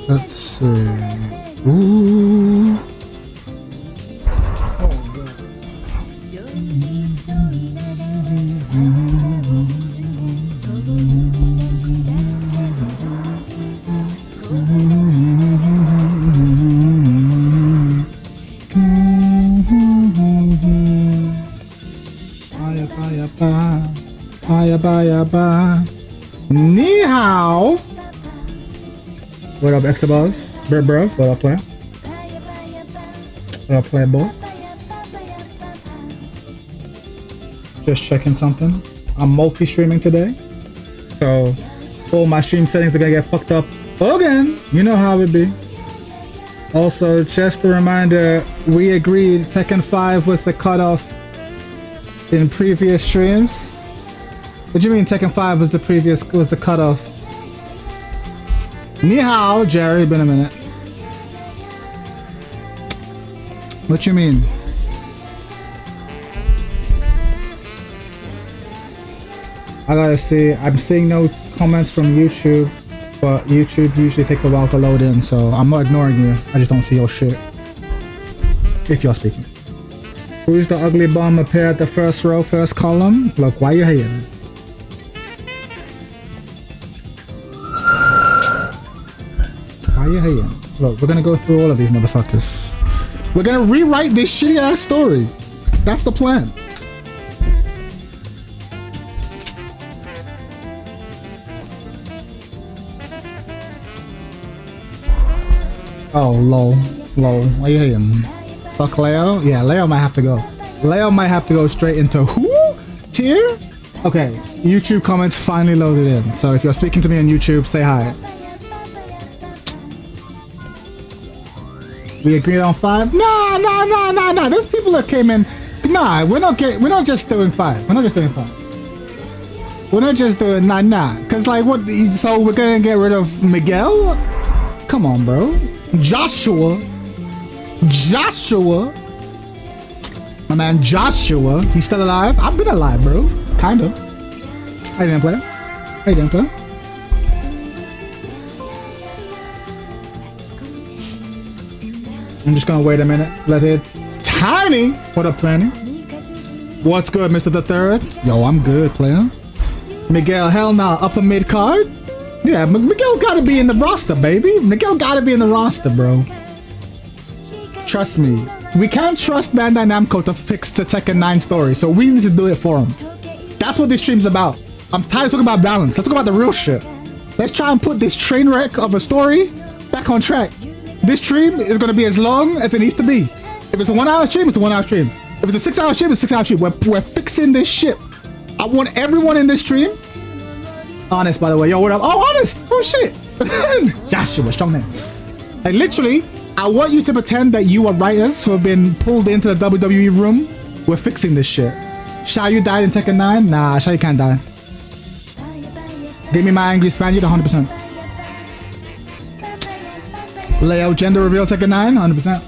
Let's see. Ooh. Ni hao. What up, Exabuzz? Bro, what up, player? What up, player boy? Just checking something. I'm multi-streaming today, so all my stream settings are gonna get fucked up again. You know how it be. Also, just a reminder, we agreed Tekken 5 was the cutoff in previous streams. What do you mean Tekken 5 was the cutoff? Ni hao, Jerry, been a minute. What you mean? I gotta see, I'm seeing no comments from YouTube, but YouTube usually takes a while to load in, so I'm not ignoring you, I just don't see your shit. If you're speaking. Who's the ugly bum appear at the first row, first column? Look, why you hating? Why you hating? Look, we're gonna go through all of these motherfuckers. We're gonna rewrite this shitty ass story. That's the plan. Oh, lol. Why you hating? Fuck Leo? Yeah, Leo might have to go. Leo might have to go straight into who? Tier? Okay, YouTube comments finally loaded in. So if you're speaking to me on YouTube, say hi. We agreed on 5? Nah. There's people that came in. Nah, we're not just doing 5. We're not just doing 5. We're not just doing nah. Cause like what? So we're gonna get rid of Miguel? Come on, bro. Joshua. My man Joshua. He's still alive? I've been alive, bro. Kind of. How you doing, player? How you doing, player? I'm just gonna wait a minute. Let it. Tiny! What up, Planny? What's good, Mr. the Third? Yo, I'm good, player. Miguel, hell nah. Upper mid card? Yeah, Miguel's gotta be in the roster, baby. Miguel gotta be in the roster, bro. Trust me. We can't trust Bandai Namco to fix the Tekken 9 story, so we need to do it for him. That's what this stream's about. I'm tired of talking about balance. Let's talk about the real shit. Let's try and put this train wreck of a story back on track. This stream is gonna be as long as it needs to be. If it's a 1 hour stream, it's a 1 hour stream. If it's a 6 hour stream, it's a 6 hour stream. We're fixing this shit. I want everyone in this stream. Honest, by the way. Yo, what up? Oh, Honest! Oh, shit! Joshua, strong name. Like, literally, I want you to pretend that you are writers who have been pulled into the WWE room. We're fixing this shit. Xiaoyu died in Tekken 9? Nah, Xiaoyu can't die. Give me my angry Spaniard 100%. Leo gender reveal Tekken 9? 100%.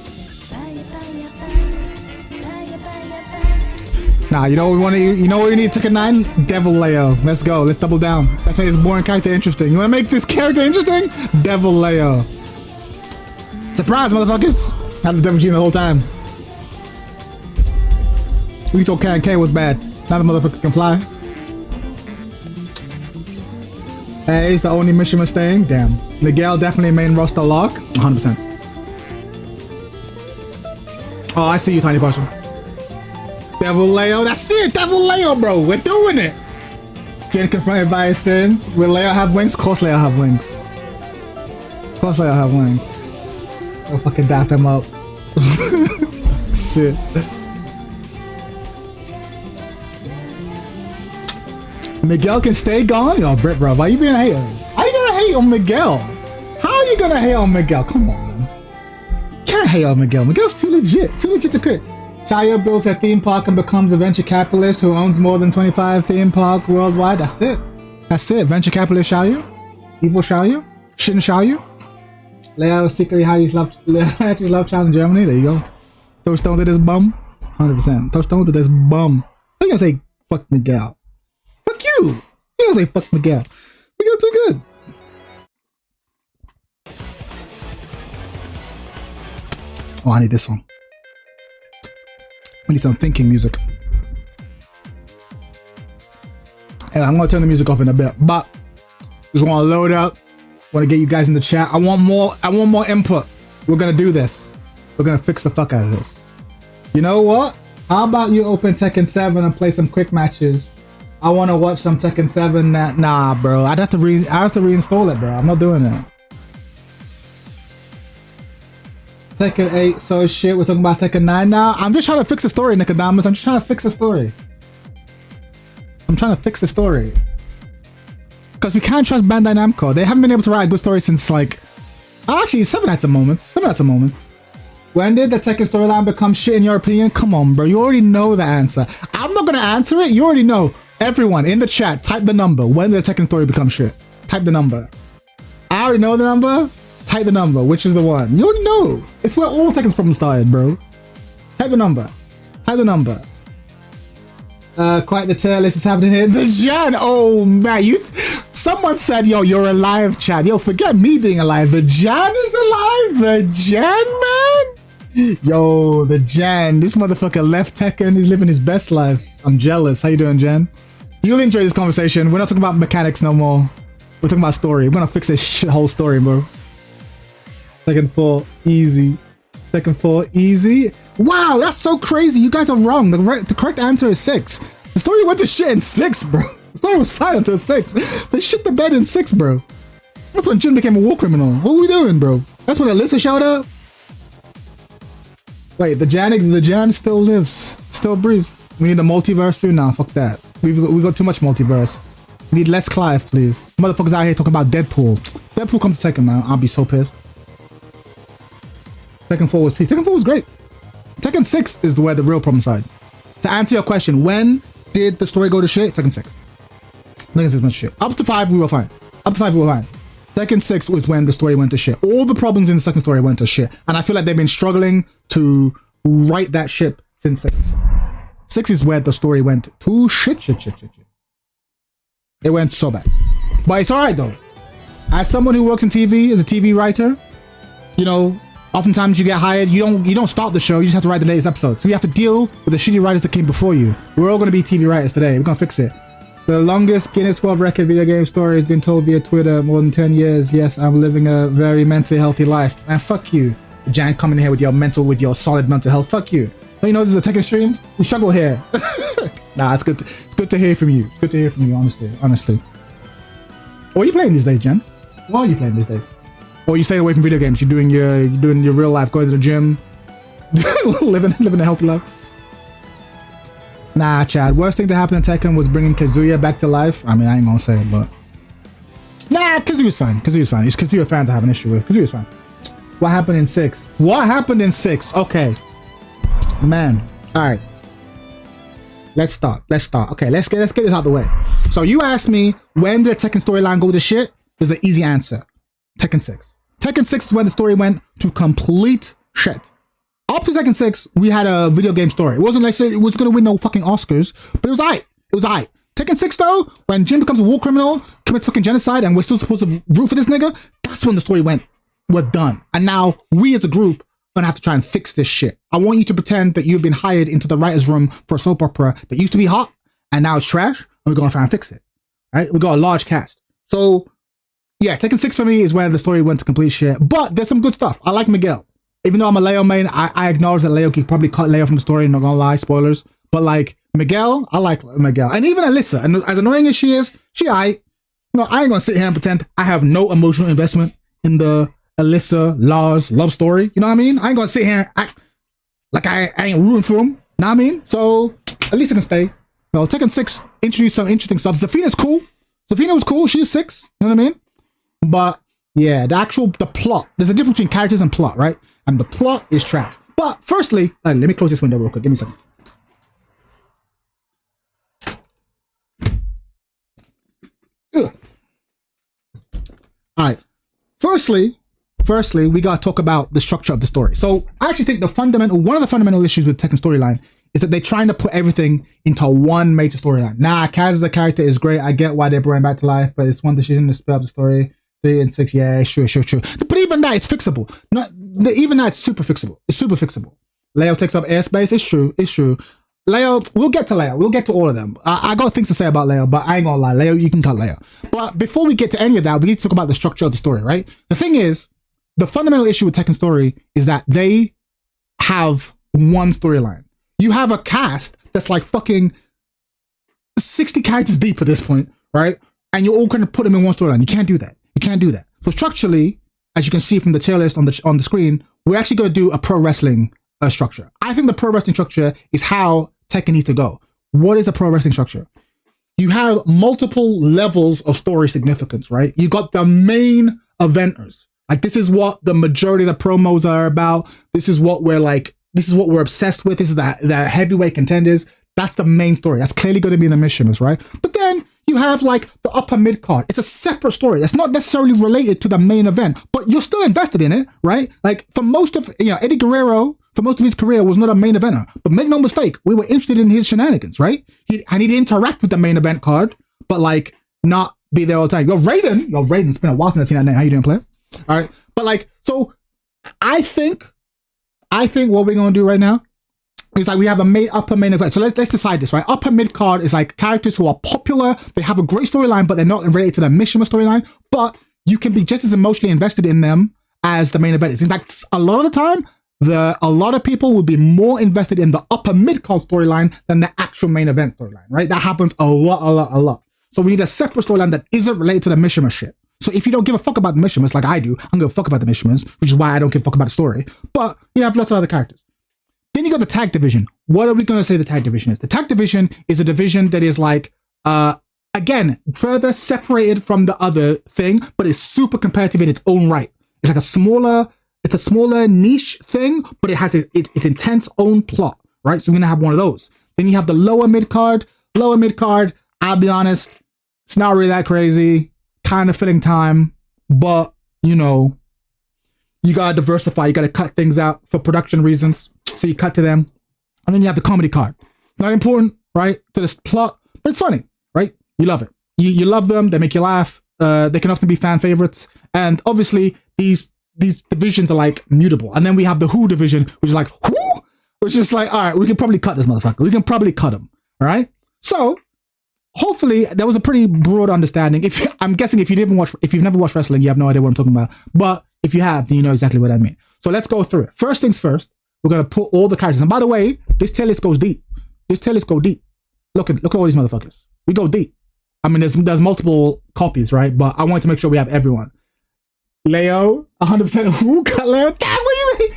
Nah, you know what we want to? You know what we need? Tekken 9? Devil Leo. Let's go. Let's double down. Let's make this boring character interesting. You want to make this character interesting? Devil Leo. Surprise, motherfuckers! Had the Devil Gene the whole time. We thought K&K was bad. Now the motherfucker can fly. Hey, he's the only Mishima staying. Damn. Miguel definitely main roster lock. 100%. Oh, I see you, Tiny Partial. Devil Leo, that's it! Devil Leo, bro! We're doing it! Jin confronted by his sins. Will Leo have wings? Of course Leo have wings. Of course Leo have wings. I'll fucking dap him up. Shit. Miguel can stay gone? Yo, Brit, bro, why you being a hater? How you gonna hate on Miguel? How are you gonna hate on Miguel? Come on, man. Can't hate on Miguel. Miguel's too legit to quit. Xiaoyu builds a theme park and becomes a venture capitalist who owns more than 25 theme parks worldwide. That's it. That's it. Venture capitalist Xiaoyu? Evil Xiaoyu? Shouldn't show you. Leo secretly how you love child in Germany. There you go. Throw stones at this bum. 100%. Throw stones at this bum. I'm gonna say fuck Miguel. Fuck you. You gonna say fuck Miguel. Miguel too good. Oh, I need this song. We need some thinking music. And I'm gonna turn the music off in a bit, but just want to load up. Want to get you guys in the chat. I want more input. We're gonna do this. We're gonna fix the fuck out of this. You know what? How about you open Tekken 7 and play some quick matches? I want to watch some Tekken 7. Nah, bro. I have to reinstall it, bro. I'm not doing that. Tekken 8, so shit. We're talking about Tekken 9 now. I'm just trying to fix the story, Nicodemus. I'm just trying to fix the story. Because we can't trust Bandai Namco. They haven't been able to write a good story since, like... Actually, 7 had some moments. When did the Tekken storyline become shit in your opinion? Come on, bro. You already know the answer. I'm not going to answer it. You already know. Everyone in the chat, type the number. When did the Tekken story become shit? Type the number. I already know the number. Type the number. Which is the one? You already know. It's where all Tekken's problems started, bro. Type the number. Quite the tail list is happening here. The Jan. Oh, man. Someone said, yo, you're alive, Chad. Yo, forget me being alive. The Jan is alive. The Jan, man. Yo, the Jan. This motherfucker left Tekken. He's living his best life. I'm jealous. How you doing, Jan? You'll enjoy this conversation. We're not talking about mechanics no more. We're talking about story. We're gonna fix this whole story, bro. Tekken 4, easy. Tekken 4, easy. Wow, that's so crazy. You guys are wrong. The correct answer is 6. The story went to shit in 6, bro. The story was fine until 6. They shit the bed in 6, bro. That's when Jin became a war criminal. What are we doing, bro? That's when Alyssa showed up? Wait, the Jan still lives. Still breathes. We need a multiverse soon now. Fuck that. We got too much multiverse. We need less Clive, please. Motherfuckers out here talking about Deadpool. Deadpool comes to Tekken, man. I'll be so pissed. Tekken 4 was peak. Tekken 4 was great. Tekken 6 is where the real problem side. To answer your question, when did the story go to shit? Tekken 6. Tekken 6 went to shit. Up to 5, we were fine. Tekken 6 was when the story went to shit. All the problems in the second story went to shit. And I feel like they've been struggling to right that ship since 6. 6 is where the story went to shit. It went so bad. But it's alright though. As someone who works in TV, as a TV writer, you know, oftentimes you get hired, you don't start the show, you just have to write the latest episode. So you have to deal with the shitty writers that came before you. We're all gonna be TV writers today. We're gonna fix it. The longest Guinness World Record video game story has been told via Twitter, more than 10 years. Yes, I'm living a very mentally healthy life. Man, fuck you. Jan coming here with your solid mental health. Fuck you. Don't you know this is a Tekken stream? We struggle here. Nah, it's good to hear from you. It's good to hear from you, honestly. What are you playing these days, Jan? What are you playing these days? Or you staying away from video games? You're doing your real life, going to the gym, living a healthy life. Nah, Chad. Worst thing to happen in Tekken was bringing Kazuya back to life. I mean, I ain't gonna say it, but nah, Kazuya's fine. These Kazuya fans I have an issue with. Kazuya's fine. What happened in 6? Okay, man. All right. Let's start. Okay, let's get this out of the way. So you asked me when did the Tekken storyline go to shit? There's an easy answer. Tekken 6. Tekken 6 is when the story went to complete shit. Up to Tekken 6, we had a video game story. It wasn't like it was gonna win no fucking Oscars, but it was aight. Tekken 6 though, when Jin becomes a war criminal, commits fucking genocide, and we're still supposed to root for this nigga, that's when the story went. We're done. And now we as a group gonna have to try and fix this shit. I want you to pretend that you've been hired into the writer's room for a soap opera that used to be hot and now it's trash, and we're gonna try and fix it. Right? We got a large cast. So yeah, Tekken 6 for me is where the story went to complete shit. But there's some good stuff. I like Miguel. Even though I'm a Leo main, I acknowledge that Leo could probably cut Leo from the story, not gonna lie, spoilers. But like Miguel, I like Miguel. And even Alyssa, and as annoying as she is, I ain't gonna sit here and pretend I have no emotional investment in the Alyssa Lars love story. You know what I mean? I ain't gonna sit here and act like I ain't rooting for him. Know what I mean? So Alyssa can stay. Well, Tekken 6 introduced some interesting stuff. Zafina's cool. Zafina was cool. She's 6. You know what I mean? But yeah, the plot. There's a difference between characters and plot, right? And the plot is trash. But firstly, let me close this window real quick. Give me a second. Ugh. All right. firstly, we gotta talk about the structure of the story. So I actually think one of the fundamental issues with Tekken storyline is that they're trying to put everything into one major storyline. Nah, Kaz as a character is great. I get why they brought him back to life, but it's one decision to spell up the story. 3 and 6, yeah, sure. But even that, it's fixable. Even that, it's super fixable. It's super fixable. Leo takes up airspace. It's true. Leo, we'll get to Leo. We'll get to all of them. I got things to say about Leo, but I ain't gonna lie. Leo, you can cut Leo. But before we get to any of that, we need to talk about the structure of the story, right? The thing is, the fundamental issue with Tekken story is that they have one storyline. You have a cast that's like fucking 60 characters deep at this point, right? And you're all going to put them in one storyline. You can't do that. So structurally, as you can see from the tier list on the screen, we're actually going to do a pro wrestling structure. I think the pro wrestling structure is how Tekken needs to go. What is a pro wrestling structure? You have multiple levels of story significance, right? You got the main eventers. Like, this is what the majority of the promos are about. This is what we're obsessed with. This is the heavyweight contenders. That's the main story. That's clearly going to be in the missions, right? But then you have like the upper mid card. It's a separate story. That's not necessarily related to the main event, but you're still invested in it, right? Like, for most of, Eddie Guerrero, for most of his career, was not a main eventer. But make no mistake, we were interested in his shenanigans, right? He'd interact with the main event card, but like not be there all the time. Raiden, it's been a while since I've seen that name. How you doing, player? All right. But like, so I think what we're going to do right now is like we have a upper main event. So let's decide this, right? Upper mid card is like characters who are popular. They have a great storyline, but they're not related to the Mishima storyline. But you can be just as emotionally invested in them as the main event. In fact, a lot of the time, a lot of people will be more invested in the upper mid card storyline than the actual main event storyline, right? That happens a lot. So we need a separate storyline that isn't related to the Mishima shit. So if you don't give a fuck about the Mishimas like I do, I'm gonna fuck about the Mishimas, which is why I don't give a fuck about the story. But you have lots of other characters. Then you got the tag division. What are we gonna say the tag division is? The tag division is a division that is like, again, further separated from the other thing, but it's super competitive in its own right. It's like a smaller niche thing, but it has its intense own plot, right? So we're gonna have one of those. Then you have the lower mid card. I'll be honest, it's not really that crazy. Kind of filling time, but you gotta diversify. You gotta cut things out for production reasons. So you cut to them, and then you have the comedy card. Not important, right, to this plot, but it's funny, right? You love it. You love them. They make you laugh. They can often be fan favorites, and obviously these divisions are like mutable. And then we have the Who division, which is like who, which is like, all right, we can probably cut this motherfucker. We can probably cut him. All right, so. Hopefully there was a pretty broad understanding. I'm guessing if you've never watched wrestling, you have no idea what I'm talking about. But if you have, then you know exactly what I mean. So let's go through it. First things first, we're gonna put all the characters. And by the way, this tier list goes deep. Look at all these motherfuckers. We go deep. I mean, there's multiple copies, right? But I wanted to make sure we have everyone. Leo, 100% who cut Leo? Damn, what you mean?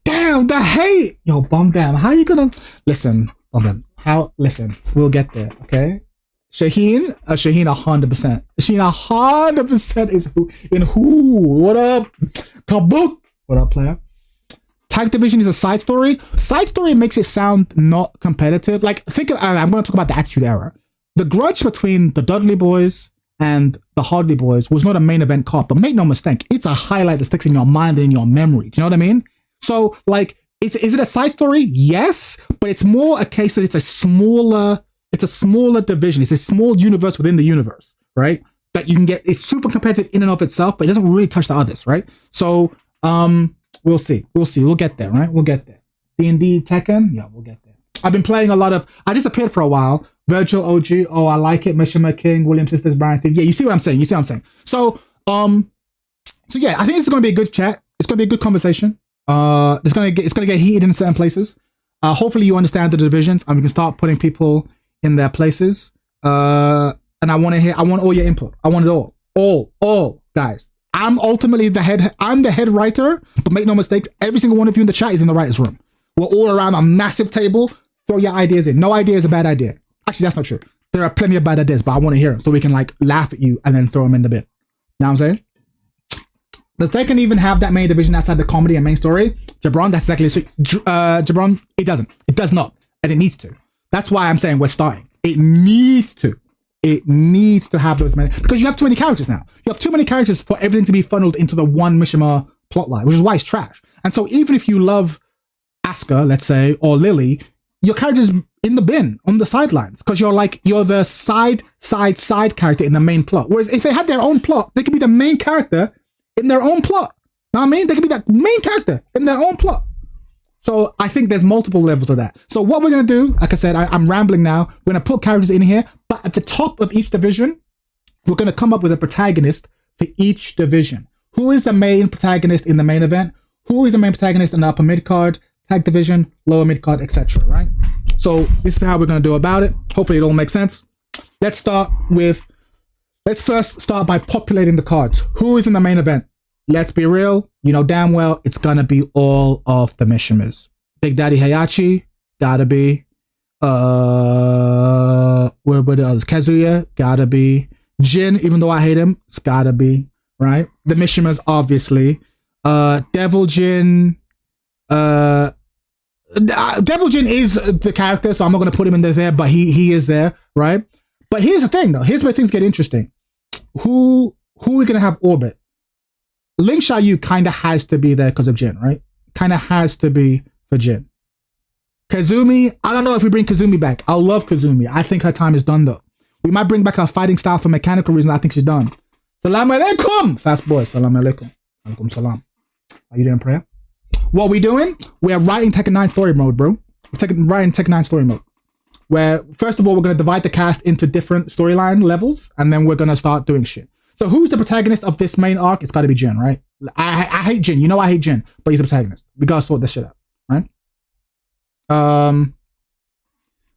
Damn, the hate. Yo, Bum Damn, how you gonna listen? Listen, we'll get there, okay? Shaheen 100%. Shaheen 100% is who. What up? Kaboom. What up, player? Tag division is a side story. Side story makes it sound not competitive. Like, I'm going to talk about the Attitude Era. The grudge between the Dudley Boys and the Hardy Boys was not a main event card, but make no mistake, it's a highlight that sticks in your mind and in your memory. Do you know what I mean? So, like, is it a side story? Yes, but it's more a case that it's a smaller division. It's a small universe within the universe, right? That you can get. It's super competitive in and of itself, but it doesn't really touch the others, right? So, we'll see. We'll get there, right? We'll get there. D&D Tekken, yeah, we'll get there. I've been playing a lot of. I disappeared for a while. Virtual OG, oh, I like it. Mishima King, William Sisters, Brian Steve. Yeah, you see what I'm saying? So yeah, I think this is going to be a good chat. It's going to be a good conversation. It's going to get heated in certain places. Hopefully you understand the divisions and we can start putting people in their places. And I want all your input. I want it all, guys. I'm ultimately the head writer, but make no mistakes, every single one of you in the chat is in the writer's room. We're all around a massive table. Throw your ideas in. No idea is a bad idea. Actually, that's not true. There are plenty of bad ideas, but I want to hear them so we can like laugh at you and then throw them in the bin. Know what I'm saying? Does Tekken even have that main division outside the comedy and main story? Jabron, that's exactly so. Jabron, it doesn't. It does not, and it needs to. That's why I'm saying we're starting. It needs to. it needs to have those many, because you have too many characters now. You have too many characters for everything to be funneled into the one Mishima plotline, which is why it's trash. And so even if you love Asuka, let's say, or Lily, your character's in the bin on the sidelines because you're the side character in the main plot. Whereas if they had their own plot, they could be the main character in their own plot. Know what I mean? They could be that main character in their own plot. So I think there's multiple levels of that. So what we're going to do, like I said, I'm rambling now. We're going to put characters in here, but at the top of each division, we're going to come up with a protagonist for each division. Who is the main protagonist in the main event? Who is the main protagonist in the upper mid card, tag division, lower mid card, etc. Right? So this is how we're going to do about it. Hopefully it all makes sense. Let's first start by populating the cards. Who is in the main event? Let's be real. You know damn well it's going to be all of the Mishimas. Big Daddy Heihachi, gotta be. Where were the others? Kazuya, gotta be. Jin, even though I hate him, it's gotta be. Right? The Mishimas, obviously. Devil Jin. Devil Jin is the character, so I'm not going to put him in there, but he is there, right? But here's the thing, though. Here's where things get interesting. Who are we going to have orbit? Ling Xiaoyu kind of has to be there because of Jin, right? Kind of has to be for Jin. Kazumi, I don't know if we bring Kazumi back. I love Kazumi. I think her time is done, though. We might bring back her fighting style for mechanical reasons. I think she's done. Salam alaikum! Fast boy. Salam alaikum. Alaikum salam. Are you doing prayer? What are we doing? We're writing Tekken 9 story mode, bro. We're writing Tekken 9 story mode. Where, first of all, we're going to divide the cast into different storyline levels, and then we're going to start doing shit. So who's the protagonist of this main arc? It's got to be Jin, right? I hate Jin. You know I hate Jin, but he's the protagonist. We got to sort this shit out, right?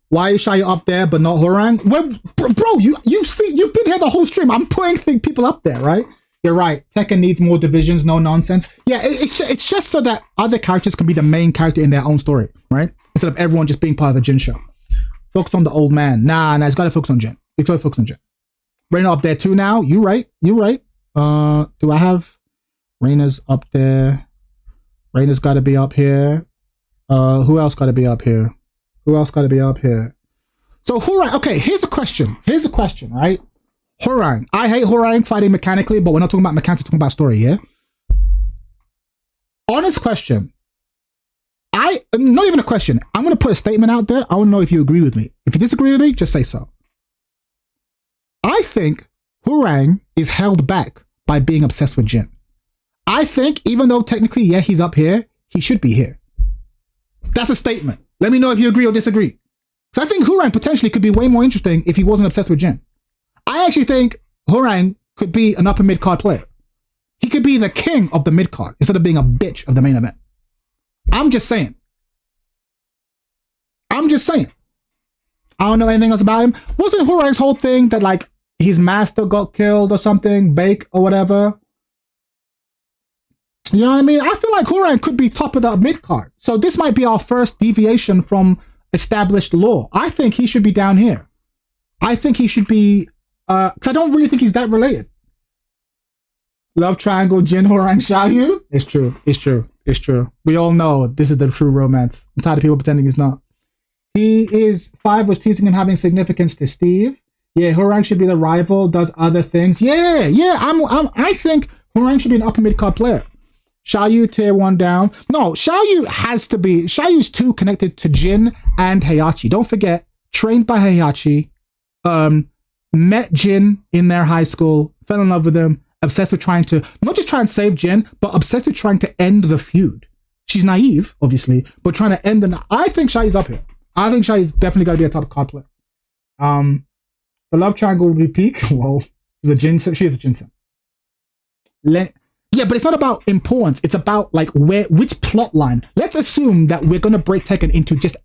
Why is Shia up there but not Horang? Well, bro, you've been here the whole stream. I'm putting people up there, right? You're right. Tekken needs more divisions, no nonsense. Yeah, it's just so that other characters can be the main character in their own story, right? Instead of everyone just being part of the Jin show. Focus on the old man. Nah, it's got to focus on Jin. You got to focus on Jin. Reina up there too now. You right. Do I have Reina's up there? Reina's got to be up here. Who else got to be up here? So Horang, okay, here's a question, right? Horang. I hate Horang fighting mechanically, but we're not talking about mechanics, we're talking about story, yeah? Honest question. Not even a question. I'm going to put a statement out there. I want to know if you agree with me. If you disagree with me, just say so. I think Horang is held back by being obsessed with Jin. I think, even though technically, yeah, he's up here, he should be here. That's a statement. Let me know if you agree or disagree. So I think Horang potentially could be way more interesting if he wasn't obsessed with Jin. I actually think Horang could be an upper mid-card player. He could be the king of the mid-card instead of being a bitch of the main event. I'm just saying. I don't know anything else about him. Wasn't Horang's whole thing that like his master got killed or something, Bake or whatever? You know what I mean? I feel like Horang could be top of the mid-card. So this might be our first deviation from established lore. I think he should be down here. I think he should be, because I don't really think he's that related. Love triangle, Jin, Horang, Xiaoyu? It's true. We all know this is the true romance. I'm tired of people pretending he's not. Five was teasing him having significance to Steve. Yeah, Horang should be the rival, does other things. Yeah, I think Horang should be an upper mid-card player. Xiaoyu tier 1 down. No, Xiaoyu's too connected to Jin and Heihachi. Don't forget, trained by Heihachi, met Jin in their high school, fell in love with him, obsessed with trying to, not just try and save Jin, but obsessed with trying to end the feud. She's naive, obviously, but trying to end I think Xiaoyu's up here. I think Xiaoyu's definitely got to be a top card player. The love triangle will be peak. Whoa. She is a Jin sim. Yeah, but it's not about importance. It's about like which plot line. Let's assume that we're going to break Tekken into just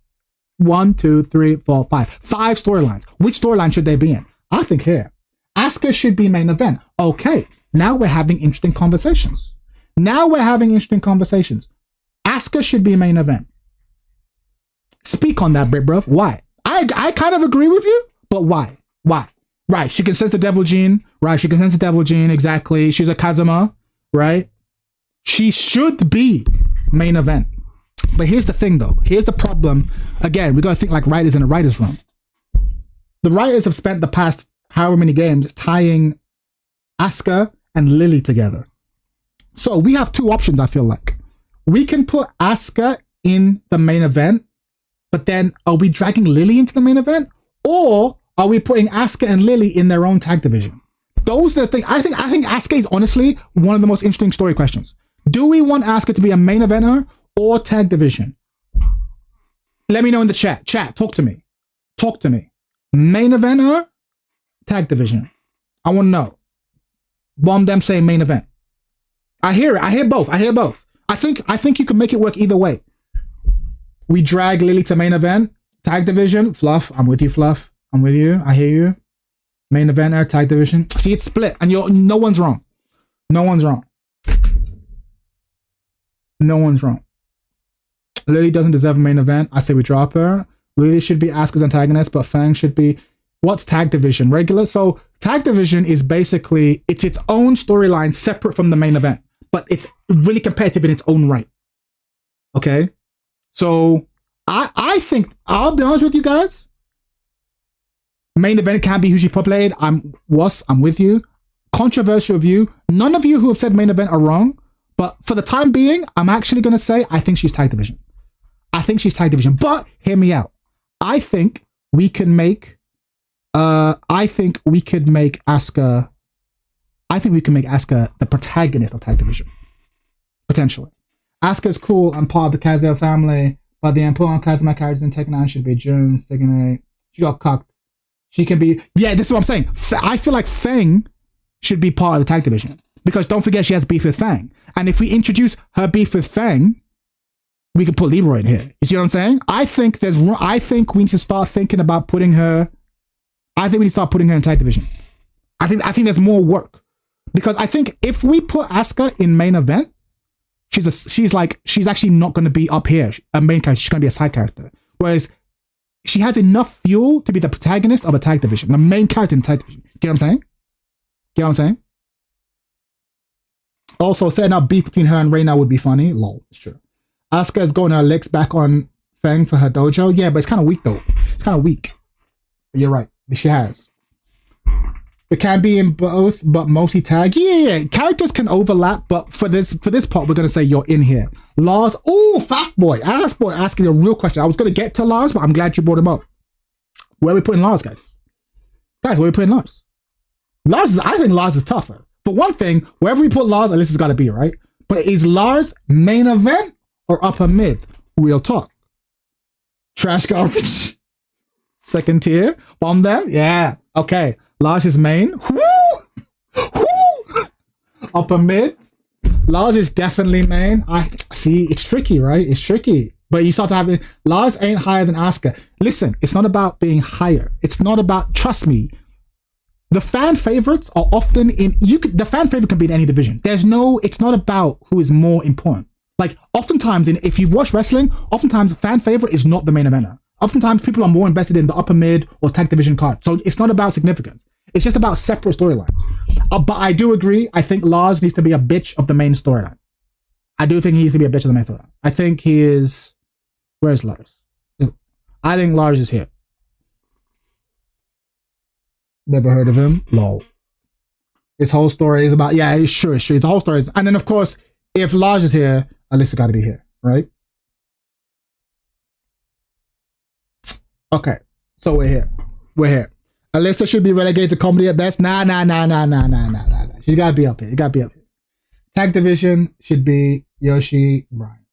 1, 2, 3, 4, 5. 5 storylines. Which storyline should they be in? I think here. Asuka should be main event. Okay, now we're having interesting conversations. Asuka should be main event. Speak on that, bit, bro. Why? I kind of agree with you, but why? Right, she can sense the devil gene. Exactly. She's a Kazuma. Right? She should be main event. But here's the thing, though. Here's the problem. Again, we got to think like writers in a writer's room. The writers have spent the past however many games tying Asuka and Lily together. So we have two options, I feel like. We can put Asuka in the main event, but then are we dragging Lily into the main event? Or are we putting Asuka and Lily in their own tag division? Those are the things. I think Asuka is honestly one of the most interesting story questions. Do we want Asuka to be a main eventer or tag division? Let me know in the chat. Chat, talk to me. Talk to me. Main eventer, tag division. I want to know. One of them say main event. I hear it. I hear both. I hear both. I think you can make it work either way. We drag Lily to main event, tag division. Fluff, I'm with you, Fluff. I'm with you. I hear you. Main eventer, tag division. See, it's split, and no one's wrong. No one's wrong. No one's wrong. Lily doesn't deserve a main event. I say we drop her. Lily should be Asuka's antagonist, but Fang should be... What's tag division? Regular? So tag division is basically, it's its own storyline separate from the main event, but it's really competitive in its own right. Okay? So I think, I'll be honest with you guys, main event can't be hugely populated. I'm with you. Controversial view. None of you who have said main event are wrong, but for the time being, I'm actually going to say I think she's tag division. I think she's tag division, but hear me out. I think we can make Asuka the protagonist of tag division. Potentially. Asuka's cool and part of the Kazuo family, but the important Kazuma characters in Tekken 9 should be Jun's, Tekken 8. She got cucked. She can be... Yeah, this is what I'm saying. I feel like Fang should be part of the tag division. Because don't forget she has beef with Fang. And if we introduce her beef with Fang, we can put Leroy in here. You see what I'm saying? I think we need to start thinking about putting her... I think we need to start putting her in tag division. I think there's more work. Because I think if we put Asuka in main event, she's actually not going to be up here, a main character. She's going to be a side character. Whereas she has enough fuel to be the protagonist of a tag division, the main character in tag division. Get what I'm saying? Get what I'm saying? Also, setting up beef between her and Reina would be funny. Lol, it's true. Asuka is going her licks back on Fang for her dojo. Yeah, but it's kind of weak though. It's kind of weak. But you're right. She has. It can be in both, but mostly tag. Yeah, characters can overlap, but for this part, we're gonna say you're in here. Lars, Fast Boy asking a real question. I was gonna get to Lars, but I'm glad you brought him up. Where are we putting Lars, guys? Where are we putting Lars? I think Lars is tougher. For one thing, wherever we put Lars, Alyssa's gotta be, right? But is Lars main event or upper mid? Real talk. Trash garbage. Second tier. Bomb them? Yeah. Okay. Lars is main. Upper mid. Lars is definitely main. I see. It's tricky, right? It's tricky. But you start to have Lars ain't higher than Asuka. Listen, it's not about being higher. It's not about. Trust me. The fan favorites are often in. The fan favorite can be in any division. It's not about who is more important. Like oftentimes, if you watch wrestling, oftentimes fan favorite is not the main eventer. Oftentimes people are more invested in the upper mid or tag division card. So it's not about significance. It's just about separate storylines. But I do agree. I think Lars needs to be a bitch of the main storyline. I do think he needs to be a bitch of the main storyline. I think he is... Where's Lars? I think Lars is here. Never heard of him. Lol. His whole story is about... Yeah, it's true. The whole story is... And then, of course, if Lars is here, Alyssa got to be here, right? Okay, so we're here. Alyssa should be relegated to comedy at best. Nah. She gotta be up here. Tag division should be Yoshi, Brian.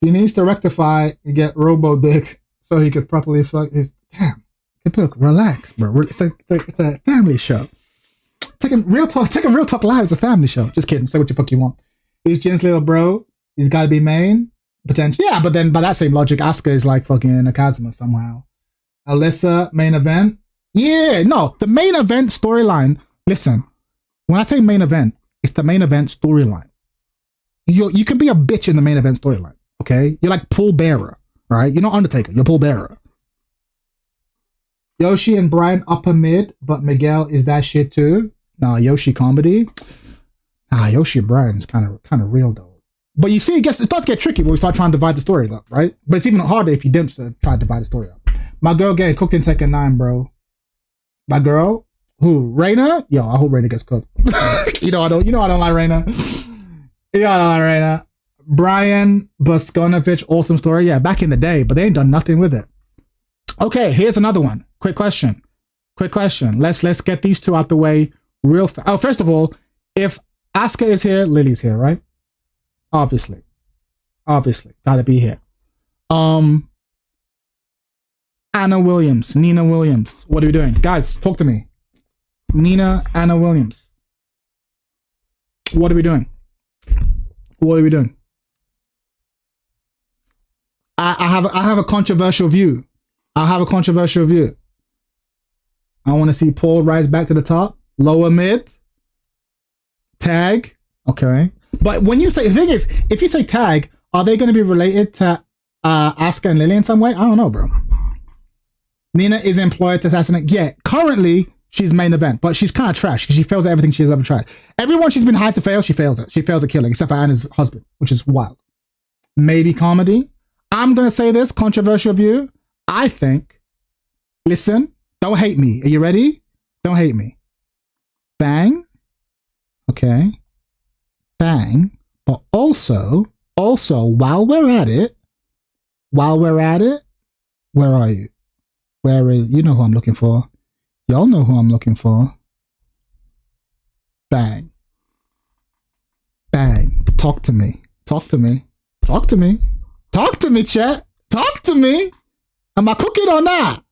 He needs to rectify and get Robo Dick so he could properly fuck his... Damn. Relax, bro. It's a family show. Taking real talk live is a family show. Just kidding. Say what the fuck you want. He's Jin's little bro. He's gotta be main. Potentially, yeah, but then by that same logic, Asuka is like fucking a Kazuma somehow. Alyssa, main event. Yeah, no, the main event storyline. Listen, when I say main event, it's the main event storyline. You can be a bitch in the main event storyline, okay? You're like Paul Bearer, right? You're not Undertaker, you're Paul Bearer. Yoshi and Brian upper mid, but Miguel is that shit too. Nah, Yoshi comedy. Yoshi and Brian's kind of real though. But you see, it starts to get tricky when we start trying to divide the stories up, right? But it's even harder if you didn't try to divide the story up. My girl getting cooked in Tekken 9, bro. My girl, who? Reina? Yo, I hope Reina gets cooked. You know I don't like Reina. You know I don't like Reina. Brian Boskonovich, awesome story. Yeah, back in the day, but they ain't done nothing with it. Okay, here's another one. Quick question. Let's get these two out the way real fast. Oh, first of all, if Asuka is here, Lily's here, right? Obviously, gotta be here. Nina Williams. What are we doing? Guys, talk to me. Anna Williams. What are we doing? I have a controversial view. I want to see Paul rise back to the top. Lower mid. Tag. Okay. But when you say, the thing is, if you say tag, are they going to be related to Asuka and Lily in some way? I don't know, bro. Nina is employed to assassinate. Yeah, currently she's main event, but she's kind of trash because she fails at everything she's ever tried. Everyone she's been hired to fail, she fails at. She fails at killing, except for Anna's husband, which is wild. Maybe comedy. I'm going to say this, controversial view. I think, listen, don't hate me. Are you ready? Don't hate me. Bang. Okay. Bang. But also, while we're at it, where are you? You know who I'm looking for. Y'all know who I'm looking for. Bang. Bang. Talk to me, chat. Talk to me. Am I cooking or not?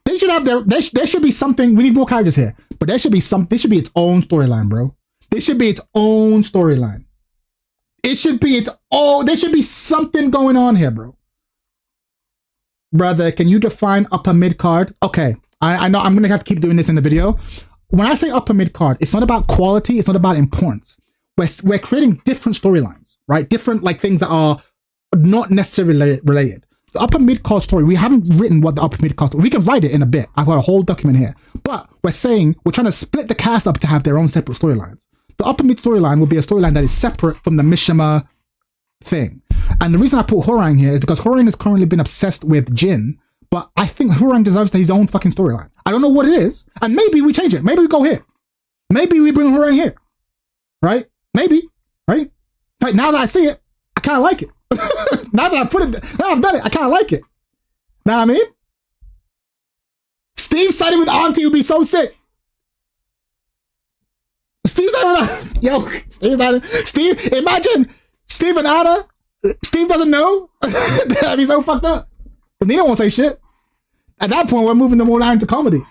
They should have there should be something. We need more characters here. But there should be its own storyline, bro. There should be its own storyline. There should be something going on here, bro. Brother, can you define upper mid card? Okay, I know I'm gonna have to keep doing this in the video. When I say upper mid card, it's not about quality, it's not about importance. We're creating different storylines, right? Different like things that are not necessarily related. The upper mid card story, we haven't written what the upper mid card story. We can write it in a bit. I've got a whole document here. But we're trying to split the cast up to have their own separate storylines. The upper mid storyline will be a storyline that is separate from the Mishima thing. And the reason I put Horang here is because Horang has currently been obsessed with Jin, but I think Horang deserves his own fucking storyline. I don't know what it is, and maybe we change it. Maybe we go here. Maybe we bring Horang here. Right? Maybe. Right? Like, now that I see it, I kind of like it. Now that I've done it, I kind of like it. Know what I mean? Steve siding with Auntie would be so sick. Steve imagine Steve and Anna. Steve doesn't know. That'd be so fucked up. Because Nina won't say shit. At that point, we're moving them all out into comedy.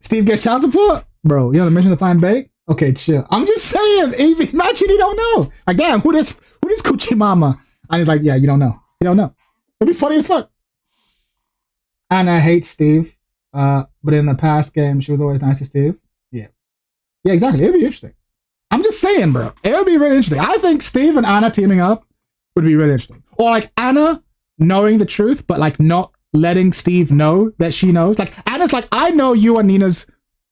Steve gets child support? Bro, you know the mission to find Bake? Okay, chill. I'm just saying, imagine he don't know. Like, damn, who this Coochie Mama? And he's like, yeah, you don't know. It'd be funny as fuck. Anna hates Steve. But in the past game, she was always nice to Steve. Yeah. Yeah, exactly. It'd be interesting. I'm just saying, bro. It would be really interesting. I think Steve and Anna teaming up would be really interesting. Or like Anna knowing the truth, but like not letting Steve know that she knows. Like Anna's like, I know you are Nina's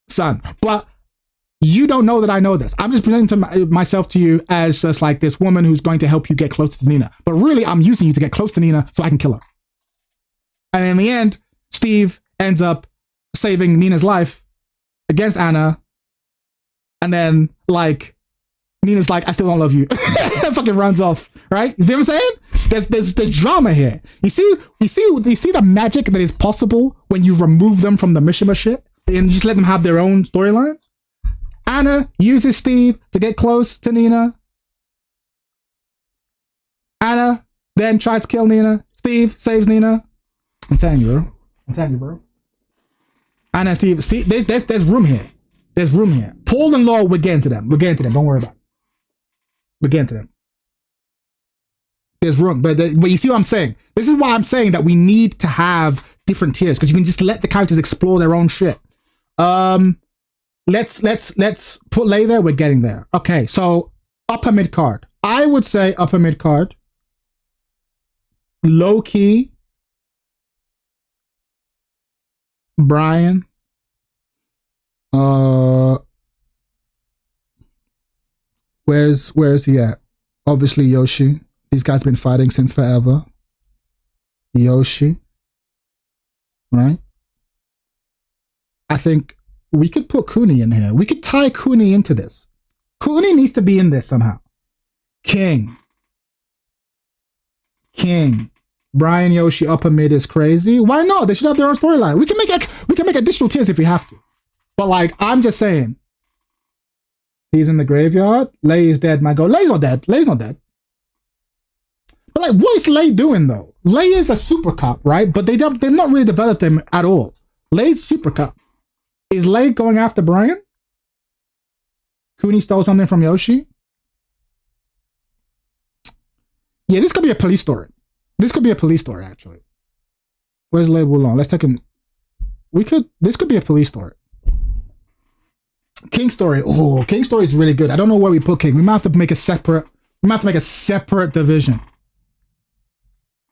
son, but you don't know that I know this. I'm just presenting myself to you as just like this woman who's going to help you get close to Nina. But really, I'm using you to get close to Nina so I can kill her. And in the end, Steve ends up saving Nina's life against Anna. And then, like, Nina's like, I still don't love you. Fucking runs off, right? You know what I'm saying? There's drama here. You see the magic that is possible when you remove them from the Mishima shit and just let them have their own storyline? Anna uses Steve to get close to Nina. Anna then tries to kill Nina. Steve saves Nina. I'm telling you, bro. Anna and Steve, there's room here. There's room here. Paul and Laura, we're getting to them. Don't worry about it. We're getting to them. There's room. But you see what I'm saying? This is why I'm saying that we need to have different tiers, because you can just let the characters explore their own shit. Let's put Lay there. We're getting there. Okay, so upper mid card. I would say upper mid card. Low key. Brian. Where's he at? Obviously Yoshi. These guys been fighting since forever. Yoshi. right? I think we could put Cooney in here. We could tie Cooney into this. Cooney needs to be in this somehow. King. Brian, Yoshi, upper mid is crazy. Why not? They should have their own storyline. We can make additional tiers if we have to. But like, I'm just saying. He's in the graveyard. Lei is dead. My go. Lei's not dead. But like, what is Lei doing though? Lei is a super cop, right? But they've not really developed him at all. Lei's super cop. Is Lei going after Brian? Cooney stole something from Yoshi? Yeah, this could be a police story. Actually. Where's Lei Wulong? Let's take him. This could be a police story. King story. Oh, King story is really good. I don't know where we put King. We might have to make a separate division.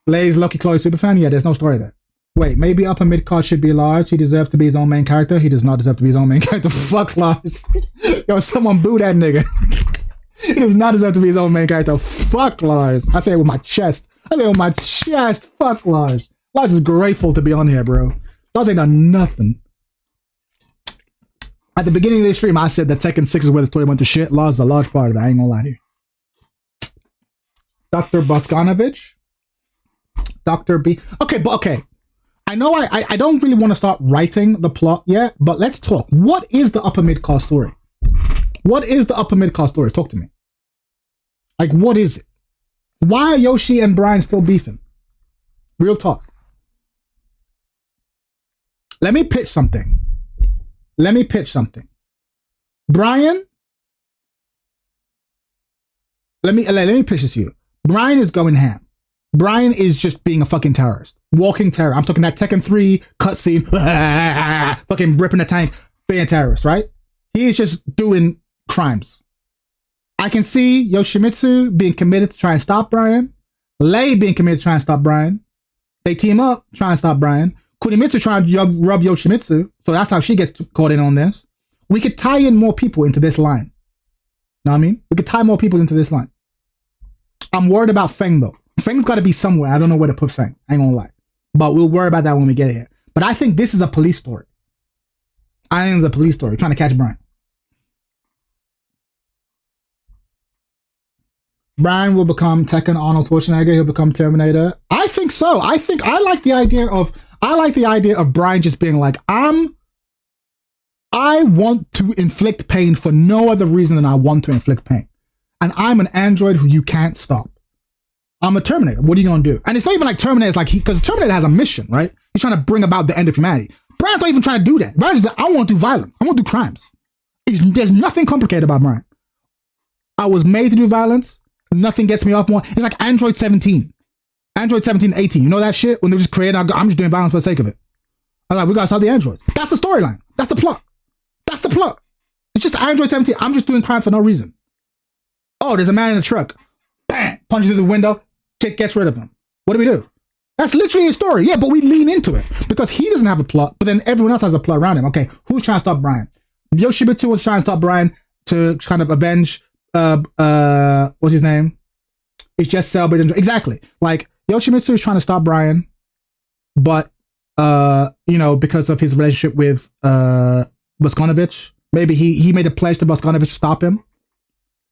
Lei's Lucky Chloe superfan? Yeah, there's no story there. Wait, maybe upper mid card should be Lars. He deserves to be his own main character. He does not deserve to be his own main character. Fuck Lars. Yo, someone boo that nigga. He does not deserve to be his own main character. Fuck Lars. I say it with my chest. Fuck Lars. Lars is grateful to be on here, bro. Lars ain't done nothing. At the beginning of this stream, I said that Tekken 6 is where the story went to shit. Lars is a large part of that. I ain't gonna lie to you. Dr. Boskanovich. Dr. B. Okay. I know I don't really want to start writing the plot yet, but let's talk. What is the upper mid-card story? Talk to me. Like, what is it? Why are Yoshi and Brian still beefing? Real talk. Let me pitch something. Brian, let me pitch this to you. Brian is going ham. Brian is just being a fucking terrorist. Walking terror. I'm talking that Tekken 3 cutscene. Fucking ripping the tank. Being a terrorist, right? He is just doing crimes. I can see Yoshimitsu being committed to try and stop Brian. Lei being committed to try and stop Brian. They team up, try and stop Brian. Kunimitsu trying to rub Yoshimitsu. So that's how she gets caught in on this. We could tie in more people into this line. Know what I mean? We could tie more people into this line. I'm worried about Feng though. Feng's got to be somewhere. I don't know where to put Feng. I ain't gonna lie. But we'll worry about that when we get here. But I think this is a police story. Trying to catch Brian. Brian will become Tekken Arnold Schwarzenegger. He'll become Terminator. I think so. I like the idea of Brian just being like, I want to inflict pain for no other reason than I want to inflict pain. And I'm an android who you can't stop. I'm a Terminator. What are you gonna do? And it's not even like Terminator is like, because Terminator has a mission, right? He's trying to bring about the end of humanity. Brian's not even trying to do that. Brian's just like, I want to do violence. I want to do crimes. There's nothing complicated about Brian. I was made to do violence. Nothing gets me off more. It's like Android 17. Android 17, 18. You know that shit? When they just create, I'm just doing violence for the sake of it. I'm like, we gotta stop the androids. That's the storyline. That's the plot. It's just Android 17. I'm just doing crime for no reason. Oh, there's a man in a truck. Bam! Punches through the window. Chick gets rid of him. What do? That's literally a story. Yeah, but we lean into it because he doesn't have a plot, but then everyone else has a plot around him. Okay, who's trying to stop Brian? Yoshimitsu was trying to stop Brian to kind of avenge, what's his name? It's just Celebrated. Exactly. Like, Yoshimitsu is trying to stop Brian, but, because of his relationship with, Boskanovich. Maybe he made a pledge to Boskanovich to stop him.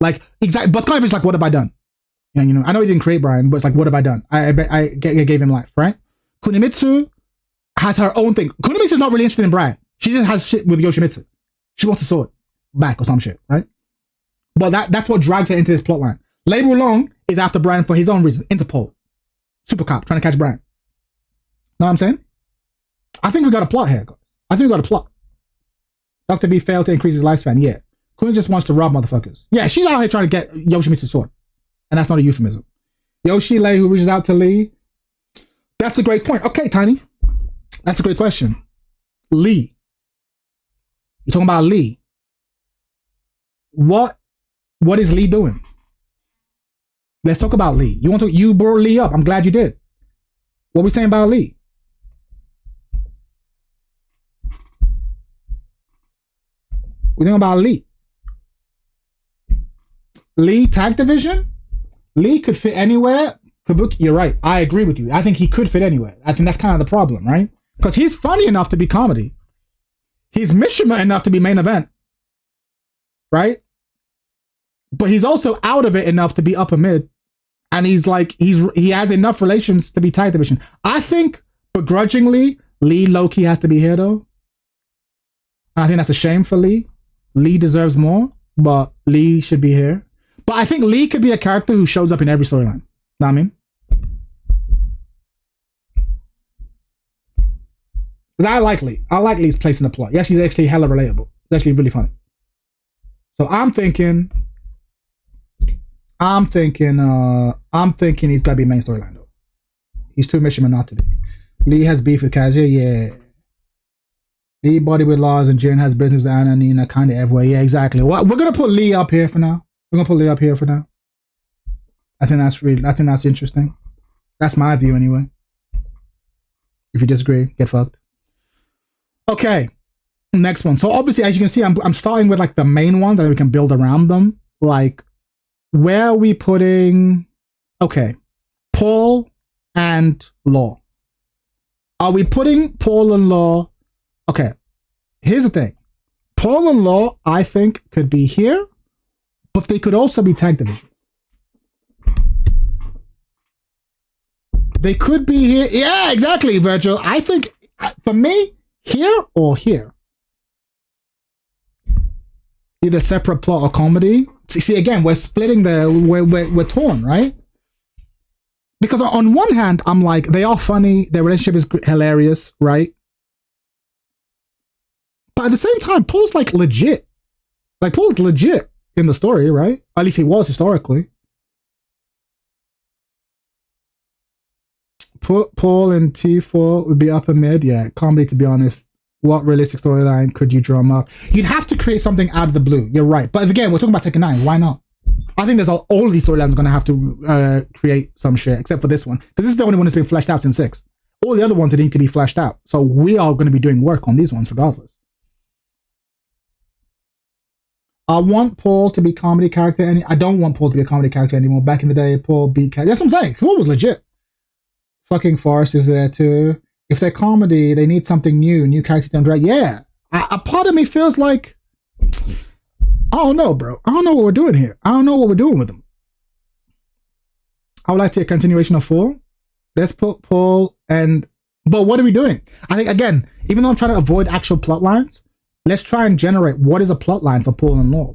Like, exactly. Boskanovich is like, what have I done? And, I know he didn't create Brian, but it's like, what have I done? I gave him life, right? Kunimitsu has her own thing. Kunimitsu is not really interested in Brian. She just has shit with Yoshimitsu. She wants a sword back or some shit, right? But that's what drags her into this plotline. Lei Wulong is after Brian for his own reason. Interpol. Super cop trying to catch Brian. Know what I'm saying? I think we got a plot here, guys. Dr. B failed to increase his lifespan. Yeah. Queen just wants to rob motherfuckers. Yeah, she's out here trying to get Yoshimitsu's sword. And that's not a euphemism. Yoshi Lei who reaches out to Lee. That's a great point. Okay, Tiny. That's a great question. Lee. You're talking about Lee. What is Lee doing? Let's talk about Lee. You brought Lee up. I'm glad you did. What are we saying about Lee? We're talking about Lee. Lee tag division? Lee could fit anywhere. Kabuki, you're right. I agree with you. I think he could fit anywhere. I think that's kind of the problem, right? Because he's funny enough to be comedy. He's Mishima enough to be main event. Right? But he's also out of it enough to be upper mid. And he's like, he has enough relations to be tag division. I think, begrudgingly, Lee low-key has to be here, though. I think that's a shame for Lee. Lee deserves more, but Lee should be here. But I think Lee could be a character who shows up in every storyline. Know what I mean? Because I like Lee. I like Lee's place in the plot. Yeah, she's actually hella relatable. It's actually really funny. So I'm thinking he's got to be main storyline, though. He's too Mishima not to be. Lee has beef with Kazuya, yeah. Lee body with Lars and Jin has business with Anna and Nina kind of everywhere. Yeah, exactly. Well, we're gonna put Lee up here for now. I think that's interesting. That's my view anyway. If you disagree, get fucked. Okay, next one. So obviously, as you can see, I'm starting with like the main ones that we can build around them. Like, where are we putting? Okay, Paul and Law. Are we putting Paul and Law? Okay, here's the thing. Paul and Law, I think, could be here, but they could also be tag division. They could be here. Yeah, exactly, Virgil. I think, for me, here or here. Either separate plot or comedy. See, again, we're splitting we're torn, right? Because on one hand, I'm like, they are funny. Their relationship is hilarious, right? But at the same time, Paul's like legit. Like, Paul's legit in the story, right? At least he was historically. Paul and T4 would be upper mid. Yeah, comedy, to be honest. What realistic storyline could you drum up? You'd have to create something out of the blue. You're right. But again, we're talking about Tekken 9. Why not? I think there's all of these storylines are going to have to create some shit, except for this one. Because this is the only one that's been fleshed out since 6. All the other ones that need to be fleshed out. So we are going to be doing work on these ones regardless. I want Paul to be comedy character. I don't want Paul to be a comedy character anymore. Back in the day, Paul beat Cat. That's what I'm saying. Paul was legit. Fucking Forrest is there too. If they're comedy, they need something new characters to direct. Yeah. A part of me feels like, I don't know, bro. I don't know what we're doing here. I don't know what we're doing with them. I would like to see a continuation of 4. Let's put Paul but what are we doing? I think, again, even though I'm trying to avoid actual plot lines, let's try and generate what is a plot line for Paul and Law.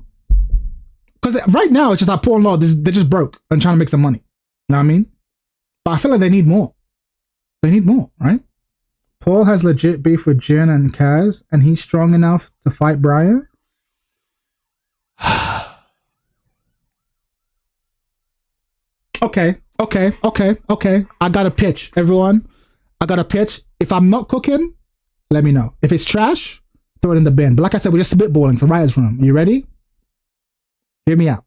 Because right now, it's just like Paul and Law, they're just broke and trying to make some money. You know what I mean? But I feel like they need more. They need more, right? Paul has legit beef with Jin and Kaz, and he's strong enough to fight Brian. Okay. I got a pitch, everyone. I got a pitch. If I'm not cooking, let me know. If it's trash, throw it in the bin. But like I said, we're just spitballing, so writer's room. Are you ready? Hear me out.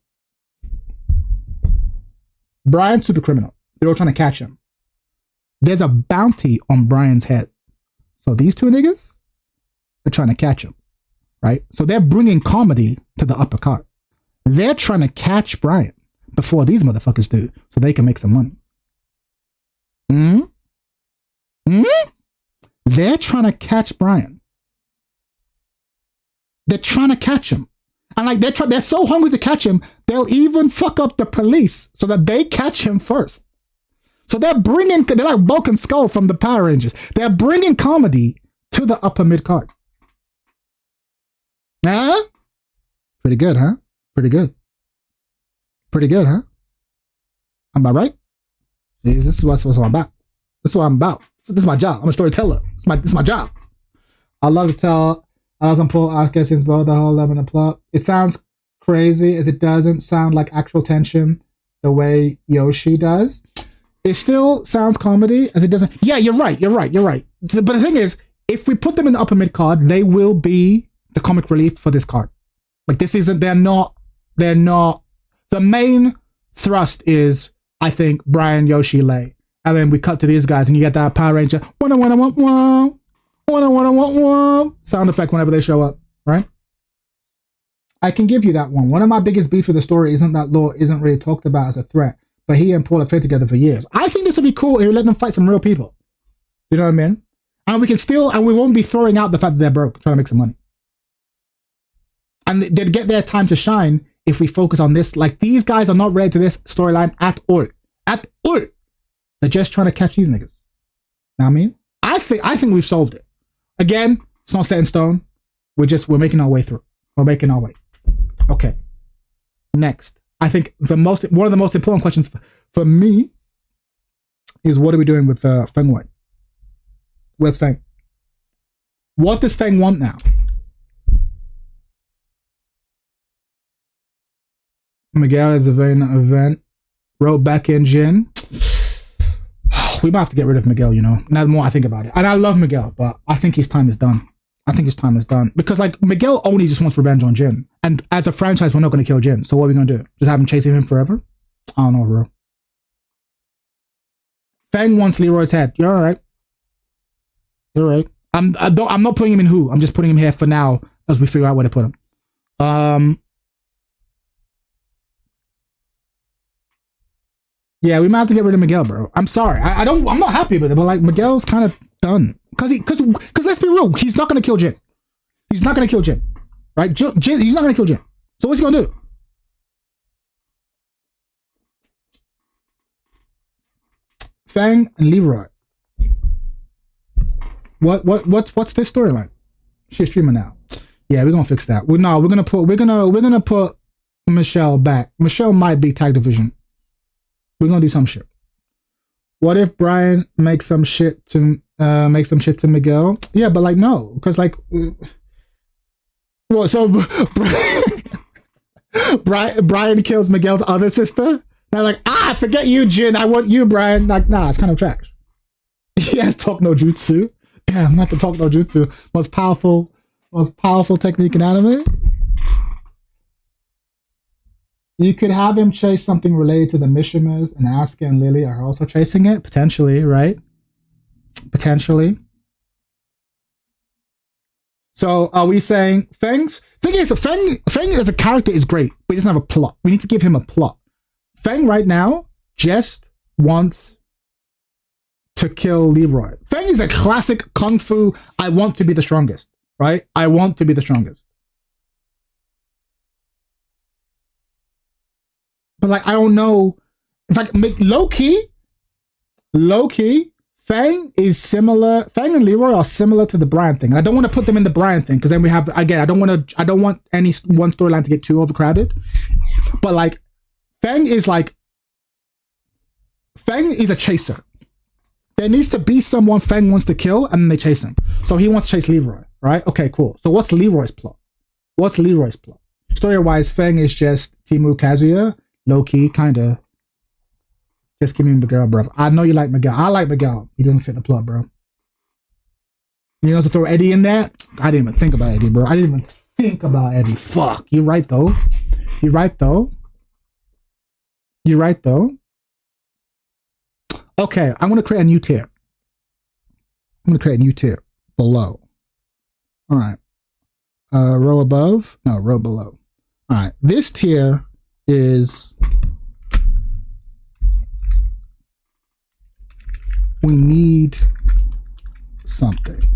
Brian's super criminal. They're all trying to catch him. There's a bounty on Brian's head. So these two niggas, they're trying to catch him, right? So they're bringing comedy to the upper card. They're trying to catch Brian before these motherfuckers do, so they can make some money. They're trying to catch Brian. They're trying to catch him. And like they're so hungry to catch him, they'll even fuck up the police so that they catch him first. So they're like Bulk and Skull from the Power Rangers. They're bringing comedy to the upper mid card. Huh? Pretty good, huh? Pretty good, huh? Am I right? This is what I'm about. This is what I'm about. This is my job. I'm a storyteller. This is my job. I love to tell. I was on Paul Oscar since both the whole love and the plot. It sounds crazy as it doesn't sound like actual tension the way Yoshi does. It still sounds comedy as it doesn't. Yeah, you're right. But the thing is, if we put them in the upper mid card, they will be the comic relief for this card. Like they're not. The main thrust is, I think, Brian, Yoshi, Lei. And then we cut to these guys and you get that Power Ranger sound effect whenever they show up, right? I can give you that one. One of my biggest beefs with the story isn't that Law isn't really talked about as a threat, but he and Paul have played together for years. I think this would be cool if you let them fight some real people. You know what I mean? And we won't be throwing out the fact that they're broke, trying to make some money. And they'd get their time to shine if we focus on this. Like, these guys are not ready to this storyline at all. At all. They're just trying to catch these niggas. Know what I mean? I think we've solved it. Again, it's not set in stone. We're making our way through. We're making our way. Okay. Next. I think one of the most important questions for me is, what are we doing with Feng Wei? Where's Feng? What does Feng want now? Miguel is a event. Wrote back in Jin. We might have to get rid of Miguel, you know. Now the more I think about it. And I love Miguel, but I think his time is done. Because, like, Miguel only just wants revenge on Jin. And as a franchise, we're not going to kill Jin. So what are we going to do? Just have him chasing him forever? I don't know, bro. Feng wants Leroy's head. You're alright. You're right. I'm not putting him in who. I'm just putting him here for now as we figure out where to put him. Yeah, we might have to get rid of Miguel, bro. I'm sorry. I'm not happy with it, but, like, Miguel's kind of done. Because let's be real, he's not gonna kill Jin. He's not gonna kill Jin. Right? Jin, he's not gonna kill Jin. So what's he gonna do? Fang and Leroy. What's this storyline? She's streaming now. Yeah, we're gonna fix that. We're gonna put Michelle back. Michelle might be tag division. We're gonna do some shit. What if Brian makes some shit to Miguel? Yeah, but, like, no, because, like, well, so Brian kills Miguel's other sister. They're like, forget you, Jin. I want you, Brian. Like, nah, it's kind of trash. He has talk no jutsu. Damn, not the talk no jutsu. Most powerful technique in anime. You could have him chase something related to the Mishimers, and Asuka and Lily are also chasing it. Potentially, right? Potentially. So are we saying Feng as a character is great, but he doesn't have a plot. We need to give him a plot. Feng right now just wants to kill Leroy. Feng is a classic kung fu, I want to be the strongest, right? I want to be the strongest. But, like, I don't know. In fact, low key, Fang and Leroy are similar to the Brian thing. And I don't want to put them in the Brian thing, because then we have, again, I don't want any one storyline to get too overcrowded. But, like, Fang is a chaser. There needs to be someone Fang wants to kill, and then they chase him. So he wants to chase Leroy, right? Okay, cool. So what's Leroy's plot? Story-wise, Fang is just Timu Kazuya. Low-key, kind of. Just give me the girl, bro. I know you like Miguel. I like Miguel. He doesn't fit the plot, bro. You know, to throw Eddie in there? I didn't even think about Eddie, bro. Fuck. You're right, though. Okay, I'm going to create a new tier. Below. All right. Row above? No, row below. All right. This tier is, we need something.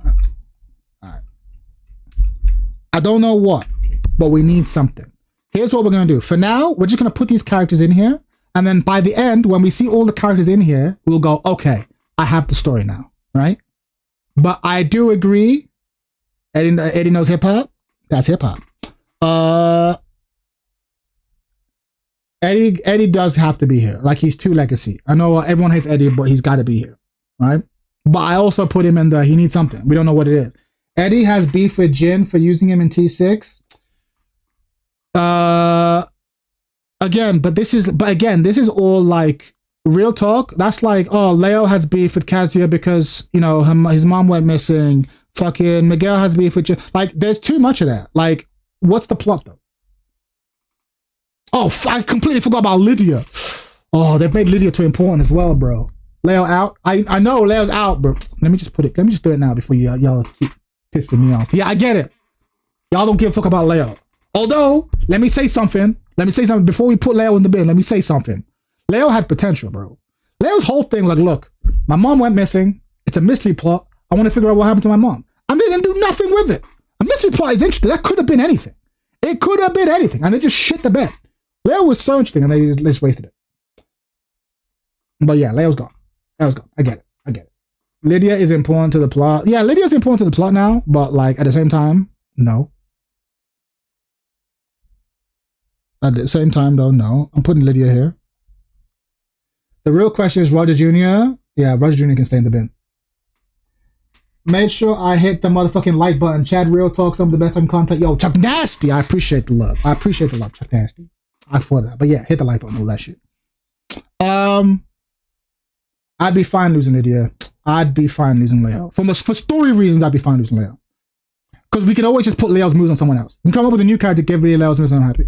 All right. I don't know what, but we need something. Here's what we're going to do. For now, we're just going to put these characters in here. And then by the end, when we see all the characters in here, we'll go, okay, I have the story now, right? But I do agree. Eddie knows hip hop. That's hip hop. Eddie does have to be here. Like, he's too legacy. I know everyone hates Eddie, but he's got to be here, right? But I also put him in he needs something. We don't know what it is. Eddie has beef with Jin for using him in T6. Again, this is all, like, real talk. That's like, oh, Leo has beef with Kazuya because, you know, his mom went missing. Fucking Miguel has beef with you. Like, there's too much of that. Like, what's the plot, though? Oh, I completely forgot about Lydia. Oh, they've made Lydia too important as well, bro. Leo out. I know Leo's out, bro. Let me just do it now before y'all keep pissing me off. Yeah, I get it. Y'all don't give a fuck about Leo. Although, let me say something. Before we put Leo in the bin. Let me say something. Leo had potential, bro. Leo's whole thing, like, look, my mom went missing. It's a mystery plot. I want to figure out what happened to my mom. And they didn't do nothing with it. A mystery plot is interesting. That could have been anything. It could have been anything. And they just shit the bed. Leo was so interesting and they just wasted it. But yeah, Leo's gone. Leo's gone. I get it. Lydia is important to the plot. Yeah, Lydia's important to the plot now, but like at the same time, no. At the same time, though, no. I'm putting Lydia here. The real question is Roger Jr. Yeah, Roger Jr. can stay in the bin. Made sure I hit the motherfucking like button. Chad Real Talk, some of the best on content. Yo, Chuck Nasty. I appreciate the love. Chuck Nasty. I'm for that. But yeah, hit the like button, all that shit. I'd be fine losing Lydia. I'd be fine losing Leo. For story reasons, I'd be fine losing Leo. Because we can always just put Leo's moves on someone else. We can come up with a new character, give me Leo's moves, and I'm happy.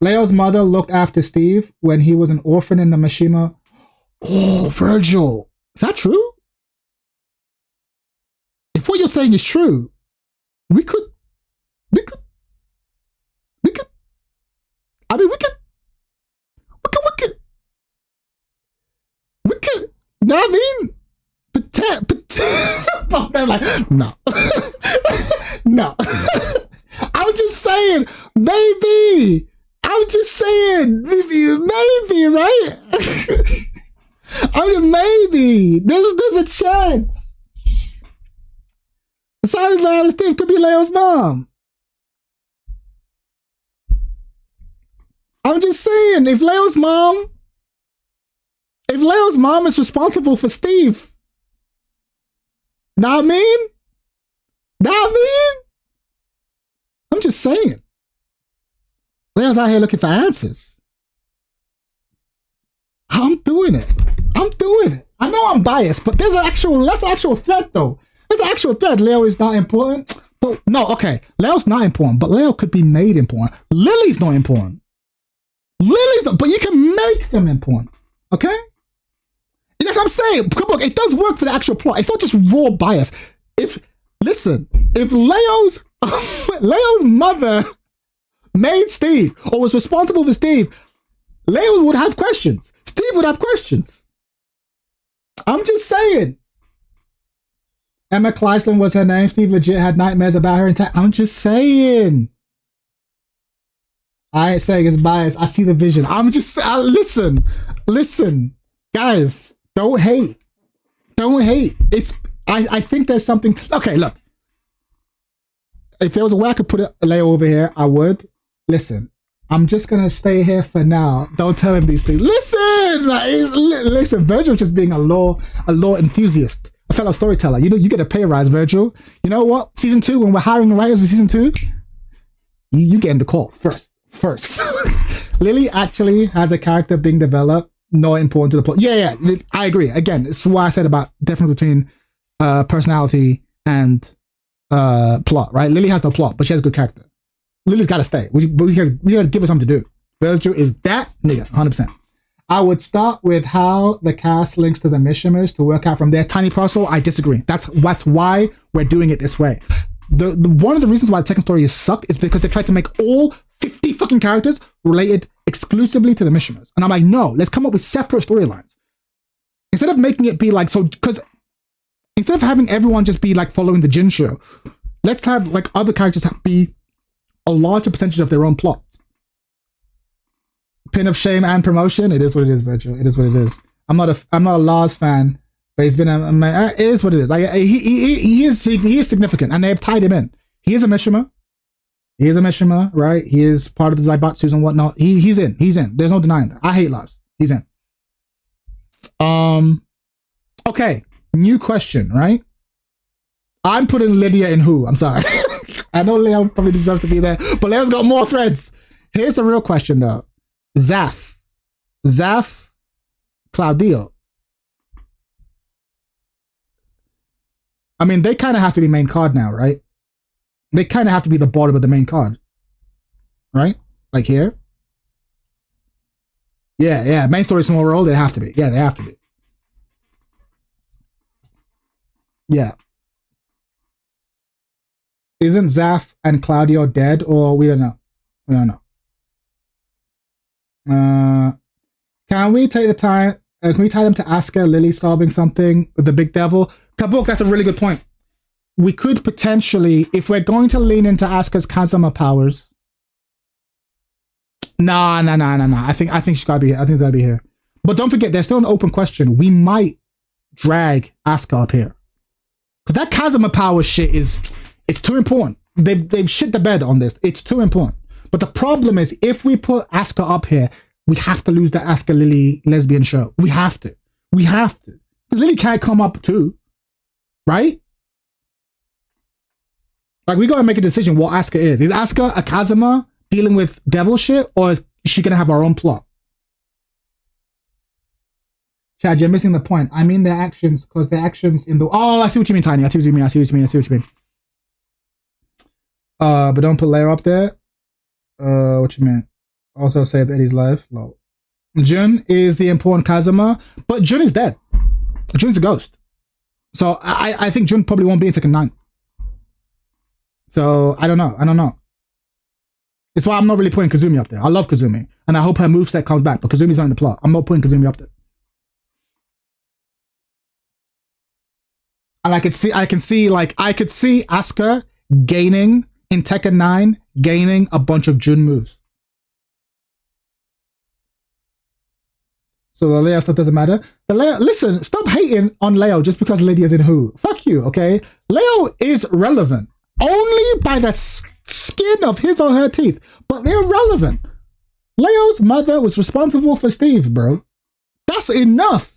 Leo's mother looked after Steve when he was an orphan in the Mishima. Oh, Virgil. Is that true? If what you're saying is true, we could. I mean, we could. You know what I mean? They're like, no. No. I'm just saying, maybe. I'm just saying, maybe, right? I mean, maybe. There's a chance. Besides, Leo and Steve could be Leo's mom. I'm just saying, if Leo's mom is responsible for Steve, know what I mean? I'm just saying. Leo's out here looking for answers. I'm doing it. I know I'm biased, but that's an actual threat though. There's an actual threat. Leo is not important. But no, okay. Leo's not important, but Leo could be made important. Lily's not important. But you can make them important. Okay? That's what I'm saying. Look, it does work for the actual plot. It's not just raw bias. If Leo's mother made Steve or was responsible for Steve, Leo would have questions. Steve would have questions. I'm just saying. Emma Kleisland was her name. Steve legit had nightmares about her. I'm just saying. I ain't saying it's biased. I see the vision. Listen, guys. Don't hate. I think there's something. Okay, look. If there was a way I could put a Leo over here, I would. Listen, I'm just gonna stay here for now. Don't tell him these things. Listen. Virgil's just being a lore enthusiast, a fellow storyteller. You know, you get a pay rise, Virgil. You know what? Season 2, when we're hiring writers for season 2, you get in the call first. Lily actually has a character being developed. Not important to the plot. Yeah, I agree. Again, it's what I said about difference between personality and plot, right? Lily has no plot, but she has a good character. Lily's got to stay. We got to give her something to do. Virgil is that nigga, 100%. I would start with how the cast links to the Mishimers to work out from there. Tiny parcel, I disagree. That's why we're doing it this way. The one of the reasons why the Tekken story is sucked is because they tried to make all 50 fucking characters related exclusively to the Mishimers. And I'm like, no, let's come up with separate storylines. Instead of making it be like, so, because instead of having everyone just be like following the Jin show, let's have like other characters be a larger percentage of their own plot. Pin of shame and promotion. It is what it is, Virgil. It is what it is. I'm not a Lars fan, but he's been it is what it is. He is significant, and they have tied him in. He is a Mishima. He is a Mishima, right? He is part of the Zaibatsus and whatnot. He's in. There's no denying that. I hate Lars. He's in. Okay. New question, right? I'm putting Lydia in who? I'm sorry. I know Leo probably deserves to be there, but Leo's got more threads. Here's the real question though. Zaf, Claudio. I mean, they kind of have to be main card now, right? They kind of have to be the bottom of the main card, right? Like here. Yeah. Main story, small role. They have to be. Yeah, they have to be. Yeah. Isn't Zaf and Claudio dead, or we don't know? We don't know. Can we take the time can we tie them to Asuka, Lily solving something with the big devil? Kabuk, that's a really good point. We could potentially, if we're going to lean into Asuka's Kazama powers. Nah. I think she's gotta be here. I think she's gotta be here. But don't forget, there's still an open question. We might drag Asuka up here. Because that Kazama power shit it's too important. They've shit the bed on this. It's too important. But the problem is, if we put Asuka up here, we have to lose the Asuka Lily lesbian show. We have to. Because Lily can't come up too. Right? Like, we gotta make a decision what Asuka is. Is Asuka a Kazama dealing with devil shit, or is she gonna have her own plot? Chad, you're missing the point. I mean their actions, because their actions in the... Oh, I see what you mean, Tiny. I see what you mean. But don't put Leia up there. What you mean? Also saved Eddie's life. Lol. Jun is the important Kazama, but Jun is dead. Jun's a ghost. So I think Jun probably won't be in Tekken 9. So I don't know. It's why I'm not really putting Kazumi up there. I love Kazumi, and I hope her moveset comes back, but Kazumi's not in the plot. I'm not putting Kazumi up there. And I could see Asuka gaining in Tekken 9, gaining a bunch of Jun moves. So the Leo stuff doesn't matter. Listen, stop hating on Leo just because Lydia's in Who. Fuck you, okay? Leo is relevant. Only by the skin of his or her teeth. But they're relevant. Leo's mother was responsible for Steve, bro. That's enough.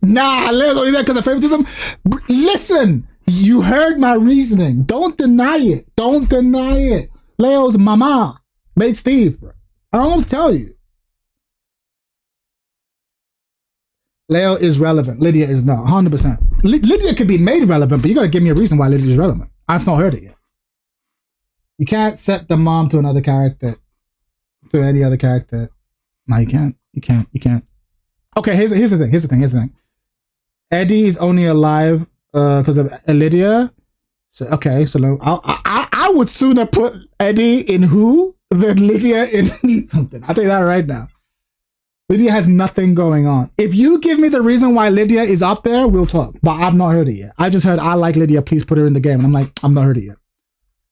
Nah, Leo's only there because of favoritism. Listen, you heard my reasoning. Don't deny it. Leo's mama made Steve, bro. I don't want to tell you. Leo is relevant. Lydia is not. 100%. Lydia could be made relevant, but you got to give me a reason why Lydia is relevant. I've not heard it yet. You can't set the mom to another character, to any other character. No, you can't. You can't. Okay, here's the thing. Eddie is only alive because of Lydia. So I would sooner put Eddie in Who than Lydia in Need Something. I'll tell you that right now. Lydia has nothing going on. If you give me the reason why Lydia is up there, we'll talk. But I've not heard it yet. I just heard, I like Lydia, please put her in the game. And I'm like, I've not heard it yet.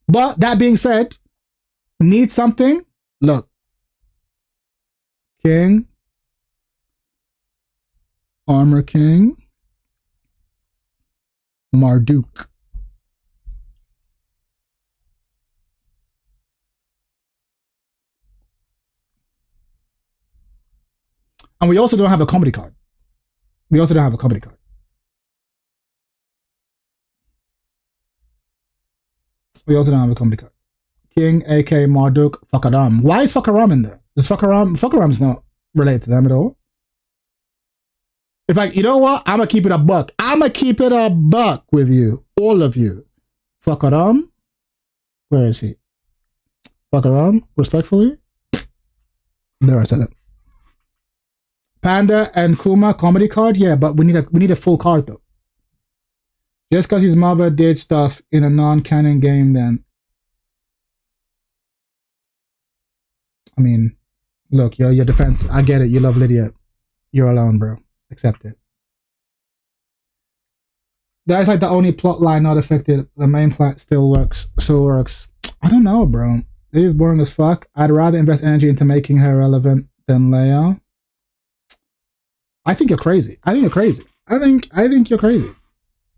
But that being said, Need Something? Look. King. Armor King. Marduk. And we also don't have a comedy card. King, AK, Marduk, Fakaram. Why is Fakaram in there? Fakaram's not related to them at all. It's like, you know what? I'm going to keep it a buck. With you. All of you. Fakaram. Where is he? Fakaram, respectfully. There, I said it. Panda and Kuma comedy card, yeah, but we need a full card though. Just because his mother did stuff in a non-canon game, then I mean, look, your defense. I get it. You love Lydia. You're alone, bro. Accept it. That's like the only plot line not affected. The main plot still works. I don't know, bro. It is boring as fuck. I'd rather invest energy into making her relevant than Leia. I think you're crazy. I think you're crazy.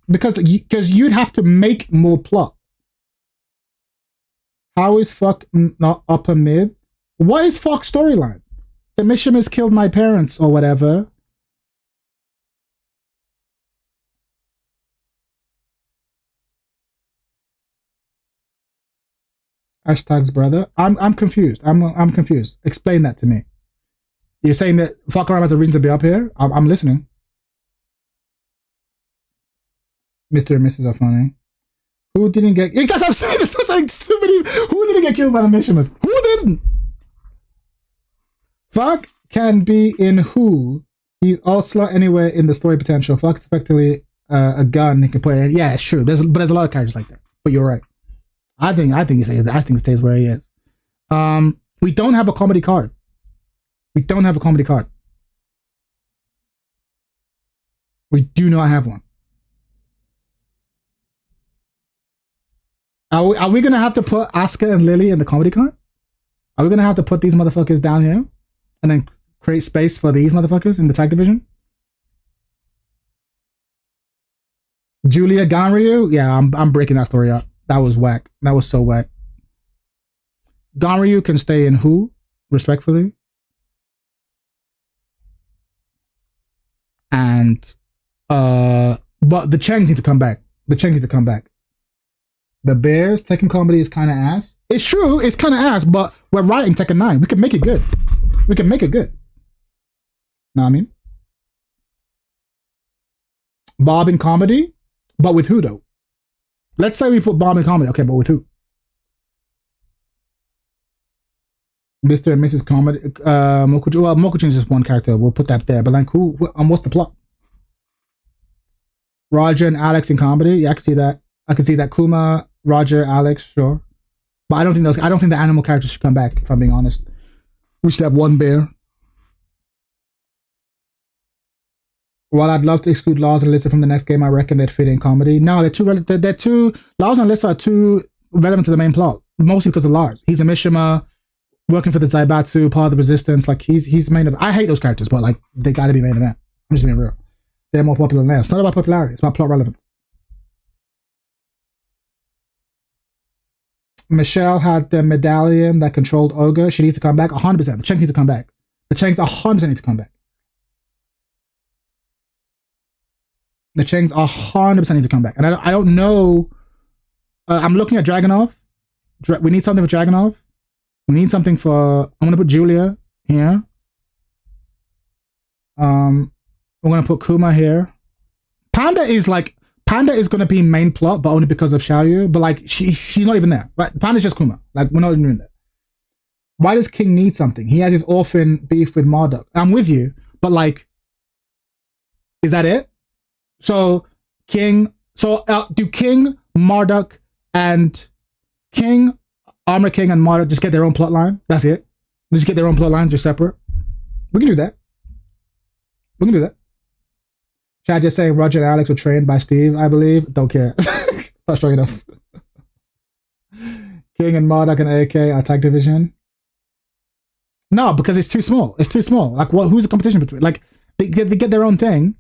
Because you'd have to make more plot. How is fuck not upper mid? What is fuck storyline? The Mishimi's killed my parents or whatever. Hashtags brother. I'm confused. I'm confused. Explain that to me. You're saying that Fakaram has a reason to be up here? I'm listening. Mr. and Mrs. are funny. Who didn't get... Exactly, I'm saying this. Like too many... Who didn't get killed by the Mishimas? Who didn't? Fuck can be in Who. He's all slot anywhere in the story potential. Fuck's effectively a gun he can play. Yeah, it's true. There's a lot of characters like that. But you're right. I think he stays where he is. We don't have a comedy card. We do not have one. Are we gonna have to put Asuka and Lily in the comedy card? Are we gonna have to put these motherfuckers down here and then create space for these motherfuckers in the tag division? Julia Ganryu? Yeah, I'm breaking that story up. That was whack. That was so whack. Ganryu can stay in who? Respectfully. And but the Changs need to come back. The Changs need to come back. The Bears, Tekken comedy is kind of ass. It's true, it's kind of ass, but we're writing Tekken 9. We can make it good. We can make it good. Know what I mean? Bob in comedy, but with who though? Let's say we put Bob in comedy. Okay, but with who? Mr. and Mrs. Comedy. Mokuchin, well, Mokuchin is just one character. We'll put that there. But like, who? What's the plot? Roger and Alex in comedy. Yeah, I can see that. I can see that. Kuma, Roger, Alex, sure. But I don't think the animal characters should come back. If I'm being honest, we should have one bear. While I'd love to exclude Laws and Alyssa from the next game, I reckon they'd fit in comedy. No, they're too. Laws and Alyssa are too relevant to the main plot, mostly because of Lars. He's a Mishima, working for the Zaibatsu, part of the Resistance. Like he's main event. I hate those characters, but like they gotta be main event. I'm just being real. They're more popular than them. It's not about popularity. It's about plot relevance. Michelle had the medallion that controlled Ogre. She needs to come back. 100%. The Changs need to come back. The Changs 100% need to come back. The Changs 100% need to come back. And I don't know. I'm looking at Dragunov. We need something for Dragunov. We need something for. I'm gonna put Julia here. We're gonna put Kuma here. Panda is gonna be main plot, but only because of Xiaoyu. But like she's not even there. Right? Panda's just Kuma. Like we're not even in there. Why does King need something? He has his orphan beef with Marduk. I'm with you, but like, is that it? So King. So do King, Marduk, and King, Armor King, and Marduk just get their own plot line? That's it. Just get their own plot line, just separate. We can do that. We can do that. Chad just saying Roger and Alex were trained by Steve, I believe. Don't care. Not strong enough. King and Marduk and AK are tag division. No, because it's too small. It's too small. Like, what? Who's the competition between? Like, they get their own thing.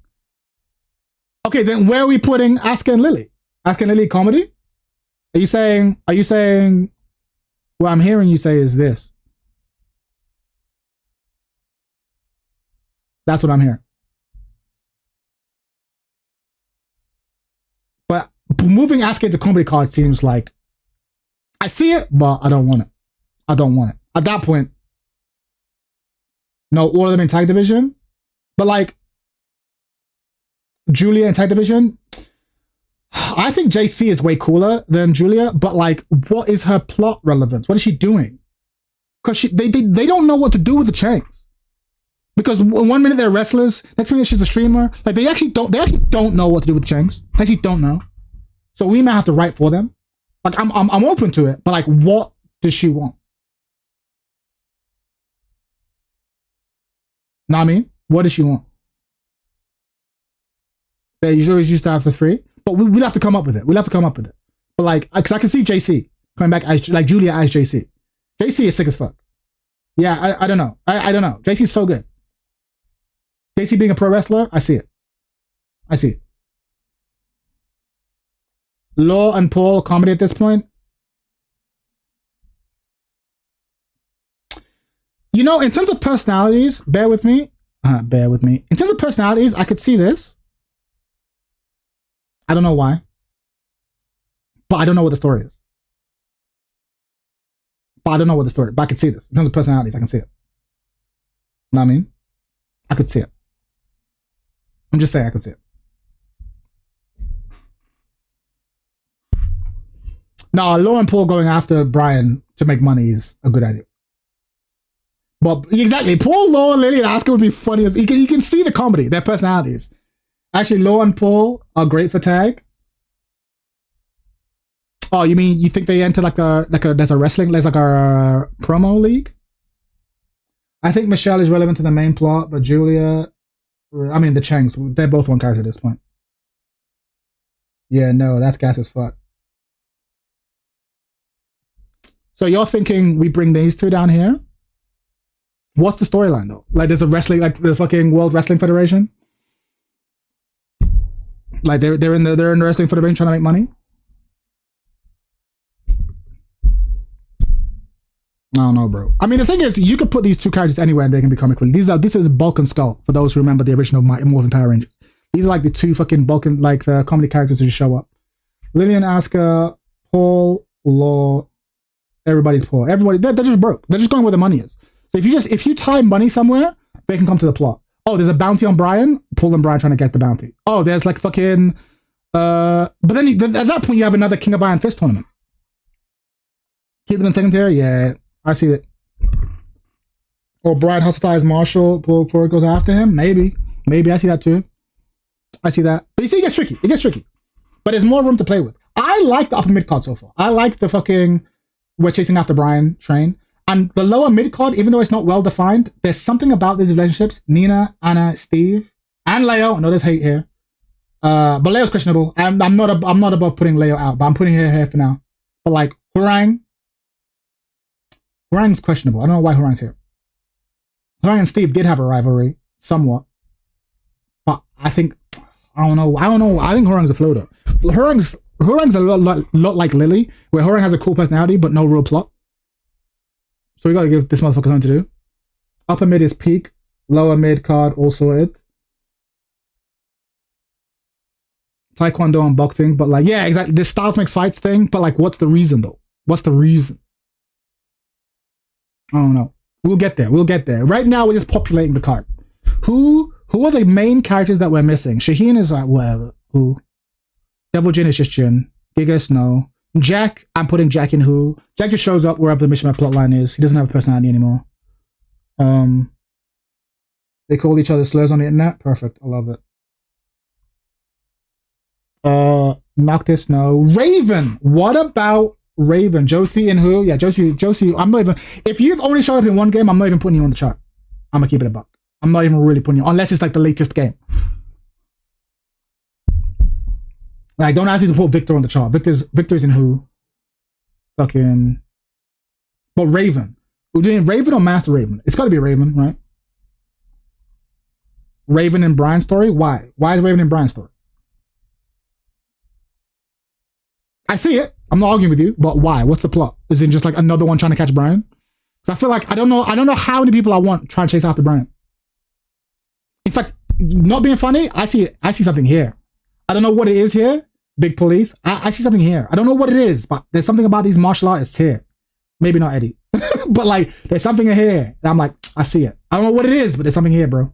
Okay, then where are we putting Asuka and Lily? Asuka and Lily comedy? Are you saying? What I'm hearing you say is this. That's what I'm hearing. But moving Asuka to comedy card seems like I see it, but I don't want it. I don't want it. At that point, no, all of them in tag division. But like Julia in tag division, I think JC is way cooler than Julia. But like, what is her plot relevance? What is she doing? Because they don't know what to do with the Changs. Because 1 minute they're wrestlers, next minute she's a streamer. Like they actually don't know what to do with the Changs. They actually don't know. So we may have to write for them. Like I'm open to it, but like, what does she want? Know what I mean? What does she want? They usually used to have the three, but we'll have to come up with it. We'll have to come up with it. But like, because I can see JC coming back as like Julia as JC. JC is sick as fuck. Yeah, I don't know. I don't know. JC's so good. JC being a pro wrestler, I see it. I see it. Law and Paul comedy at this point. You know, in terms of personalities, bear with me. Bear with me. In terms of personalities, I could see this. I don't know why. But I don't know what the story is. But I don't know what the story is. But I could see this. In terms of personalities, I can see it. You know what I mean? I could see it. I'm just saying I could see it. No, Law and Paul going after Brian to make money is a good idea. But exactly, Paul, Law, Lily, and Asuka would be funny. You can see the comedy, their personalities. Actually, Law and Paul are great for tag. Oh, you mean you think they enter there's like a promo league? I think Michelle is relevant to the main plot, but Julia I mean, the Changs, they're both one character at this point. Yeah, no, that's gas as fuck. So you're thinking we bring these two down here? What's the storyline though? Like, there's a wrestling, like the fucking World Wrestling Federation. Like they're in the wrestling federation trying to make money. I don't know, bro. I mean, the thing is, you could put these two characters anywhere and they can be comic relief. This is Bulk and Skull for those who remember the original Immortal Power Rangers. These are like the two fucking Bulk and like the comedy characters who just show up. Lillian, Asuka, Paul, Law, everybody's poor. Everybody, they're just broke. They're just going where the money is. So if you tie money somewhere, they can come to the plot. Oh, there's a bounty on Brian. Paul and Brian trying to get the bounty. Oh, there's like fucking. But then at that point you have another King of Iron Fist tournament. Keep them in second tier. Yeah, I see it. Or Brian hostiles Marshall before it goes after him. Maybe I see that too. I see that. But you see, it gets tricky. It gets tricky. But there's more room to play with. I like the upper mid card so far. I like the fucking we're chasing after Brian train. And the lower mid card, even though it's not well defined, there's something about these relationships. Nina, Anna, Steve, and Leo. I know there's hate here. But Leo's questionable. I'm not above putting Leo out, but I'm putting her here for now. But like Hurang. Hurang's questionable. I don't know why Hurang's here. Hurang and Steve did have a rivalry, somewhat. But I think I don't know. I think Hurang's a floater. Hurang's a lot like Lily, where Hurang has a cool personality but no real plot. So we gotta give this motherfucker something to do. Upper mid is peak. Lower mid card all sorted. Taekwondo and boxing, but like, yeah, exactly. This styles makes fights thing, but like, what's the reason though? What's the reason? I don't know. We'll get there. Right now, we're just populating the card. Who are the main characters that we're missing? Shaheen is like, whatever. Who? Devil Jin is just Jin. Gigas, no. Jack, I'm putting Jack in who. Jack just shows up wherever the mission plotline is. He doesn't have a personality anymore. They call each other slurs on the internet. Perfect. I love it. Noctis, no. Raven. What about Raven? Josie and who? Yeah, Josie. I'm not even. If you've only showed up in one game, I'm not even putting you on the chart. I'm gonna keep it a buck. I'm not even really putting you, unless it's like the latest game. Like, don't ask me to put Victor on the chart. Victor's in who? Fucking. But Raven. We're doing Raven or Master Raven? It's gotta be Raven, right? Raven and Brian's story? Why? Why is Raven and Brian's story? I see it. I'm not arguing with you, but why? What's the plot? Is it just like another one trying to catch Brian? Because I feel like I don't know how many people I want trying to chase after Brian. In fact, not being funny, I see something here. I don't know what it is here. Big police. I see something here. I don't know what it is, but there's something about these martial artists here. Maybe not Eddie, but like there's something here. I'm like, I see it. I don't know what it is, but there's something here, bro.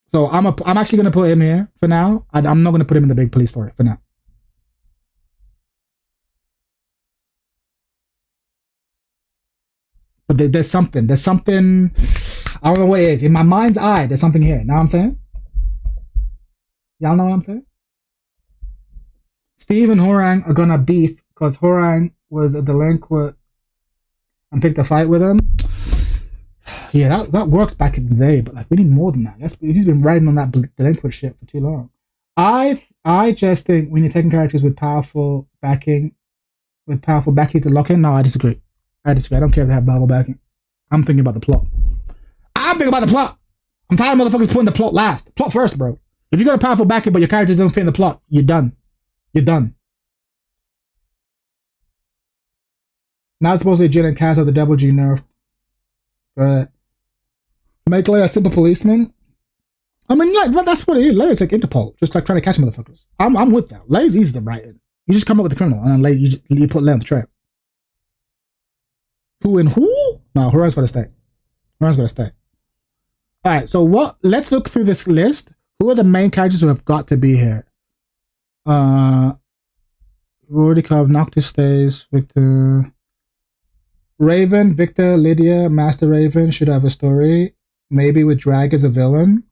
So I'm actually gonna put him here for now. I'm not gonna put him in the big police story for now. But there's something. I don't know what it is. In my mind's eye, there's something here. Know what I'm saying? Y'all know what I'm saying? Steve and Hurang are gonna beef because Hurang was a delinquent and picked a fight with him. Yeah, that worked back in the day, but like we need more than that. He's been riding on that delinquent shit for too long. I just think we need Tekken characters with powerful backing to lock in. No, I disagree. I don't care if they have powerful backing. I'm thinking about the plot. I'm tired of motherfuckers putting the plot last. Plot first, bro. If you got a powerful backing but your characters don't fit in the plot, you're done. Now supposedly Jin and Kaz are the Devil G nerf. But make Leia a simple policeman. I mean, yeah, that's what it is. Leia's like Interpol, just like trying to catch motherfuckers. I'm with that. Leia's easy to write in. You just come up with the criminal and then you put Leia on the track. Who and who? No, Hurang's gotta stay. Alright, so let's look through this list. Who are the main characters who have got to be here? We already covered Noctis stays, Victor. Raven, Victor, Lydia, Master Raven should have a story. Maybe with Drag as a villain.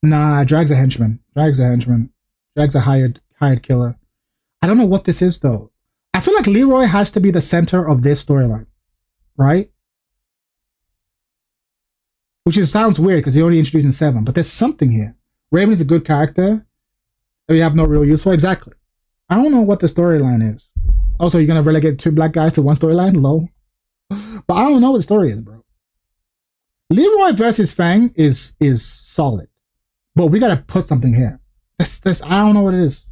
Nah, Drag's a henchman. Drag's a hired killer. I don't know what this is though. I feel like Leroy has to be the center of this storyline, right? which sounds weird because he only introduced in 7, but there's something here. Raven is a good character that we have no real use for. Exactly. I don't know what the storyline is. Also, you're gonna relegate 2 black guys to 1 storyline? Low. But I don't know what the story is, bro. Leroy versus Fang is solid, but we gotta put something here. That's I don't know what it is.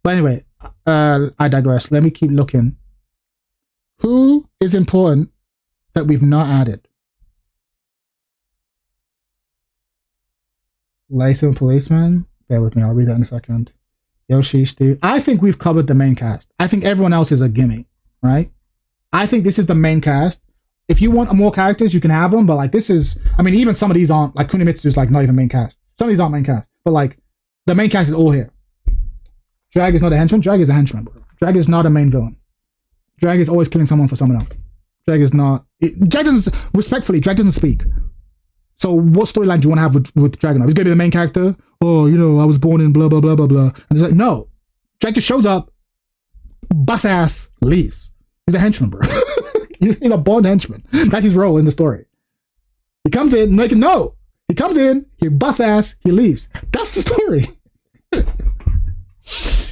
But anyway, I digress. Let me keep looking. Who is important that we've not added? License Policeman. Bear with me. I'll read that in a second. Yoshi, Steve. I think we've covered the main cast. I think everyone else is a gimme, right? I think this is the main cast. If you want more characters, you can have them, but like this is, I mean, even some of these aren't, like Kunimitsu is like not even main cast. Some of these aren't main cast, but like the main cast is all here. Drag is not a henchman. Drag is a henchman, bro. Drag is not a main villain. Drag is always killing someone for someone else. Drag is not, Drag doesn't, respectfully, Drag doesn't speak. So what storyline do you want to have with Dragunov? He's gonna be the main character. Oh, you know, I was born in blah, blah, blah, blah, blah. And it's like, no. Drag just shows up, bust ass, leaves. He's a henchman, bro. He's a born henchman. That's his role in the story. He comes in, he comes in, he busts ass, he leaves. That's the story.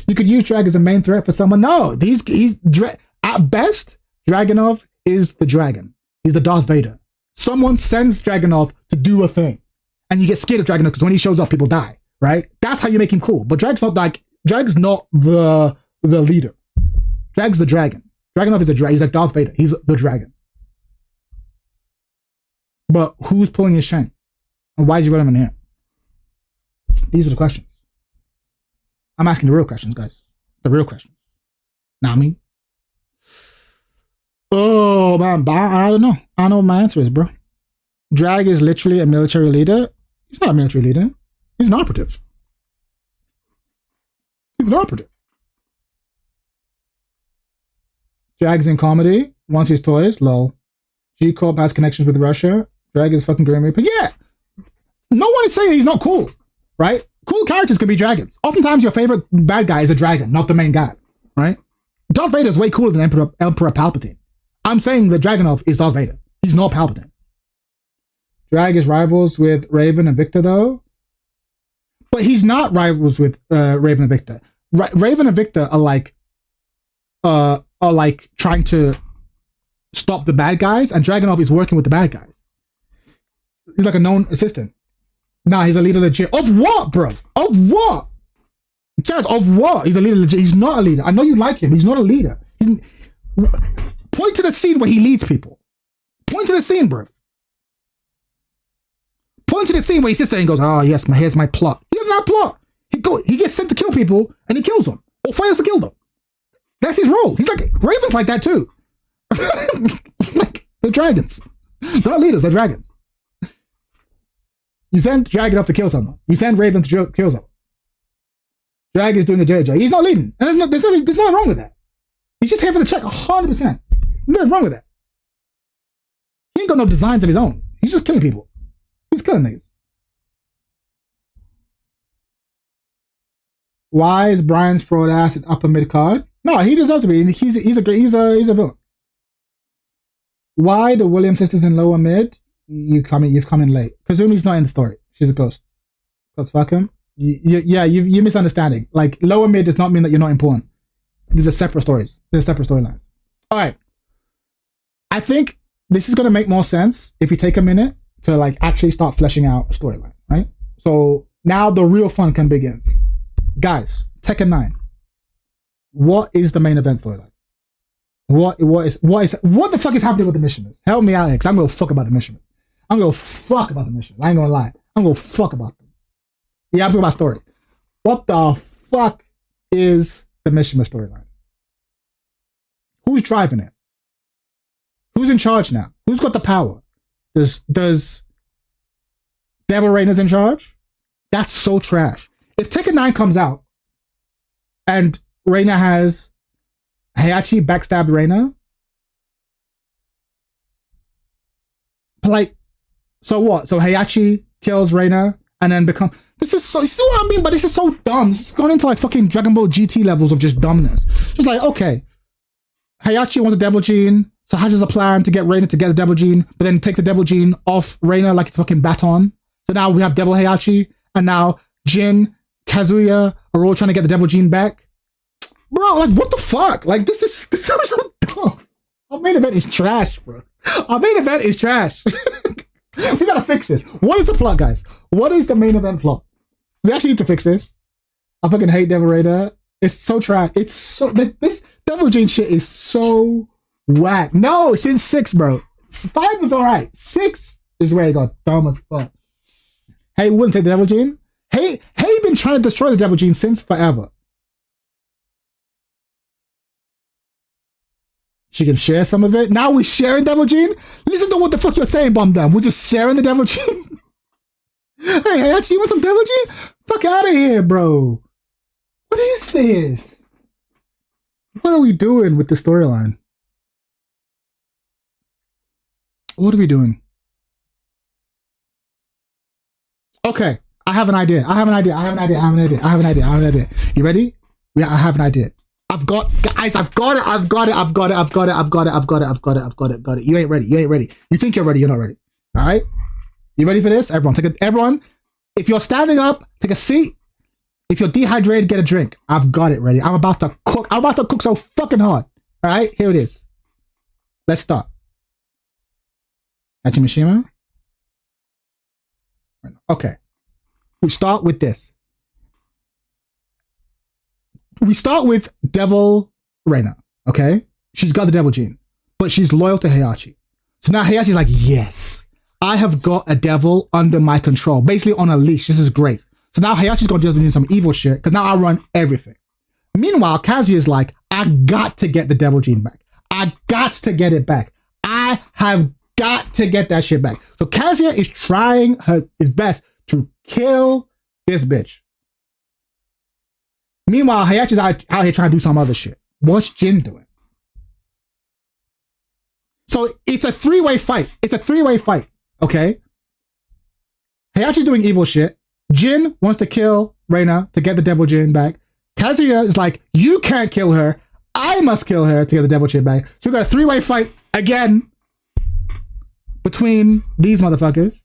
You could use Drag as a main threat for someone. No, at best, Dragunov is the dragon. He's the Darth Vader. Someone sends Dragunov to do a thing, and you get scared of Dragunov because when he shows up, people die, right? That's how you make him cool. But Drag's not the leader. Drag's the dragon. Dragunov is a dragon. He's like Darth Vader. He's the dragon. But who's pulling his shank? And why is he running in here? These are the questions. I'm asking the real questions, guys. The real questions. Not me. Oh, man. I don't know. I don't know what my answer is, bro. Drag is literally a military leader. He's not a military leader. He's an operative. He's an operative. Drag's in comedy. Wants his toys. Lol. G-Corp has connections with Russia. Drag is fucking Grim Reaper. Yeah. No one is saying he's not cool, right? Cool characters can be dragons. Oftentimes your favorite bad guy is a dragon, not the main guy, right? Darth Vader is way cooler than Emperor Palpatine. I'm saying that Dragunov is Darth Vader. He's not Palpatine. Drag is rivals with Raven and Victor, though. But he's not rivals with Raven and Victor. Raven and Victor are like trying to stop the bad guys, and Dragunov is working with the bad guys. He's like a known assistant. Nah, he's a leader legit. Of what, bro? Of what? Jazz, of what? He's a leader legit. He's not a leader. I know you like him. He's not a leader. Point to the scene where he leads people. Point to the scene, bro. Point to the scene where he sits there and goes, oh, yes, here's my plot. He doesn't have plot. He gets sent to kill people, and he kills them. Or fails to kill them. That's his role. He's like, Raven's like that too. Like, they're dragons. They're not leaders, they're dragons. You send Dragunov to kill someone. You send Raven to kill someone. Drag is doing the JJ. He's not leading. And there's nothing wrong with that. He's just here for the check, 100%. Nothing wrong with that. He ain't got no designs of his own. He's just killing people. He's killing niggas. Why is Brian's fraud ass an upper mid card? No, he deserves to be. He's a villain. Why the Williams sisters in lower mid? You've come in late. Kazumi's not in the story. She's a ghost. Because fuck him. You're misunderstanding. Like, lower mid does not mean that you're not important. These are separate stories. They're separate storylines. Alright. I think this is gonna make more sense if you take a minute to like actually start fleshing out a storyline, right? So now the real fun can begin. Guys, Tekken 9. What is the main event storyline? What the fuck is happening with the missioners? Help me out here, because I'm gonna fuck about the missioners. I'm gonna fuck about the missioners. I ain't gonna lie. I'm gonna fuck about them. Yeah, I'm talking about story. What the fuck is the Mishima storyline? Who's driving it? Who's in charge now? Who's got the power? Does Devil Rainer's in charge? That's so trash. If Tekken 9 comes out and Reina has Heihachi backstabbed Reina, but like, so what? So Heihachi kills Reina and then become... This is what I mean, but this is so dumb. This is going into like fucking Dragon Ball GT levels of just dumbness. Just like, okay, Heihachi wants a devil gene, So hatches a plan to get Reina to get the Devil Gene, but then take the Devil Gene off Reina like it's a fucking baton. So now we have Devil Heihachi, and now Jin, Kazuya are all trying to get the Devil Gene back. Bro, like, what the fuck? Like, this is so dumb. Our main event is trash, bro. Our main event is trash. We gotta fix this. What is the plot, guys? What is the main event plot? We actually need to fix this. I fucking hate Devil Raider. It's so trash. It's so... This Devil Gene shit is so whack. No, since 6, bro. 5 is alright. 6 is where it got dumb as fuck. Hey, wouldn't take the Devil Gene. Hey been trying to destroy the Devil Gene since forever. She can share some of it. Now we're sharing Devil Gene? Listen to what the fuck you're saying, Bum Dum. We're just sharing the Devil Gene? Hey, actually, you want some Devil Gene? Fuck out of here, bro. What is this? What are we doing with the storyline? What are we doing? Okay, I have an idea. You ready? Yeah, I have an idea. I've got it. You ain't ready. You think you're ready, you're not ready. All right? You ready for this? Everyone, if you're standing up, take a seat. If you're dehydrated, get a drink. I've got it ready. I'm about to cook so fucking hard. All right? Here it is. Let's start. Hachimishima. Okay. We start with this. We start with Devil Reina, okay? She's got the Devil Gene, but she's loyal to Heihachi. So now Heihachi's like, yes, I have got a devil under my control, basically on a leash. This is great. So now Heihachi's going to do some evil shit because now I run everything. Meanwhile, Kazuya's like, I got to get the Devil Gene back. I got to get it back. I have got to get that shit back. So Kazuya is trying his best to kill this bitch. Meanwhile, Heihachi's out here trying to do some other shit. What's Jin doing? So it's a three-way fight. Okay? Heihachi's doing evil shit. Jin wants to kill Reina to get the Devil Gene back. Kazuya is like, you can't kill her. I must kill her to get the Devil Gene back. So we got a three-way fight again between these motherfuckers.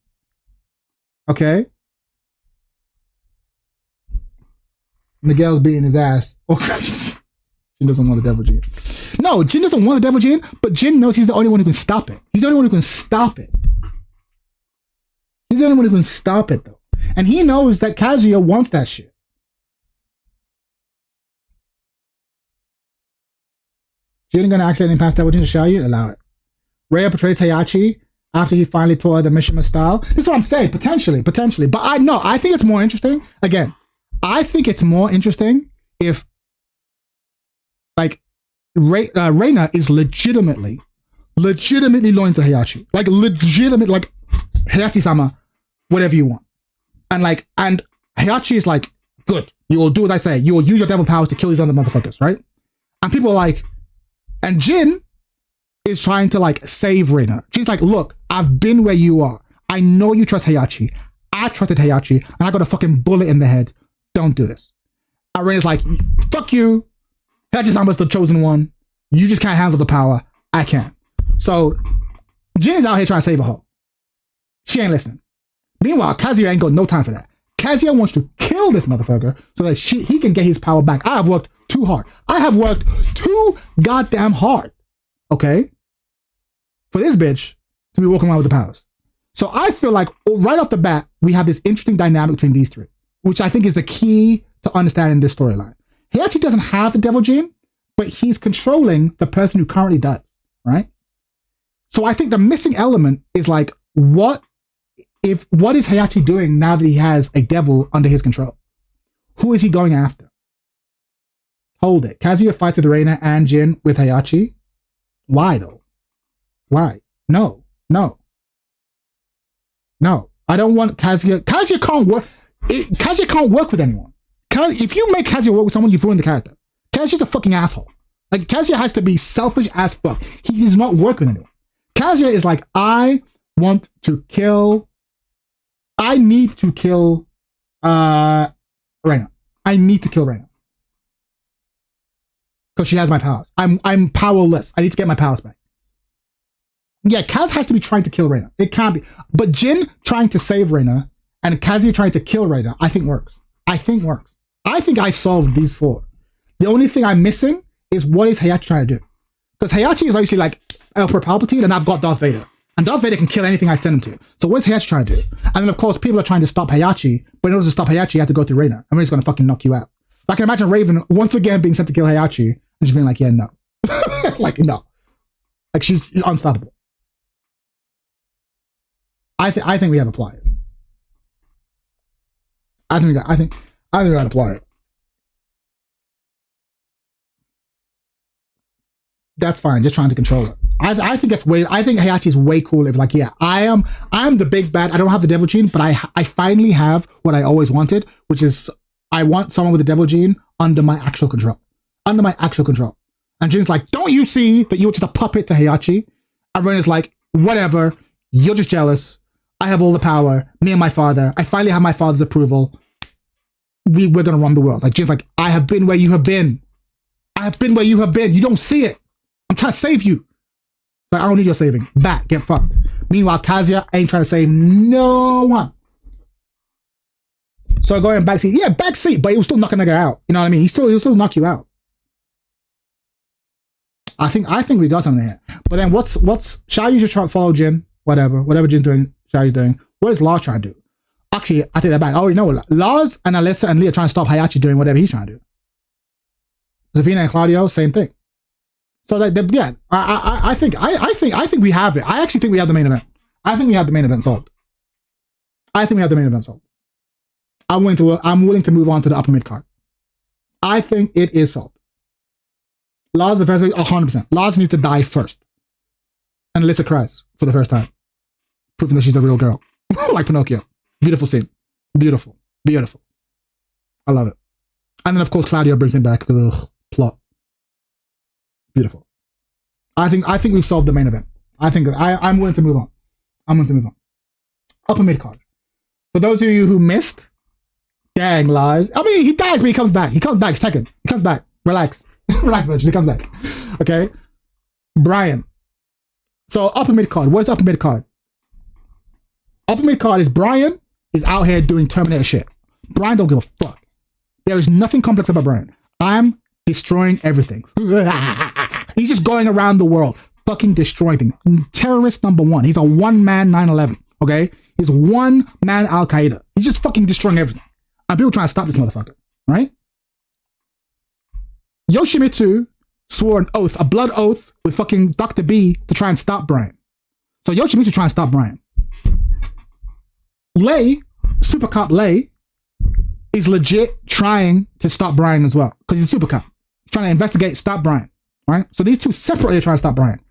Okay? Miguel's beating his ass. Okay. Jin doesn't want the Devil Gene. No, Jin doesn't want the Devil Gene, but Jin knows he's the only one who can stop it. He's the only one who can stop it. Though. And he knows that Kazuya wants that shit. Jin gonna accidentally pass Devil Gene to Xiaoyu? Allow it. Rhea portrays Heihachi after he finally tore the Mishima style. This is what I'm saying. Potentially. But I think it's more interesting. Again, I think it's more interesting if, like, Reina is legitimately loyal to Heihachi. Like, Heihachi-sama, whatever you want. And Heihachi is like, good, you will do as I say. You will use your devil powers to kill these other motherfuckers, right? And people are like, and Jin is trying to, like, save Reina. She's like, look, I've been where you are. I know you trust Heihachi. I trusted Heihachi, and I got a fucking bullet in the head. Don't do this. And Reina's like, fuck you. Heihachi-sama's the chosen one. You just can't handle the power. I can. So Jin's out here trying to save a hoe. She ain't listening. Meanwhile, Kazuya ain't got no time for that. Kazuya wants to kill this motherfucker so that he can get his power back. I have worked too hard. I have worked too goddamn hard. Okay? For this bitch to be walking around with the powers. So I feel like right off the bat, we have this interesting dynamic between these three, which I think is the key to understanding this storyline. Heihachi doesn't have the Devil Gene, but he's controlling the person who currently does, right? So I think the missing element is like, what is Heihachi doing now that he has a devil under his control? Who is he going after? Hold it. Kazuya fights with Reina and Jin with Heihachi. Why though? Why? No. I don't want Kazuya. Kazuya can't work. Kazuya can't work with anyone. If you make Kazuya work with someone, you've ruined the character. Kazuya's a fucking asshole. Like, Kazuya has to be selfish as fuck. He does not work with anyone. Kazuya is like, I need to kill Reina. I need to kill Reina. Because she has my powers. I'm powerless. I need to get my powers back. Yeah, Kaz has to be trying to kill Reina. It can't be. But Jin trying to save Reina and Kazuya trying to kill Reina, I think works. I think I've solved these four. The only thing I'm missing is what is Heihachi trying to do? Because Heihachi is obviously like Emperor Palpatine, and I've got Darth Vader. And Darth Vader can kill anything I send him to. So what is Heihachi trying to do? And then, of course, people are trying to stop Heihachi, but in order to stop Heihachi, you have to go through Reina. And Reina's going to fucking knock you out. I can imagine Raven once again being sent to kill Heihachi and just being like, yeah, no. Like, no. Like, she's unstoppable. I think we have a plot. I think we got a plot. That's fine. Just trying to control it. I think Heihachi is way cooler. If like, yeah, I'm the big bad. I don't have the devil gene, but I finally have what I always wanted, which is I want someone with the devil gene under my actual control. And Jin's like, don't you see that you were just a puppet to Heihachi? And Ren is like, whatever. You're just jealous. I have all the power. Me and my father. I finally have my father's approval. We're gonna run the world. Like Jin's like, I have been where you have been. You don't see it. I'm trying to save you. But I don't need your saving. Back, get fucked. Meanwhile, Kazuya ain't trying to save no one. So going backseat. Yeah, backseat, but he was still knocking a nigga out. You know what I mean? He'll still knock you out. I think we got something here. But then what's Xiaoyu should try to follow Jin. Whatever Jin's doing, Xiaoyu's doing. What is Lars trying to do? Actually, I take that back. I already know what Lars and Alyssa and Lee are trying to stop Heihachi doing whatever he's trying to do. Zafina and Claudio, same thing. So that yeah, I think we have it. I actually think we have the main event. I think we have the main event solved. I'm willing to move on to the upper mid card. I think it is solved. Lars defensively, 100%. Lars needs to die first. And Alyssa cries for the first time, proving that she's a real girl. Like Pinocchio. Beautiful scene. Beautiful. I love it. And then of course Claudio brings him back. Ugh, plot. Beautiful. I think we've solved the main event. I'm willing to move on. Upper mid card. For those of you who missed, dang lies. I mean, he dies, but he comes back. It's Tekken. He comes back. Relax. Relax, bitch. He comes back. Okay. Brian. So upper mid card. What's upper mid card? Upper mid card is Brian is out here doing Terminator shit. Brian don't give a fuck. There is nothing complex about Brian. I'm destroying everything. He's just going around the world, fucking destroying things. Terrorist number one. He's a one-man 9/11. Okay? He's one-man Al-Qaeda. He's just fucking destroying everything. And people trying to stop this motherfucker. Right? Yoshimitsu swore an oath, a blood oath with fucking Dr. B to try and stop Brian. So Yoshimitsu trying to stop Brian. Lei, Super Cop Lei, is legit trying to stop Brian as well. Because he's a super cop. He's trying to investigate, stop Brian. Right? So these two separately are trying to stop Brian.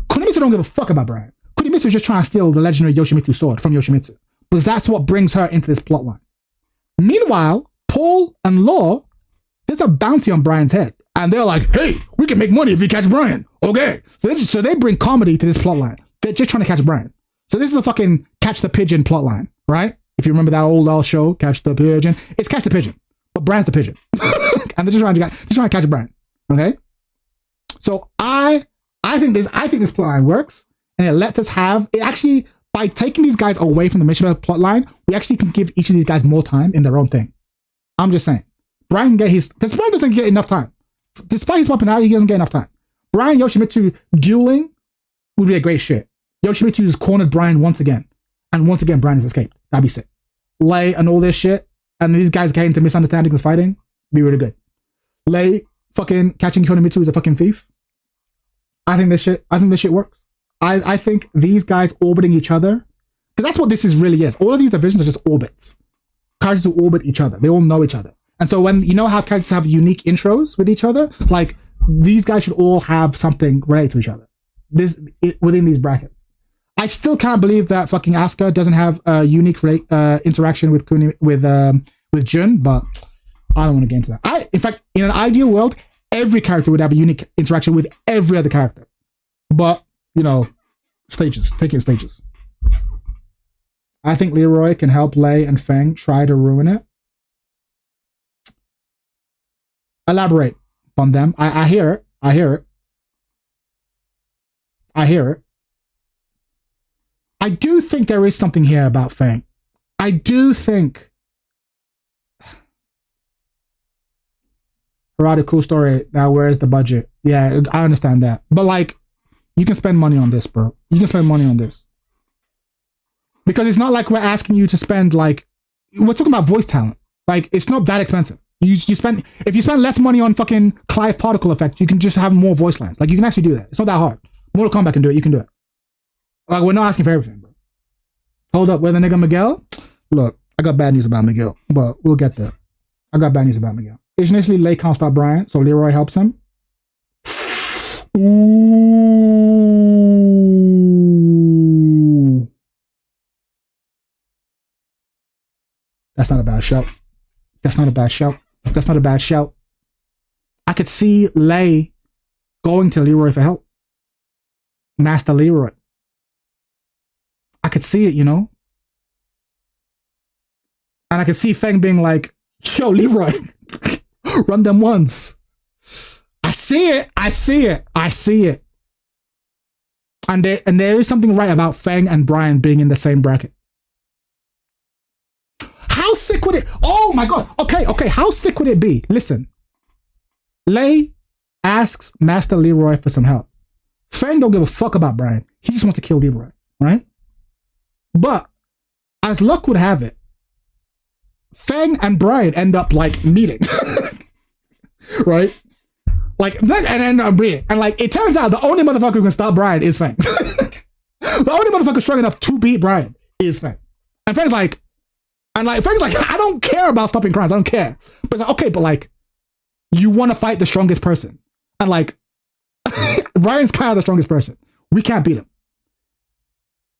Kunimitsu don't give a fuck about Brian. Kunimitsu is just trying to steal the legendary Yoshimitsu sword from Yoshimitsu. Because that's what brings her into this plotline. Meanwhile, Paul and Law, there's a bounty on Brian's head. And they're like, hey, we can make money if we catch Brian. Okay. So they bring comedy to this plotline. They're just trying to catch Brian. So this is a fucking catch the pigeon plotline, right? If you remember that old show, Catch the Pigeon. It's Catch the Pigeon. But Brian's the pigeon. And they're just trying to catch Brian. Okay? So I think this plotline works. And it lets us have it actually, by taking these guys away from the mission plotline, we actually can give each of these guys more time in their own thing. I'm just saying. Brian can get because Brian doesn't get enough time. Despite his popularity, he doesn't get enough time. Brian Yoshimitsu dueling would be a great shit. Yoshimitsu has cornered Brian once again. And once again, Brian has escaped. That'd be sick. Lei and all this shit. And these guys getting into misunderstandings and fighting. Be really good. Lei fucking catching Kunimitsu as a fucking thief. I think this shit works. I think these guys orbiting each other. Because that's what this really is. All of these divisions are just orbits. Characters who orbit each other. They all know each other. And so when, you know how characters have unique intros with each other? Like, these guys should all have something related to each other. Within these brackets. I still can't believe that fucking Asuka doesn't have a unique interaction with Jun, but I don't want to get into that. In fact, in an ideal world, every character would have a unique interaction with every other character. But, you know, stages. Take it in stages. I think Leroy can help Lei and Feng try to ruin it. Elaborate on them. I hear it. I do think there is something here about Fang. I do think. Alright, cool story. Now, where's the budget? Yeah, I understand that. But like, you can spend money on this, bro. You can spend money on this. Because it's not like we're asking you to spend like, we're talking about voice talent. Like, it's not that expensive. You spend, if you spend less money on fucking Clive particle effect, you can just have more voice lines. Like, you can actually do that. It's not that hard. Mortal Kombat can do it. You can do it. Like, we're not asking for everything, bro. Hold up, where the nigga Miguel? Look, I got bad news about Miguel, but we'll get there. I got bad news about Miguel. Initially, Lei can't stop Brian, so Leroy helps him. Ooh. That's not a bad shout. That's not a bad shout. That's not a bad shout. I could see Lei going to Leroy for help. Master Leroy. I could see it, you know? And I could see Feng being like, yo, Leroy, run them ones. I see it. I see it. I see it. And there is something right about Feng and Brian being in the same bracket. How sick would it? Oh my God. Okay. How sick would it be? Listen. Lei asks Master Leroy for some help. Feng don't give a fuck about Brian. He just wants to kill Leroy, right? But as luck would have it, Feng and Brian end up like meeting, right? Like, and end up meeting, and like it turns out the only motherfucker who can stop Brian is Feng. The only motherfucker strong enough to beat Brian is Feng. And Feng's like, I don't care about stopping crimes. I don't care. But it's like, okay, but like, you want to fight the strongest person, and like, Brian's kind of the strongest person. We can't beat him.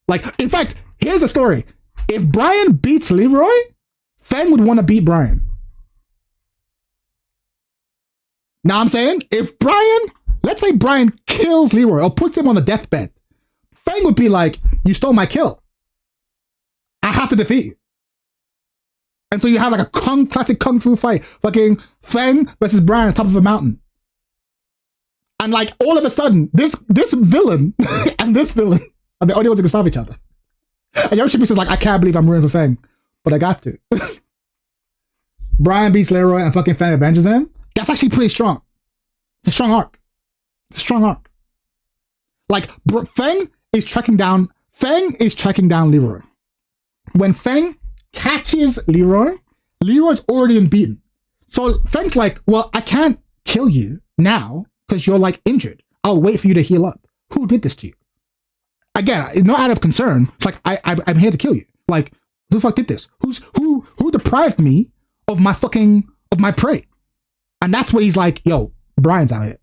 Like, in fact, here's the story: if Brian beats Leroy, Feng would want to beat Brian. Now I'm saying, if Brian, let's say Brian kills Leroy or puts him on the deathbed, Feng would be like, you stole my kill. I have to defeat you. And so you have like a classic kung fu fight. Fucking Feng versus Brian on top of a mountain. And like all of a sudden, this villain and this villain are the only ones who can stop each other. And Yoshi says like, I can't believe I'm rooting for Feng, but I got to. Brian beats Leroy and fucking Feng avenges him. That's actually pretty strong. It's a strong arc. It's a strong arc. Like, Feng is tracking down Leroy. When Feng catches Leroy, Leroy's already been beaten. So Feng's like, well, I can't kill you now because you're like injured. I'll wait for you to heal up. Who did this to you? Again, it's not out of concern. It's like, I'm here to kill you. Like, who the fuck did this? Who deprived me of my prey? And that's what he's like, yo, Brian's out here.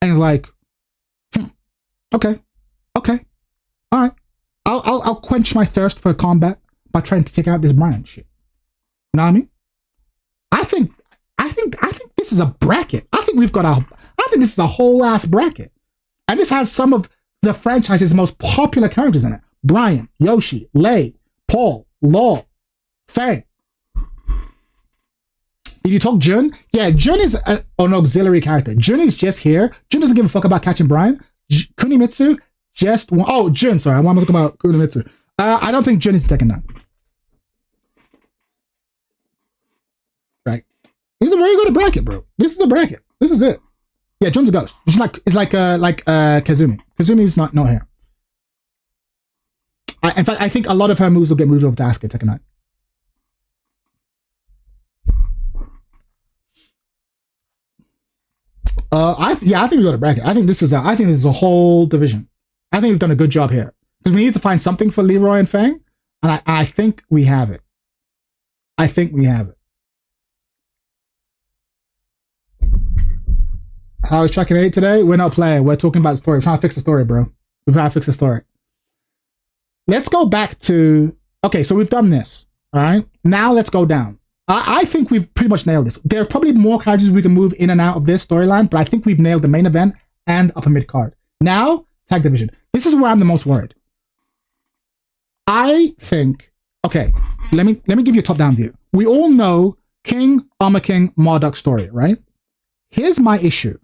And he's like, okay, all right. I'll quench my thirst for combat by trying to take out this Brian shit. You know what I mean? I think this is a bracket. I think this is a whole ass bracket. And this has some of the franchise's most popular characters in it. Brian, Yoshi, Lei, Paul, Law, Feng. If you talk Jun, yeah, Jun is an auxiliary character. Jun is just here. Jun doesn't give a fuck about catching Brian. Kunimitsu just want... Oh, Jun, sorry. I'm talking about Kunimitsu. I don't think Jun is Tekken 9. Right. He's a very good bracket, bro. This is a bracket. This is it. Yeah, Jun's a ghost. It's like Kazumi. Kazumi is not here. In fact, I think a lot of her moves will get moved over to Asuka Tekken 9. I think we got a bracket. I think this is a whole division. I think we've done a good job here because we need to find something for Leroy and Feng, and I think we have it. How is Tracking 8 today? We're not playing. We're talking about the story. We're trying to fix the story, bro. We're trying to fix the story. Let's go back to... Okay, so we've done this. All right? Now let's go down. I think we've pretty much nailed this. There are probably more characters we can move in and out of this storyline, but I think we've nailed the main event and upper mid card. Now, tag division. This is where I'm the most worried. I think... Okay, let me give you a top-down view. We all know King, Armor King, Marduk story, right? Here's my issue.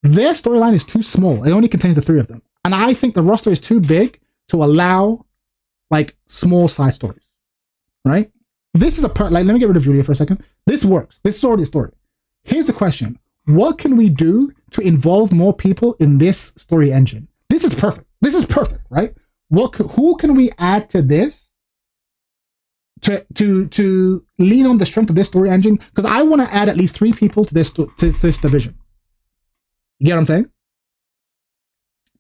Their storyline is too small. It only contains the three of them. And I think the roster is too big to allow like small side stories, right? This is like, let me get rid of Julia for a second. This works. This is already a story. Here's the question. What can we do to involve more people in this story engine? This is perfect. This is perfect, right? Who can we add to this to lean on the strength of this story engine? Because I want to add at least 3 people to this division. You get what I'm saying?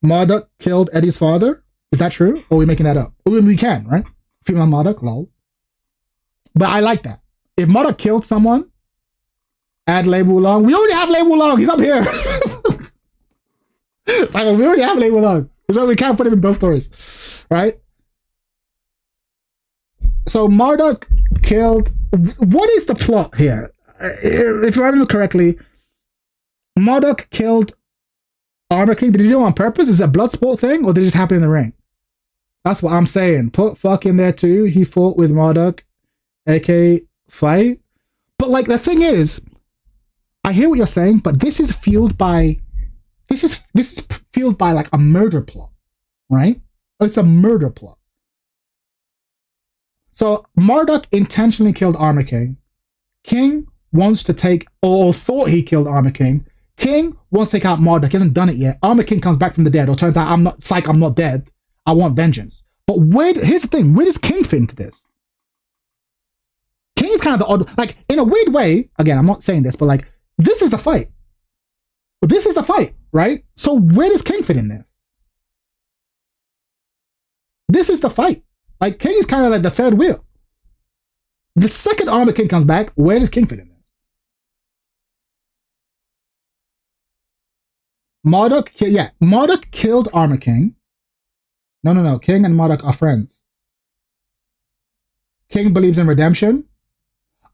Marduk killed Eddie's father. Is that true? Or are we making that up? We can, right? Female Marduk, lol. But I like that. If Marduk killed someone, add Lei Wulong. We already have Lei Wulong. He's up here. Simon, we already have Lei Wulong. So we can't put him in both stories, right? So Marduk killed. What is the plot here? If I remember correctly, Marduk killed Armor King. Did he do it on purpose? Is it a blood sport thing, or did it just happen in the ring? That's what I'm saying. Put fuck in there too. He fought with Marduk, aka fight. But like the thing is, I hear what you're saying, but this is fueled by like a murder plot, right? It's a murder plot. So Marduk intentionally killed Armor King. King wants to take, or thought he killed Armor King. King wants to take out Marduk. He hasn't done it yet. Armor King comes back from the dead, or turns out I'm not dead. I want vengeance. But here's the thing, where does King fit into this? King is kind of the odd, like in a weird way, again, I'm not saying this, but like, this is the fight. This is the fight, right? So where does King fit in this? This is the fight. Like, King is kind of like the third wheel. The second Armor King comes back, where does King fit in this? Marduk killed Armor King. No. King and Marduk are friends. King believes in redemption.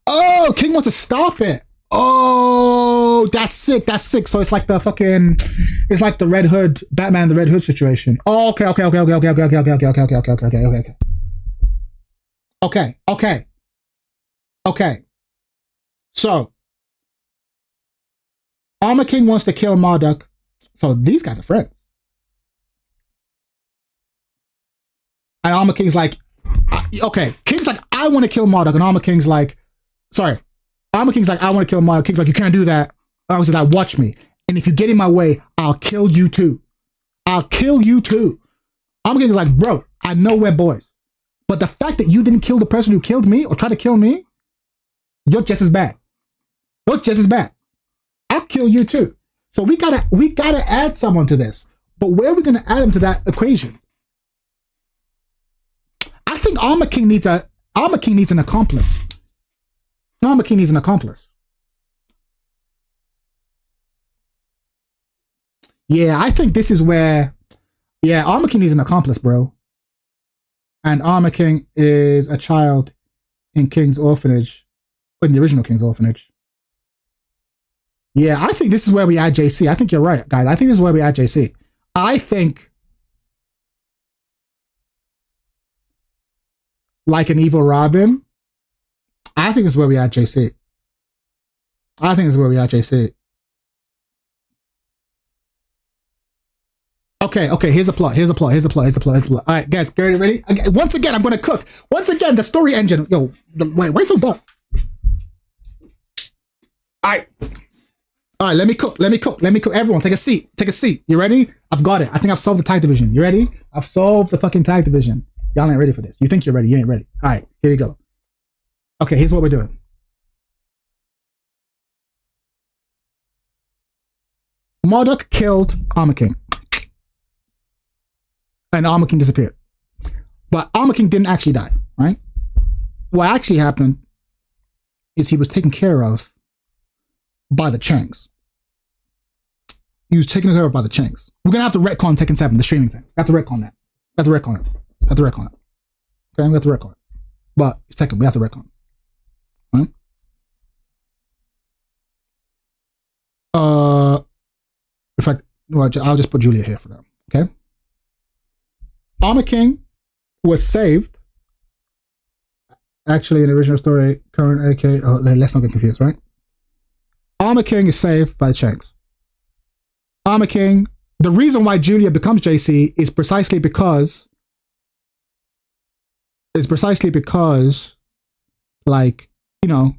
Oh, King wants to stop it. Oh, that's sick. So it's like the Red Hood, Batman, the Red Hood situation. Oh, okay. Okay. So, Armor King wants to kill Marduk. So these guys are friends. And Armor King's like, okay. King's like, I want to kill Marduk. And Armor King's like, I want to kill Marduk. King's like, you can't do that. I was like, watch me. And if you get in my way, I'll kill you too. Armor King's like, bro, I know we're boys. But the fact that you didn't kill the person who killed me or tried to kill me, you're just as bad. I'll kill you too. So we gotta add someone to this. But where are we gonna add him to that equation? I think Armor King needs an accomplice. Armor King needs an accomplice. Yeah, I think this is where, Armor King needs an accomplice, bro. And Armor King is a child in King's orphanage, in the original King's orphanage. Yeah, I think this is where we add JC. I think you're right, guys. I think this is where we add JC. I think like an evil Robin, I think this is where we add JC. Okay, here's a plot. All right, guys, get ready? Once again, I'm going to cook. Once again, the story engine. Yo, why so dark? All right, let me cook. Everyone, take a seat. You ready? I've got it. I think I've solved the tag division. You ready? I've solved the fucking tag division. Y'all ain't ready for this. You think you're ready. You ain't ready. All right, here you go. Okay, here's what we're doing. Marduk killed Armor King. And Armor King disappeared. But Armor King didn't actually die, right? What actually happened is he was taken care of by the Changs. He was taken care of by the Changs. We're gonna have to retcon Tekken 7, the streaming thing. We have to retcon that. Okay, we have to retcon it. But it's Tekken, we have to retcon. Right? In fact, well, I'll just put Julia here for now. Okay. Armor King was saved. Actually, in the original story, current AK. Oh, let's not get confused, right? Armor King is saved by the Changs. Armor King The reason why Julia becomes JC is precisely because, like, you know,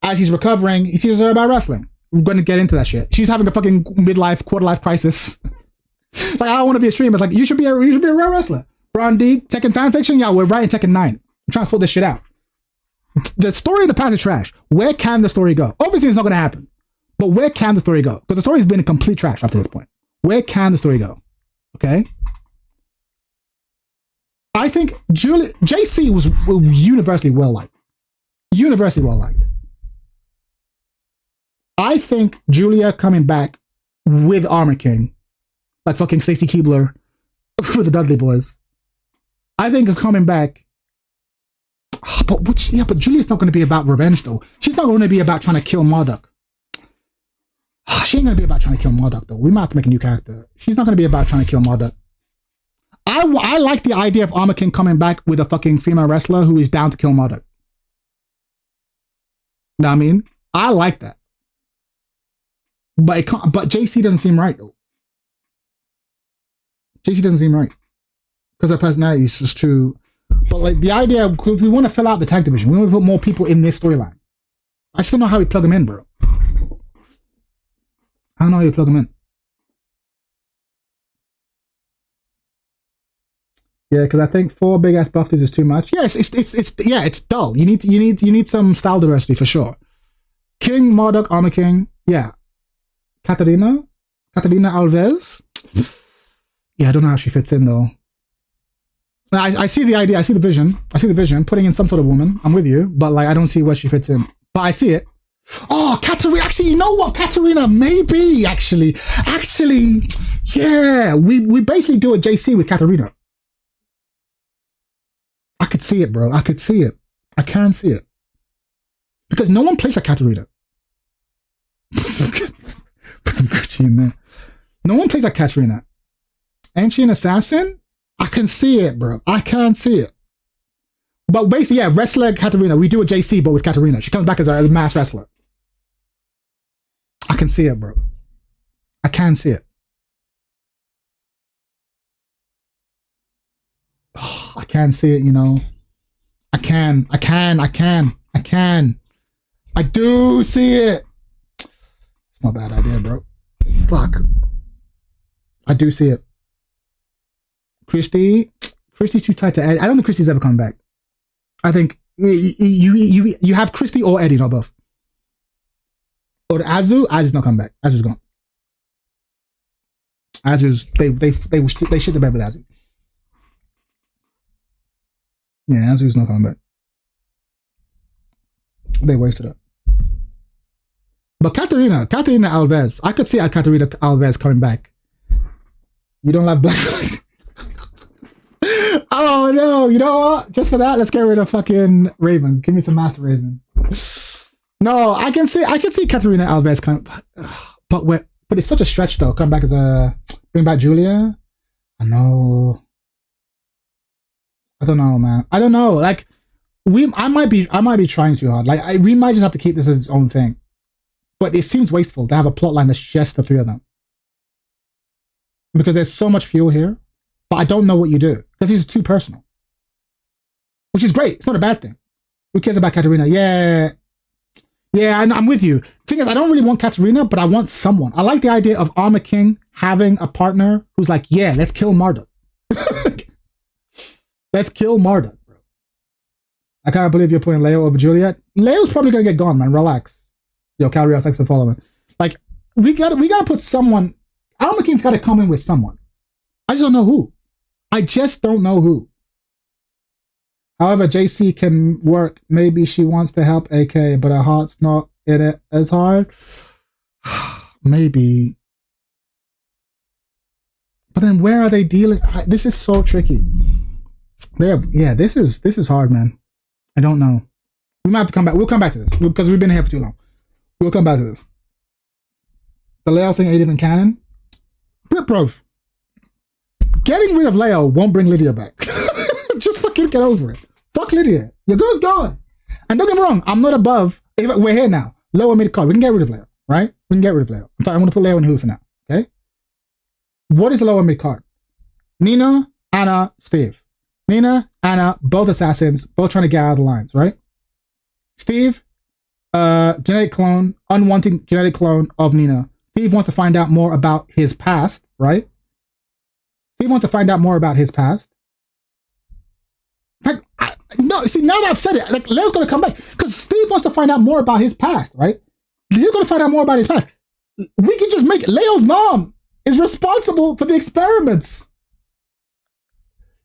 as he's recovering, he teaches her about wrestling. We're going to get into that shit. She's having a fucking midlife, quarter-life crisis. Like, I don't want to be a streamer. It's like, you should be a real wrestler. Ron D, Tekken fanfiction? Yeah, we're writing Tekken 9. I'm trying to sort this shit out. The story of the past is trash. Where can the story go? Obviously, it's not going to happen. But where can the story go? Because the story's been a complete trash up to this point. Where can the story go? Okay? I think JC was universally well-liked. Universally well-liked. I think Julia coming back with Armor King, like fucking Stacy Keibler with the Dudley Boys. I think her coming back, but Julia's not going to be about revenge though. She's not going to be about trying to kill Marduk. She ain't going to be about trying to kill Marduk though. We might have to make a new character. She's not going to be about trying to kill Marduk. I like the idea of Armor King coming back with a fucking female wrestler who is down to kill Marduk. Know what I mean? I like that. But JC doesn't seem right though. JC doesn't seem right. Because her personality is just too... But like the idea, because we want to fill out the tag division. We want to put more people in this storyline. I just don't know how we plug them in, bro. I don't know how you plug them in. Yeah, because I think 4 big ass buffers is too much. Yes, it's dull. You need some style diversity for sure. King, Marduk, Armor King, yeah. Katarina Alves. Yeah, I don't know how she fits in though. I see the idea. I see the vision. Putting in some sort of woman. I'm with you, but like I don't see where she fits in. But I see it. Oh, Katarina. Actually, you know what? Katarina, maybe. Actually, yeah. We basically do a JC with Katarina. I could see it, bro. I could see it. I can see it. Because no one plays like Katarina. Put some Gucci in there. No one plays like Katarina. Ain't she an assassin? I can see it, bro. I can see it. But basically, yeah, wrestler Katarina. We do a JC, but with Katarina. She comes back as a mass wrestler. I can see it, bro. I can see it. Oh, I can see it, you know. I do see it. It's not a bad idea, bro. Fuck. I do see it. Christy's too tight to Eddie. I don't think Christy's ever coming back. I think you have Christy or Eddie, not both. Or Azu's not coming back. Azu's gone. Azu's they shit the bed with Azu. Yeah, Azu's not coming back. They wasted it. But Katarina Alves, I could see Katarina Alves coming back. You don't like black. Oh no, you know what? Just for that, let's get rid of fucking Raven. Give me some Master Raven. No, I can see Katarina Alves come, but it's such a stretch though. Come back as bring back Julia. I know. I don't know, man. I don't know. Like I might be trying too hard. Like we might just have to keep this as its own thing. But it seems wasteful to have a plot line that's just the 3 of them. Because there's so much fuel here. But I don't know what you do. Because it's too personal. Which is great. It's not a bad thing. Who cares about Katarina? Yeah, I'm with you. The thing is, I don't really want Katarina, but I want someone. I like the idea of Armor King having a partner who's like, yeah, let's kill Marduk. Let's kill Marduk, bro. I can't believe you're putting Leo over Juliet. Leo's probably going to get gone, man. Relax. Yo, Calrios, thanks for following. Like, we gotta put someone. Armor King's gotta come in with someone. I just don't know who. However, JC can work. Maybe she wants to help AK, but her heart's not in it as hard. Maybe. But then where are they dealing? This is so tricky. This is hard, man. I don't know. We might have to come back. We'll come back to this because we've been here for too long. We'll come back to this. The Leo thing ain't even canon. Bro, getting rid of Leo won't bring Lydia back. Just fucking get over it. Fuck Lydia. Your girl's gone. And don't get me wrong, I'm not above. We're here now. Lower mid card. We can get rid of Leo, right? We can get rid of Leo. In fact, I'm going to put Leo in who for now. Okay? What is the lower mid card? Nina, Anna, Steve. Nina, Anna, both assassins, both trying to get out of the lines, right? Steve, genetic clone, unwanted genetic clone of Nina. Steve wants to find out more about his past, right? Steve wants to find out more about his past. Like, no, see, now that I've said it, like, Leo's gonna come back because Steve wants to find out more about his past, right? He's gonna find out more about his past. We can just make Leo's mom is responsible for the experiments.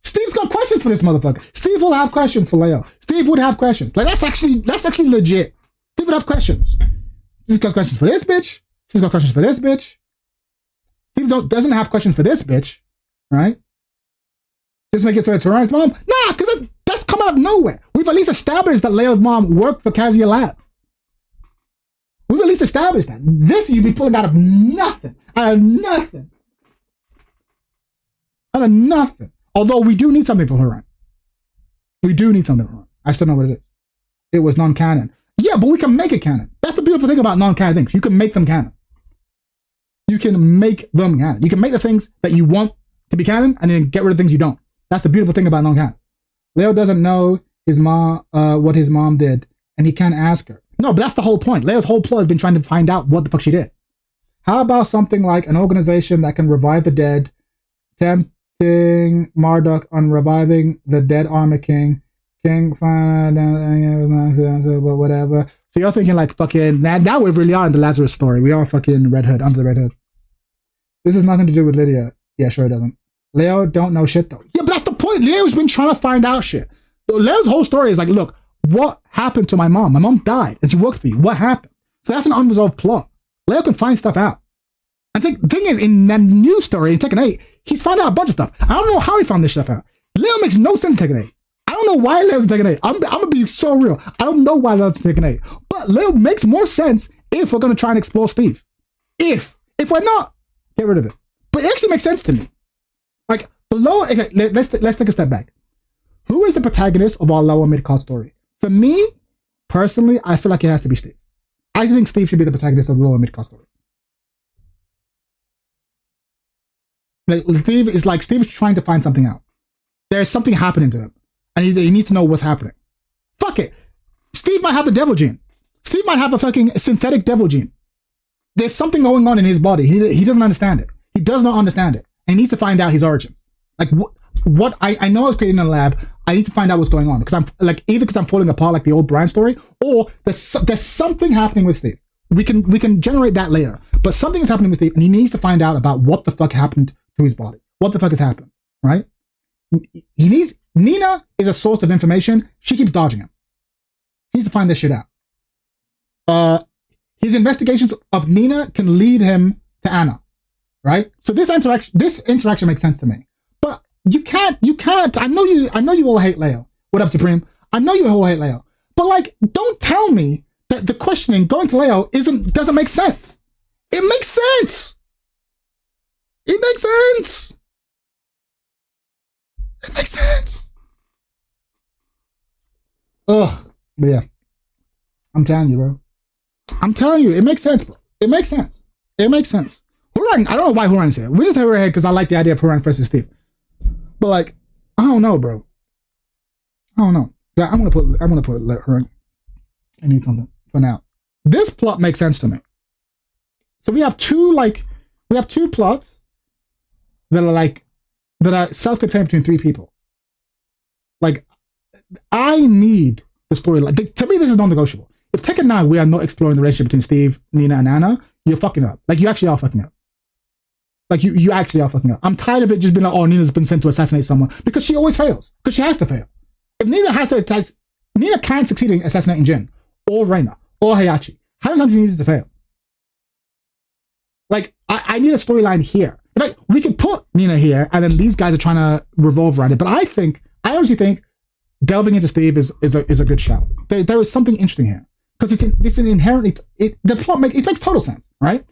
Steve's got questions for this motherfucker. Steve will have questions for Leo. Steve would have questions. Like, that's actually legit. Steve would have questions. Steve's got questions for this bitch. Steve's got questions for this bitch. Steve doesn't have questions for this bitch, right? Just make it so it's Ryan's mom? Nah, because that's come out of nowhere. We've at least established that Leo's mom worked for Kazuya Labs. We've at least established that. This you'd be pulling out of nothing. Out of nothing. Out of nothing. Although we do need something for Haran. We do need something for Haran. I still know what it is. It was non-canon. Yeah, but we can make it canon. That's the beautiful thing about non-canon things. You can make them canon. You can make them canon. You can make the things that you want to be canon and then get rid of things you don't. That's the beautiful thing about non-canon. Leo doesn't know his mom, what his mom did, and he can't ask her. No, but that's the whole point. Leo's whole plot has been trying to find out what the fuck she did. How about something like an organization that can revive the dead, tempting Marduk on reviving the dead Armor King, whatever. So you're thinking like fucking, now we really are in the Lazarus story. We are fucking Red Hood, under the Red Hood. This has nothing to do with Lydia. Yeah, sure it doesn't. Leo don't know shit though. Yeah, but that's the point. Leo's been trying to find out shit. Leo's whole story is like, look, what happened to my mom? My mom died and she worked for you. What happened? So that's an unresolved plot. Leo can find stuff out. I think the thing is, in that new story in Tekken 8, he's found out a bunch of stuff. I don't know how he found this stuff out. Leo makes no sense in Tekken 8. I don't know why Leo's in Tekken 8. I'm gonna be so real. I don't know why Leo's in Tekken 8. But Leo makes more sense if we're gonna try and explore Steve. If we're not, get rid of it. But it actually makes sense to me. Like the lower, okay, let's take a step back. Who is the protagonist of our lower mid-card story? For me, personally, I feel like it has to be Steve. I think Steve should be the protagonist of the lower mid-card story. Like Steve is trying to find something out. There's something happening to him, and he needs to know what's happening. Fuck it. Steve might have the devil gene. Steve might have a fucking synthetic devil gene. There's something going on in his body. He doesn't understand it. He does not understand it. And he needs to find out his origins. Like what I know I was creating in a lab. I need to find out what's going on because I'm like either because I'm falling apart like the old Brian story, or there's something happening with Steve. We can generate that later, but something is happening with Steve, and he needs to find out about what the fuck happened to his body. What the fuck has happened, right? Nina is a source of information. She keeps dodging him. He needs to find this shit out. His investigations of Nina can lead him to Anna, right? So this interaction makes sense to me. But you can't. I know you all hate Leo. What up, Supreme? I know you all hate Leo. But like, don't tell me that the questioning going to Leo doesn't make sense. It makes sense. It makes sense. It makes sense. Ugh. But yeah. I'm telling you, bro. I'm telling you, it makes sense, bro. It makes sense. It makes sense. Huran, I don't know why Huran's here. We just have her here because I like the idea of Huran versus Steve. But like, I don't know, bro. I don't know. Yeah, I'm gonna put Huran. I need something for now. This plot makes sense to me. So we have two plots that are self-contained between three people. Like, I need the story. Like, to me, this is non-negotiable. If Tekken 9, we are not exploring the relationship between Steve, Nina, and Anna, you're fucking up. Like, you actually are fucking up. Like, you actually are fucking up. I'm tired of it just being like, oh, Nina's been sent to assassinate someone. Because she always fails. Because she has to fail. If Nina has to attack, Nina can succeed in assassinating Jin, or Reina, or Hayachi. How many times do you need it to fail? Like, I need a storyline here. In fact, we could put Nina here, and then these guys are trying to revolve around it. But I honestly think delving into Steve is a good shout. There is something interesting here. Because it's an inherently, the plot makes total sense, right?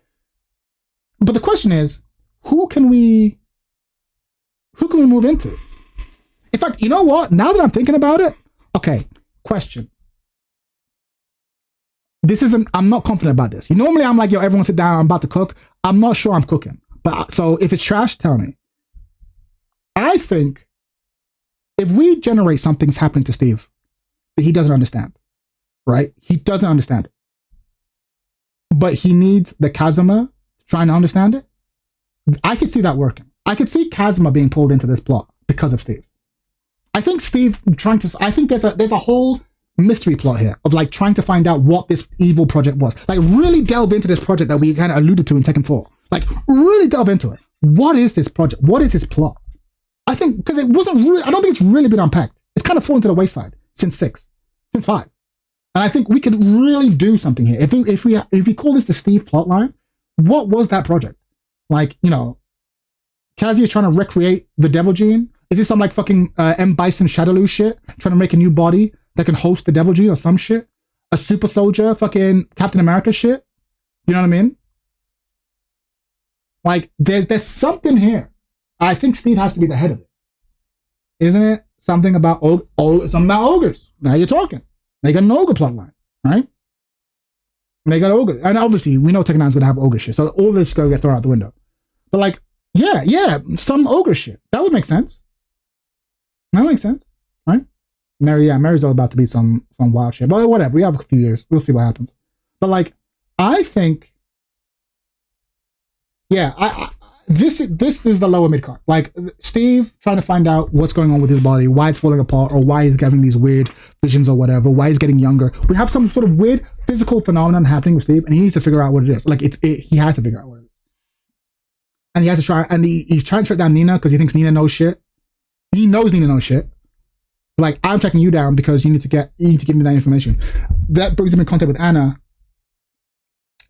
But the question is, who can we move into? In fact, you know what? Now that I'm thinking about it, okay, question. this isn't, I'm not confident about this. Normally I'm like, yo, everyone sit down, I'm about to cook. I'm not sure I'm cooking. But so if it's trash, tell me. I think if we generate something's happening to Steve that he doesn't understand, right? He doesn't understand it. But he needs the Kazuma trying to understand it. I could see that working. I could see Kazuma being pulled into this plot because of Steve. I think Steve I think there's a whole mystery plot here of like trying to find out what this evil project was. Like really delve into this project that we kind of alluded to in Tekken 4. Like really delve into it. What is this project? What is this plot? I think because it wasn't really, I don't think it's really been unpacked. It's kind of fallen to the wayside since 5. And I think we could really do something here. If we call this the Steve plotline, what was that project? Like, you know, Kazuya trying to recreate the devil gene? Is this some like fucking M. Bison Shadowloo shit? Trying to make a new body that can host the devil gene or some shit? A super soldier, fucking Captain America shit? You know what I mean? Like, there's something here. I think Steve has to be the head of it. Isn't it? Something about something about ogres. Now you're talking. They got an ogre plotline, right? They got ogre. And obviously, we know Tekken 9's gonna have ogre shit. So all this is gonna get thrown out the window. But like, yeah, some ogre shit. That would make sense. That makes sense, right? Mary's all about to be some wild shit. But whatever, we have a few years. We'll see what happens. But like, I think, yeah, this is the lower mid card. Like Steve trying to find out what's going on with his body, why it's falling apart, or why he's having these weird visions or whatever, why he's getting younger. We have some sort of weird physical phenomenon happening with Steve, and he needs to figure out what it is. Like he has to figure out what it is. And he has to try, and he's trying to track down Nina because he thinks Nina knows shit. He knows Nina knows shit. Like, I'm tracking you down because you need to give me that information. That brings him in contact with Anna.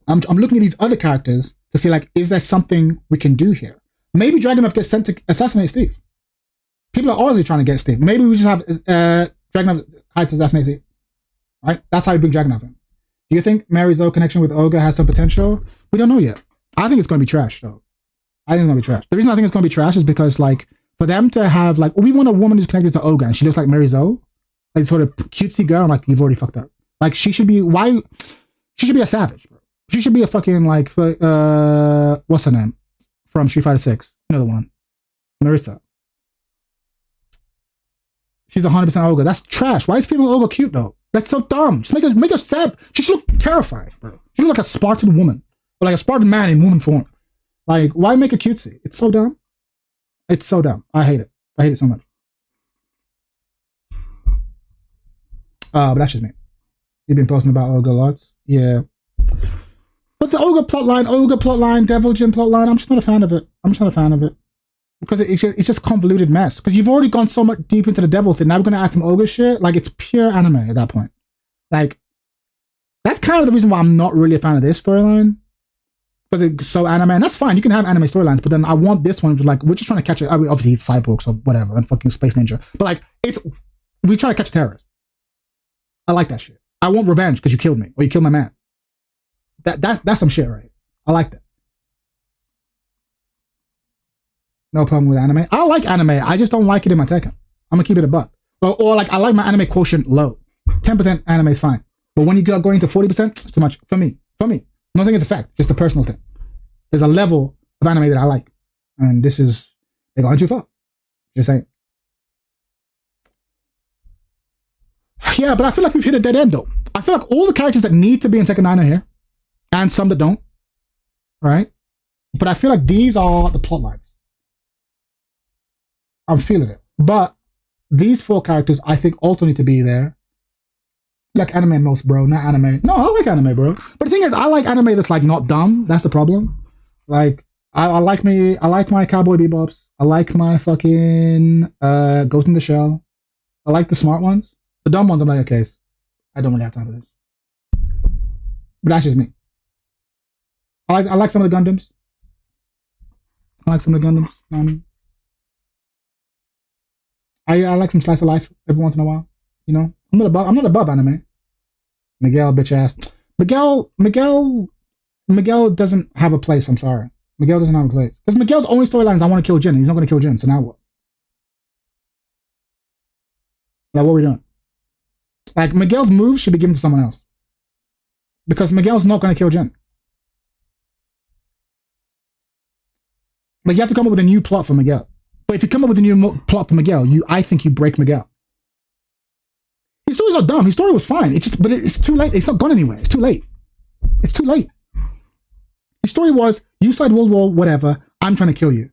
I'm looking at these other characters to see, like, is there something we can do here? Maybe Dragunov gets sent to assassinate Steve. People are always trying to get Steve. Maybe we just have Dragunov hides to assassinate Steve. Right? That's how we bring Dragunov in. Do you think Mary's connection with Olga has some potential? We don't know yet. I think it's going to be trash, though. I think it's going to be trash. The reason I think it's going to be trash is because, like, for them to have, like, we want a woman who's connected to Olga and she looks like Mary Zoe, like, sort of cutesy girl. I'm like, you've already fucked up. Like, she should be a savage, bro. She should be a fucking, like, what's her name? From Street Fighter 6. You know the one. Marissa. She's 100% Olga. That's trash. Why is female Olga cute, though? That's so dumb. Just make her sad. She should look terrified, bro. She look like a Spartan woman. Or like a Spartan man in woman form. Like, why make her cutesy? It's so dumb. It's so dumb. I hate it. I hate it so much. But that's just me. You've been posting about Olga lots. Yeah. But the Olga plotline, Devil Jin plotline, I'm just not a fan of it. Because it's just convoluted mess. Because you've already gone so much deep into the Devil thing. Now we're going to add some Olga shit. Like, it's pure anime at that point. Like, that's kind of the reason why I'm not really a fan of this storyline. Because it's so anime, and that's fine. You can have anime storylines, but then I want this one, which is like, we're just trying to catch it. I mean, obviously he's cyborgs or whatever, and fucking space ninja. But like, we try to catch terrorists. I like that shit. I want revenge because you killed me or you killed my man. That's some shit, right? I like that. No problem with anime. I like anime. I just don't like it in my Tekken. I'm gonna keep it a buck. Or like, I like my anime quotient low. 10% anime is fine, but when you go going to 40%, it's too much for me. I'm not saying it's a fact, just a personal thing. There's a level of anime that I like. And this is, they're going too far. Just saying. Yeah, but I feel like we've hit a dead end though. I feel like all the characters that need to be in Tekken 9 are here. And some that don't. Right? But I feel like these are the plot lines. I'm feeling it. But these 4 characters I think also need to be there. Like anime most, bro, not anime. No, I like anime, bro. But the thing is, I like anime that's like not dumb. That's the problem. Like, I like my Cowboy Bebops. I like my fucking Ghost in the Shell. I like the smart ones. The dumb ones, I'm like, okay, I don't really have time for this. But that's just me. I like some of the Gundams. I like some slice of life every once in a while. You know, I'm not above anime. Miguel, bitch ass. Miguel doesn't have a place. I'm sorry. Miguel doesn't have a place. Because Miguel's only storyline is I want to kill Jin. He's not going to kill Jin. So now what? Like, what are we doing? Like, Miguel's moves should be given to someone else. Because Miguel's not going to kill Jin. Like, you have to come up with a new plot for Miguel. But if you come up with a new plot for Miguel, I think you break Miguel. His story's not dumb. His story was fine. But it's too late. It's not gone anywhere. It's too late. It's too late. His story was, you started World War, whatever. I'm trying to kill you.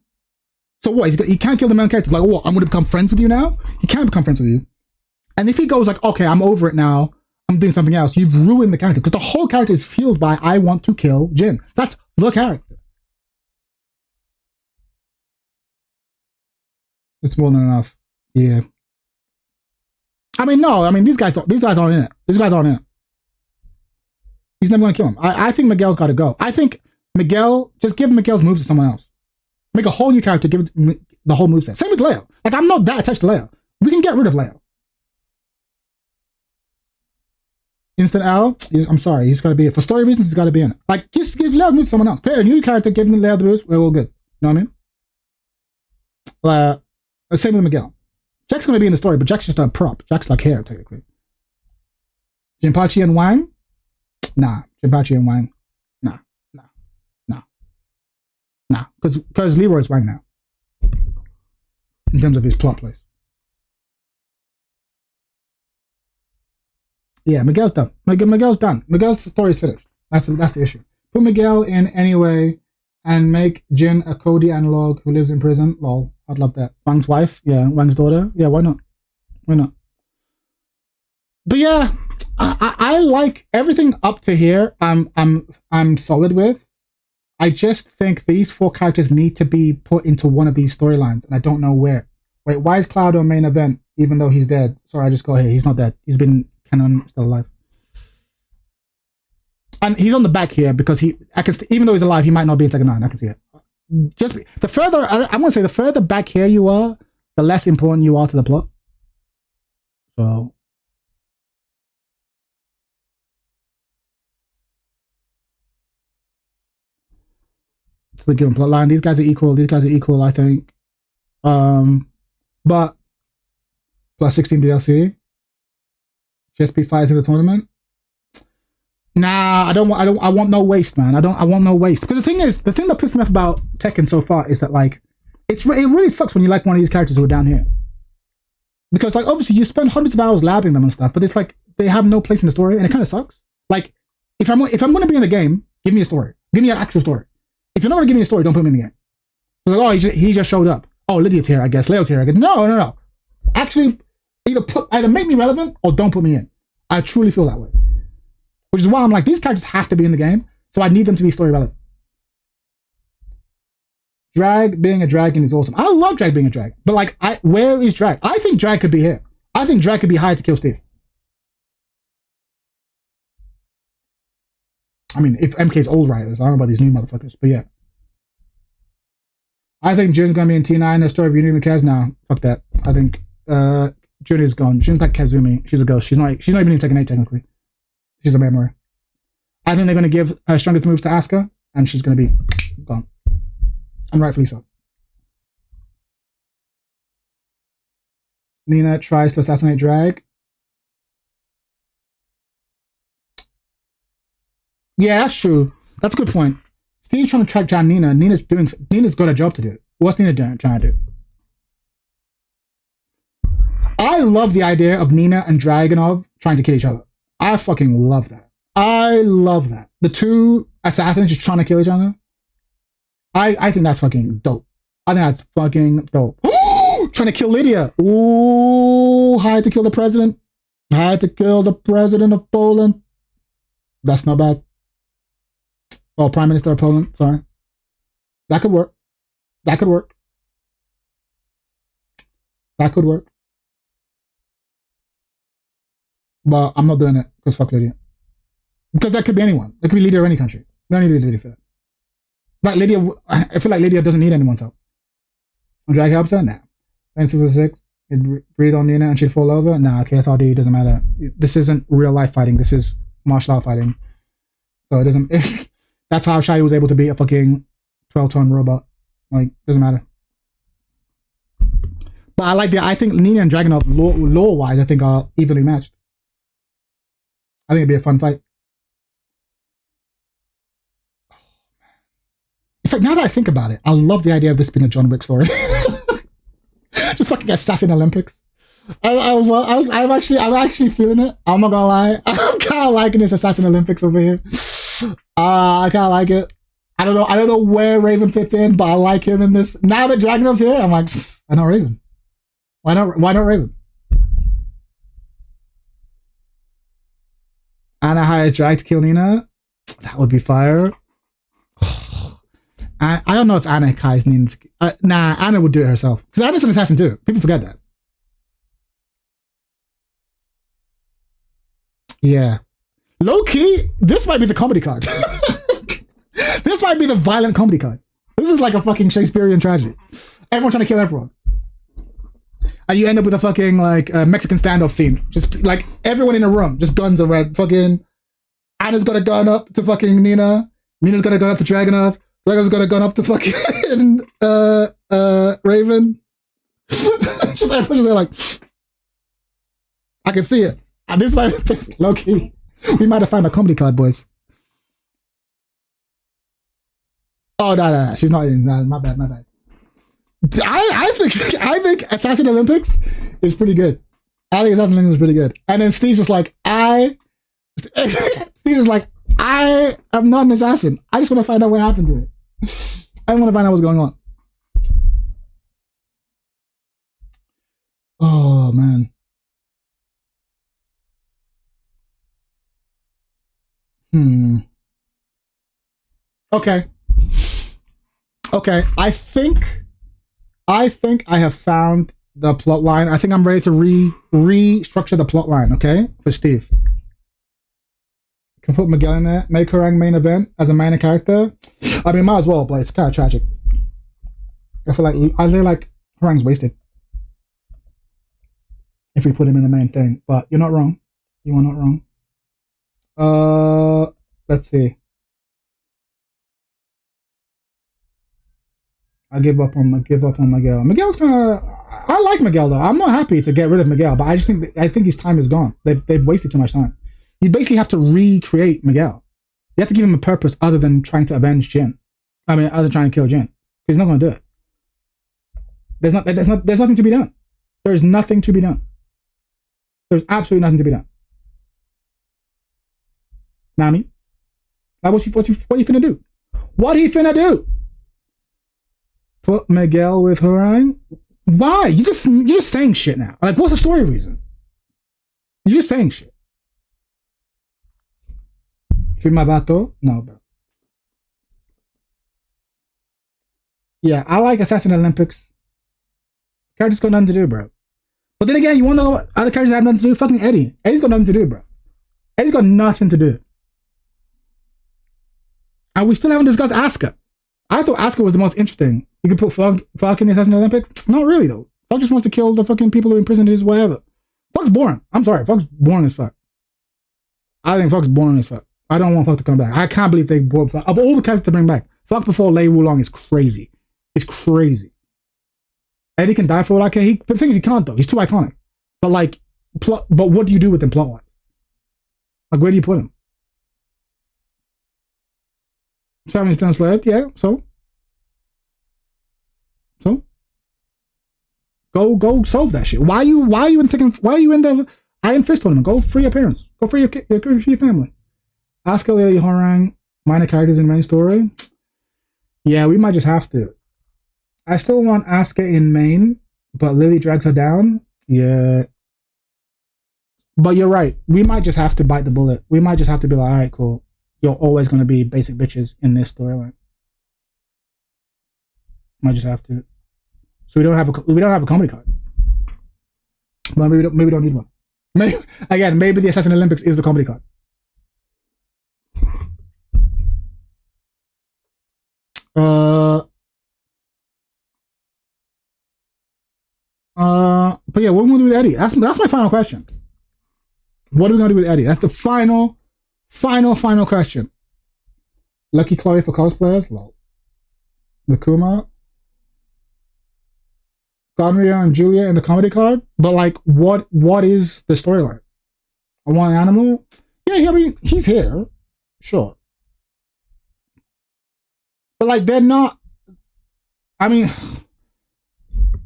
So what? He can't kill the main character. Like, what? I'm going to become friends with you now? He can't become friends with you. And if he goes like, okay, I'm over it now. I'm doing something else. You've ruined the character. Because the whole character is fueled by, I want to kill Jin. That's the character. It's more than enough. Yeah. I mean, no. I mean, these guys aren't in it. These guys aren't in it. He's never going to kill him. I think Miguel's got to go. I think just give Miguel's moves to someone else. Make a whole new character, give it the whole moveset. Same with Leo. Like, I'm not that attached to Leo. We can get rid of Leo. Instant L, I'm sorry, he's got to be it. For story reasons, he's got to be in it. Like, just give Leo the moves to someone else. Create a new character, give Leo the moves, we're all good. You know what I mean? Same with Miguel. Jack's going to be in the story, but Jack's just a prop. Jack's like here, technically. Jinpachi and Wang? Nah. Jinpachi and Wang? Nah. Because Leroy's Wang now. In terms of his plot place. Yeah, Miguel's done. Miguel's done. Miguel's story is finished. That's the issue. Put Miguel in anyway and make Jin a Cody analog who lives in prison. Lol. I'd love that. Wang's wife? Yeah. Wang's daughter? Yeah, why not? Why not? But yeah, I like everything up to here. I'm solid with. I just think these 4 characters need to be put into one of these storylines, and I don't know where. Wait, why is Cloud on main event even though he's dead? Sorry, I just go here. He's not dead. He's been canon, still alive. And he's on the back here because even though he's alive, he might not be in Tekken 9. I can see it. Just the further, I'm going to say the further back here you are, the less important you are to the plot. So. To the given plot line. These guys are equal, I think. But plus 16 DLC. GSP fights in the tournament. Nah, I want no waste, man. I want no waste. Because the thing that pissed me off about Tekken so far is that, like, it really sucks when you like one of these characters who are down here. Because, like, obviously you spend hundreds of hours labbing them and stuff, but it's like they have no place in the story, and it kind of sucks. Like, if I'm going to be in the game, give me a story. Give me an actual story. If you're not going to give me a story, don't put me in the game. It's like, oh, he just showed up. Oh, Lydia's here, I guess. Leo's here, I guess. No. Actually, either make me relevant or don't put me in. I truly feel that way. Which is why I'm like, these characters have to be in the game, so I need them to be story relevant. Drag being a dragon is awesome. I love Drag being a drag, but like, where is Drag? I think Drag could be here. I think Drag could be hired to kill Steve. I mean, if MK's old writers, I don't know about these new motherfuckers, but yeah. I think Jun's gonna be in T9. The story of Unity and Kaz now. Fuck that. I think Jun is gone. Jun's like Kazumi. She's a ghost. She's not even in Tekken 8 technically. She's a memory. I think they're gonna give her strongest moves to Asuka, and she's gonna be gone. And rightfully so. Nina tries to assassinate Drag. Yeah, that's true. That's a good point. Steve's trying to track down Nina. Nina's got a job to do. What's Nina trying to do? I love the idea of Nina and Dragunov trying to kill each other. I fucking love that. I love that. The two assassins just trying to kill each other. I think that's fucking dope. I think that's fucking dope. Trying to kill Lydia. Ooh, had to kill the president. Had to kill the president of Poland. That's not bad. Oh, Prime Minister of Poland. Sorry. That could work. That could work. That could work. But I'm not doing it because fuck Lydia. Because that could be anyone. That could be leader of any country. We don't need Lydia for that. But Lydia, I feel like Lydia doesn't need anyone's help. Drag helps her? Nah. And 606, it'd breathe on Nina and she'd fall over? Nah, KSRD doesn't matter. This isn't real life fighting. This is martial art fighting. So it doesn't. That's how Shai was able to beat a fucking 12-ton robot. Like, doesn't matter. But I think Nina and Dragunov, lore-wise, I think are evenly matched. I think it'd be a fun fight. fact, now that I think about it, I love the idea of this being a John Wick story. Just fucking Assassin Olympics. I'm actually feeling it. I'm not gonna lie. I'm kind of liking this Assassin Olympics over here. I kind of like it. I don't know where Raven fits in, but I like him in this. Now that Dragunov's here, I'm like, why not Raven? Why not Raven? Anna hired Drag to kill Nina. That would be fire. I don't know if Anna hires Nina. Nah, Anna would do it herself. Because Anna's an assassin too. People forget that. Yeah. Low key, this might be the comedy card. This might be the violent comedy card. This is like a fucking Shakespearean tragedy. Everyone trying to kill everyone. And you end up with a fucking like Mexican standoff scene. Just like everyone in a room, just guns are red. Fucking Anna's got a gun up to fucking Nina. Nina's got a gun up to Dragunov. Dragunov's got a gun up to fucking Raven. Just everyone's there like, I can see it. And this might be low key. We might have found a comedy card, boys. Oh no, she's not in. No, my bad. I think Assassin Olympics is pretty good. I think Assassin Olympics is pretty good. And then Steve's just like, I am not an assassin. I just want to find out what happened to it. I want to find out what's going on. Oh man. Okay. I think I have found the plot line. I think I'm ready to restructure the plot line, okay? For Steve. Can put Miguel in there, make Harang main event as a minor character. I mean, might as well, but it's kind of tragic. I feel like Harang's wasted if we put him in the main thing. But you're not wrong. You are not wrong. Let's see. I give up on Miguel. Miguel's I like Miguel though. I'm not happy to get rid of Miguel, but I think his time is gone. They've wasted too much time. You basically have to recreate Miguel. You have to give him a purpose other than trying to avenge Jin. I mean, other than trying to kill Jin. He's not going to do it. There's nothing to be done. There is nothing to be done. There's absolutely nothing to be done. Nami, what you finna do? What he finna do? Put Miguel with Harang? Why? You're just saying shit now. Like, what's the story reason? You're just saying shit. Firmabato? No, bro. Yeah, I like Assassin Olympics. Characters got nothing to do, bro. But then again, you want to know what other characters have nothing to do? Fucking Eddie. Eddie's got nothing to do, bro. Eddie's got nothing to do. And we still haven't discussed Asuka. I thought Asuka was the most interesting. You could put Fuck in the Assassin Olympics? Not really, though. Fuck just wants to kill the fucking people who imprisoned his whatever. Fuck's boring. I'm sorry. Fuck's boring as fuck. I think Fuck's boring as fuck. I don't want Fuck to come back. I can't believe they brought Fuck. Of all the characters to bring back, Fuck before Lei Wulong is crazy. It's crazy. Eddie can die for all I care. But the thing is, he can't, though. He's too iconic. But, like, but what do you do with him plot-wise? Like, where do you put him? His family's still enslaved? Yeah, so? Go solve that shit. Why are you in the Iron Fist tournament? Go free your parents. Go free your family. Asuka, Lily, Harang, minor characters in the main story. Yeah, we might just have to. I still want Asuka in main, but Lily drags her down. Yeah. But you're right. We might just have to bite the bullet. We might just have to be like, all right, cool. You're always going to be basic bitches in this storyline. Might just have to. So we don't have a comedy card. But maybe we don't need one. Maybe the Assassin Olympics is the comedy card. But yeah, what are we gonna do with Eddie? That's my final question. What are we gonna do with Eddie? That's the final question. Lucky Chloe for cosplayers. Lol. Nakuma. Gonria and Julia in the comedy card, but like, what is the storyline? I want an animal. Yeah, I mean, he's here, sure. But like they're not. I mean,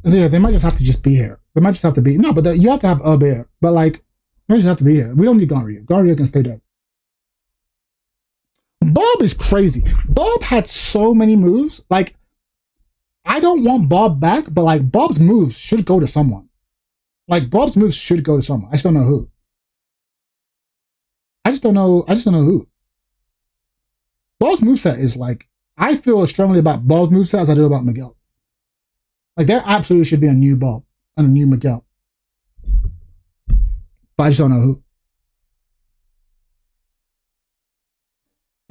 yeah, they might just have to just be here. They might just have to be no, but you have to have a bear. But like, they just have to be here. We don't need Garyu. Garyu can stay dead. Bob is crazy. Bob had so many moves. Like, I don't want Bob back, but like Bob's moves should go to someone. Like Bob's moves should go to someone. I just don't know who. I just don't know who. Bob's moveset is like, I feel as strongly about Bob's moveset as I do about Miguel. Like there absolutely should be a new Bob and a new Miguel. But I just don't know who.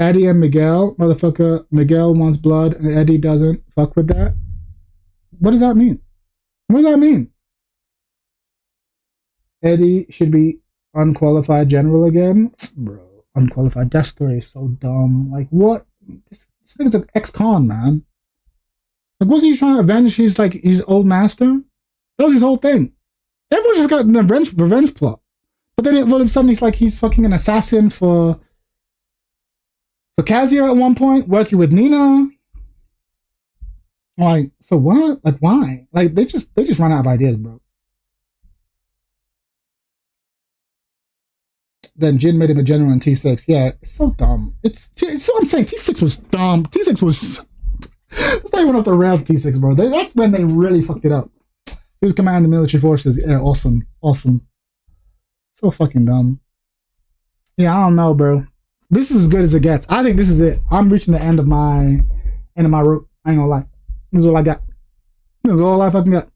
Eddie and Miguel, motherfucker. Miguel wants blood and Eddie doesn't. Fuck with that. What does that mean? What does that mean? Eddie should be unqualified general again? Bro, unqualified. That story is so dumb. Like, what? This thing's an ex-con, man. Like, wasn't he trying to avenge his old master? That was his whole thing. Everyone just got an revenge plot. But then all of a sudden he's fucking an assassin for Kazuya at one point, working with Nina. Like, so what? Like, why? Like, they just run out of ideas, bro. Then Jin made him a general in T6. Yeah, it's so dumb. It's what I'm saying. T6 was dumb. T6 was. It's not even off the rails. T6, bro. That's when they really fucked it up. He was commanding the military forces. Yeah, awesome. So fucking dumb. Yeah, I don't know, bro. This is as good as it gets. I think this is it. I'm reaching the end of my rope. I ain't gonna lie. This is all I got. This is all I fucking got.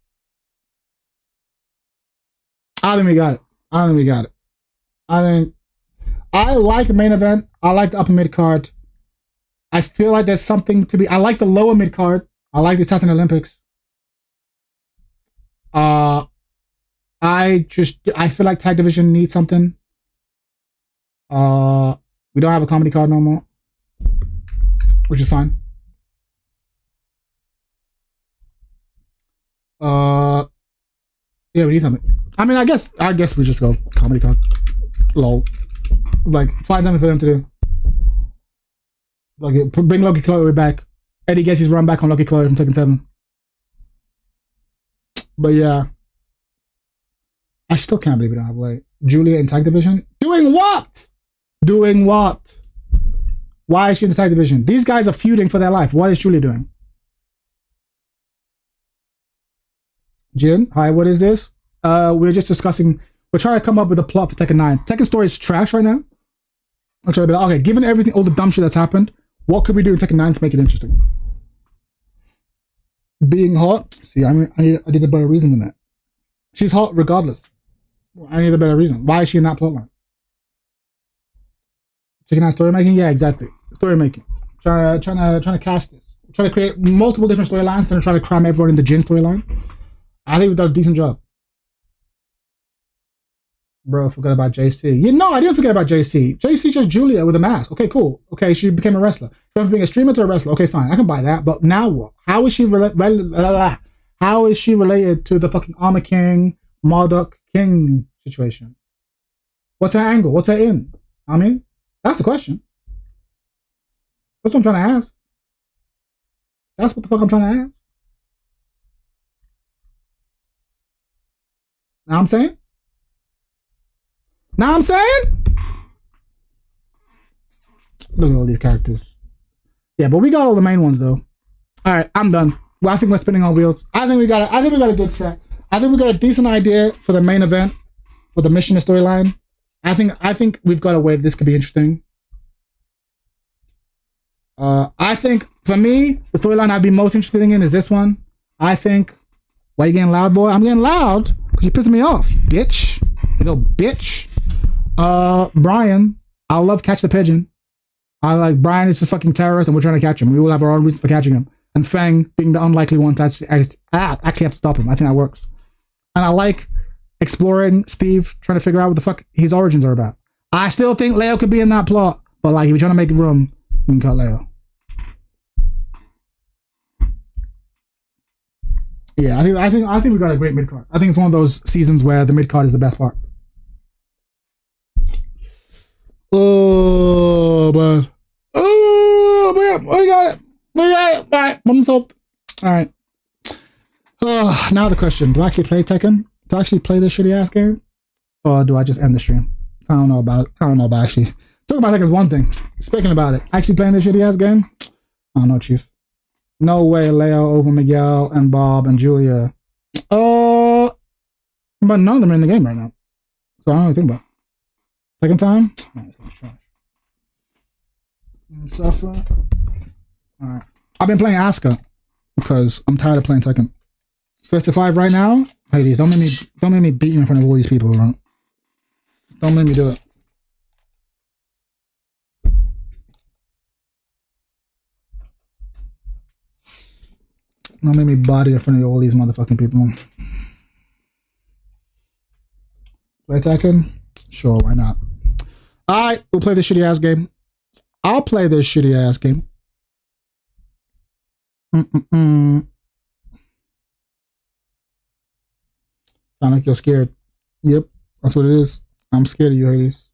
I think we got it. I think I like the main event. I like the upper mid card. I feel like there's something to be. I like the lower mid card. I like the Assassin Olympics. I feel like Tag Division needs something. We don't have a comedy card no more, which is fine. Yeah, we need something. I mean, I guess we just go comedy card. Lol. Like, find something for them to do. Like, bring Loki Chloe back. Eddie gets his run back on Loki Chloe from Tekken 7. But yeah. I still can't believe we don't have, like, Julia in Tag Division. Doing what? Why is she in the Tag Division? These guys are feuding for their life. What is Julia doing? Jin, hi, what is this? We're just discussing. We're trying to come up with a plot for Tekken 9. Tekken story is trash right now. I'm trying to be like, okay, given everything, all the dumb shit that's happened, what could we do in Tekken 9 to make it interesting? Being hot? See, I mean, I did a better reason than that. She's hot regardless. I need a better reason. Why is she in that plotline? Tekken 9 story making? Yeah, exactly. Story making. Trying to cast this. Trying to create multiple different storylines and try to cram everyone in the Jin storyline. I think we've done a decent job. Bro, forgot about JC. You know, I didn't forget about JC. JC just Julia with a mask. Okay, cool. Okay, she became a wrestler. She went from being a streamer to a wrestler. Okay, fine. I can buy that. But now what? How is she related to the fucking Armor King, Marduk King situation? What's her angle? What's her in? I mean, that's the question. That's what I'm trying to ask. That's what the fuck I'm trying to ask. Now I'm saying? Look at all these characters. Yeah, but we got all the main ones though. All right, I'm done. Well, I think we're spinning our wheels. I think we got a good set. I think we got a decent idea for the main event, for the mission storyline. I think we've got a way this could be interesting. I think for me, the storyline I'd be most interested in is this one. I think. Why you getting loud, boy? I'm getting loud because you're pissing me off, bitch. You little bitch. Brian, I love Catch the Pigeon. I like Brian is just fucking terrorist and we're trying to catch him. We will have our own reasons for catching him. And Fang being the unlikely one to actually have to stop him. I think that works. And I like exploring Steve, trying to figure out what the fuck his origins are about. I still think Leo could be in that plot, but like if you're trying to make room, you can cut Leo. Yeah, I think we got a great mid card. I think it's one of those seasons where the mid card is the best part. Oh man. Oh man, we got it. problem solved. All right. Now the question: do I actually play Tekken? Do I actually play this shitty ass game, or do I just end the stream? I don't know about actually. Talking about Tekken is one thing. Speaking about it, actually playing this shitty ass game. I don't know, Chief. No way, Leo over Miguel and Bob and Julia. But none of them are in the game right now, so I don't really think about it. Second time. Suffer. All right. I've been playing Asuka because I'm tired of playing Tekken. 55 right now. Ladies, don't make me beat you in front of all these people, bro. Don't make me do it. Don't make me body in front of all these motherfucking people. Play Tekken? Sure, why not? Alright, we'll play this shitty ass game. I'll play this shitty ass game. Sound like you're scared. Yep, that's what it is. I'm scared of you, Hades.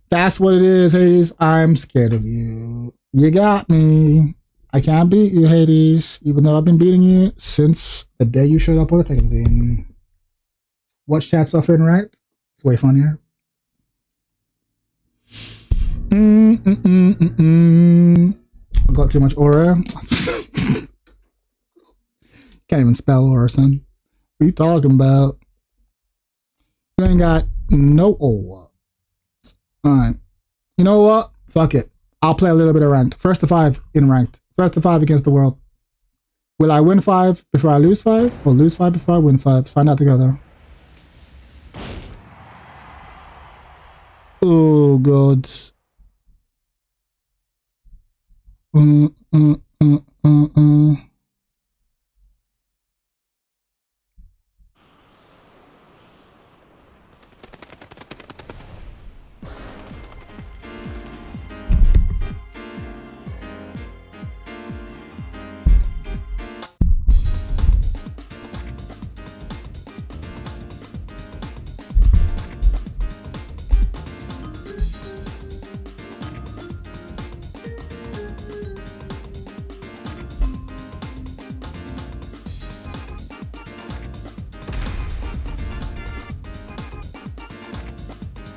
That's what it is, Hades. I'm scared of you. You got me. I can't beat you, Hades, even though I've been beating you since the day you showed up on the Tekken scene. Watch chat suffering, right? It's way funnier. I got too much aura. Can't even spell aura, son. What are you talking about? You ain't got no aura. Alright. You know what? Fuck it. I'll play a little bit of ranked. First to 5 in ranked. First to 5 against the world. Will I win 5 before I lose 5? Or lose 5 before I win 5? Find out together. Oh, God.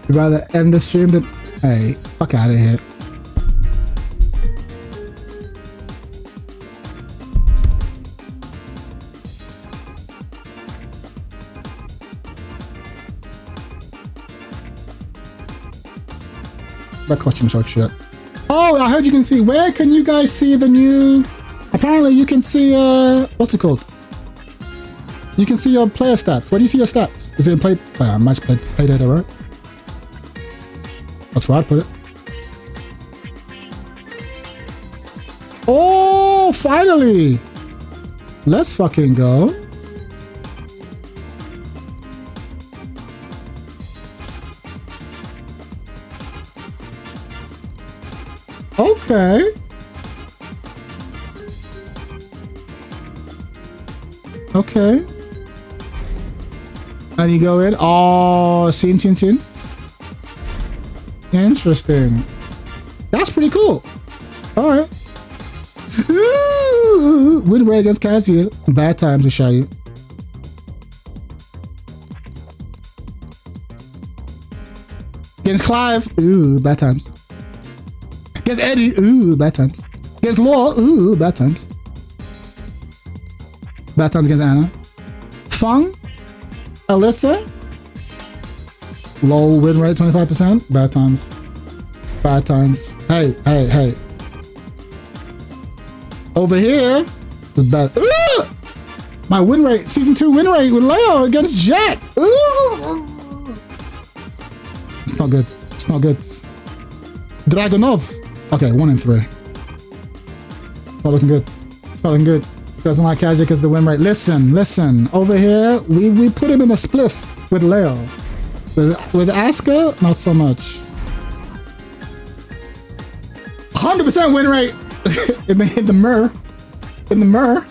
You'd rather end the stream than... Hey, fuck out of here. That costume short shit. Oh, I heard you can see... Where can you guys see the new... Apparently you can see... What's it called? You can see your player stats. Where do you see your stats? Is it in play... match play data, right? That's where I'd put it. Oh, finally! Let's fucking go. Okay. Okay. And you go in. Oh, scene. Interesting. That's pretty cool. Alright. Win rate against Cassia. Bad times to show you. Against Clive. Ooh, bad times. Against Eddie. Ooh, bad times. Against Law. Ooh, bad times. Bad times against Anna. Fung. Alyssa. Low win rate 25%. Bad times. Bad times. Hey. Over here is bad. Ooh! My win rate, season 2 win rate with Leo against Jack. Ooh! It's not good. It's not good. Dragonov. Okay, 1 in 3. It's not looking good. It's not looking good. Doesn't like Kajik because the win rate. Listen. Over here, we put him in a spliff with Leo. With Asuka, not so much. 100% win rate in the mirror. In the mirror.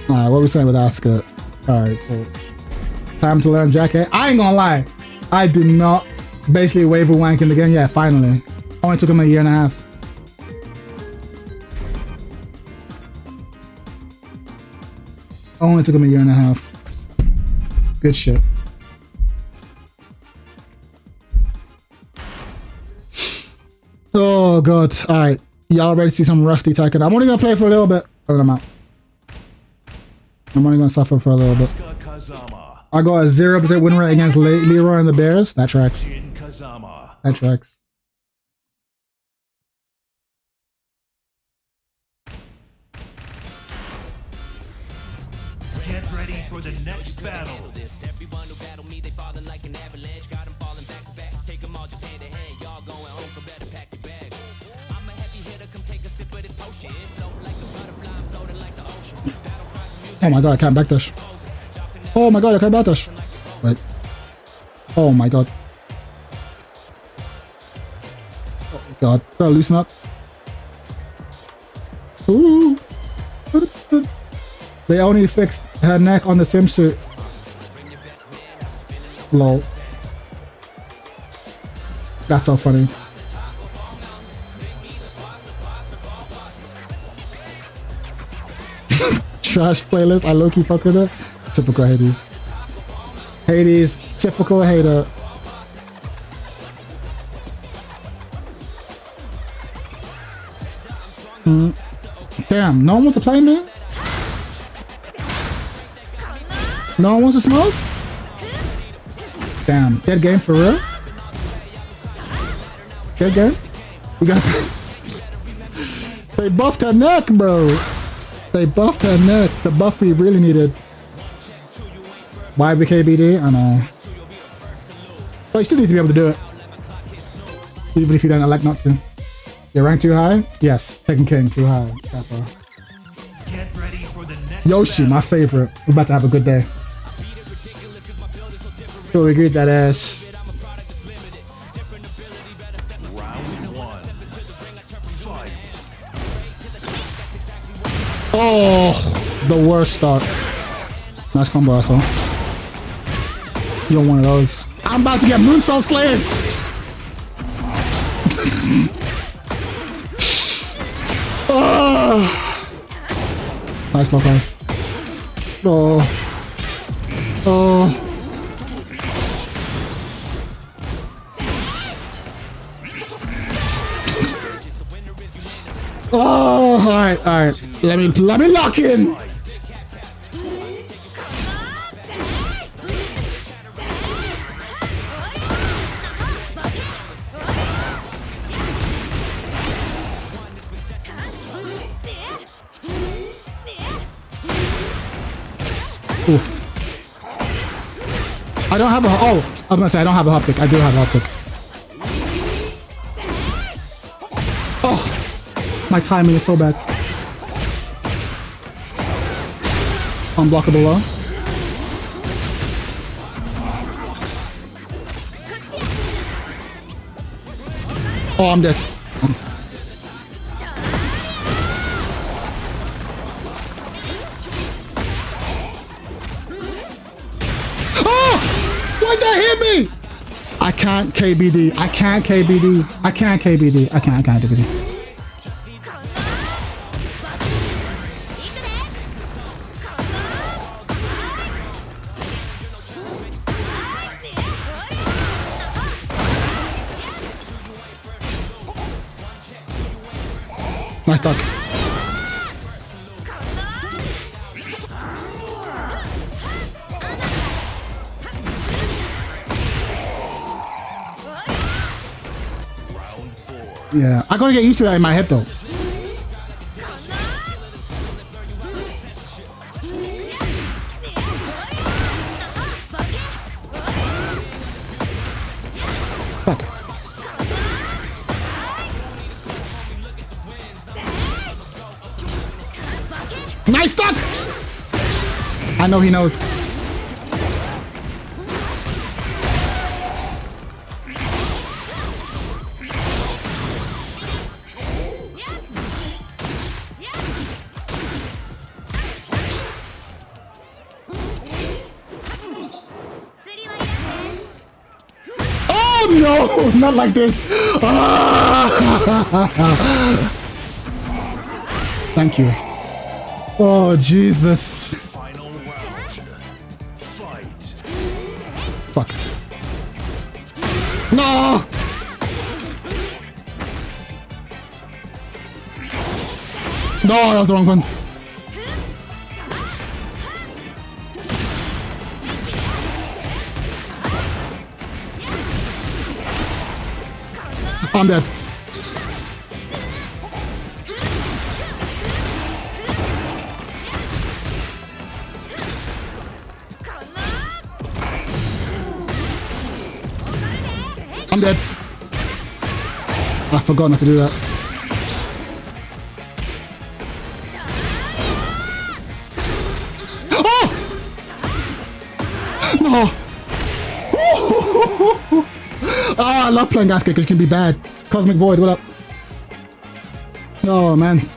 Alright, what are we saying with Asuka? Alright, cool. Time to learn Jack. I ain't gonna lie. I do not Basically waiver wanking again. Yeah, finally. Only took him a year and a half. Only took him a year and a half. Good shit. Oh god. Alright. Y'all ready to see some rusty Tekken? I'm only gonna play for a little bit. Oh, I'm out. I'm only gonna suffer for a little bit. I got a 0% win rate against Leroy and the Bears. That tracks. That tracks. Get ready for the next battle. Everyone who battle me, they falling like an avalanche. Got them falling back to back. Take them all just hand in hand. Y'all going home, so better pack your bags. I'm a heavy hitter, come take a sip of this potion. Float like a butterfly, floating like the ocean. Battle cries and music. Oh my god, I can't backdash. Oh my god, I can't backdash. Wait. Oh my god. Oh god, gotta loosen up. Ooh. They only fixed her neck on the swimsuit. Lol. That's so funny. Trash playlist. I low-key fuck with it. Typical Hades. Hades. Typical hater. Damn, no one wants to play me? No one wants to smoke? Damn, dead game for real? Dead game? We got... They buffed her neck, bro. They buffed her neck. The buff we really needed. Why BKBD? I know. But you still need to be able to do it. Even if you don't elect not to. Your rank too high? Yes. Tekken King too high. Get ready for the next Yoshi, my favorite. We're about to have a good day. So we greet that ass. Round one. Fight. Oh, the worst start. Nice combo, asshole. You don't one of those. I'm about to get Moonsault Slayer. Oh. Nice low play. Oh. Oh. Oh, alright, alright. Let me lock in. Ooh. I don't have a... Oh, I was gonna say I don't have a hop pick. I do have a hop pick. Oh, my timing is so bad. Unblockable low. Oh, I'm dead. Why'd that hit me? I can't KBD. I can't KBD. I can't KBD. I can't KBD. Nice duck. Yeah, I gotta get used to that in my head though. Fuck. Nice duck! I know he knows. No, not like this. Ah! Thank you. Oh, Jesus. Final round. Fight. Fuck. No! No, that was the wrong one. I'm dead. I'm dead. I forgot not to do that. Oh! No! Ah, I love playing gas because it can be bad. Cosmic Void, what up? Oh, man.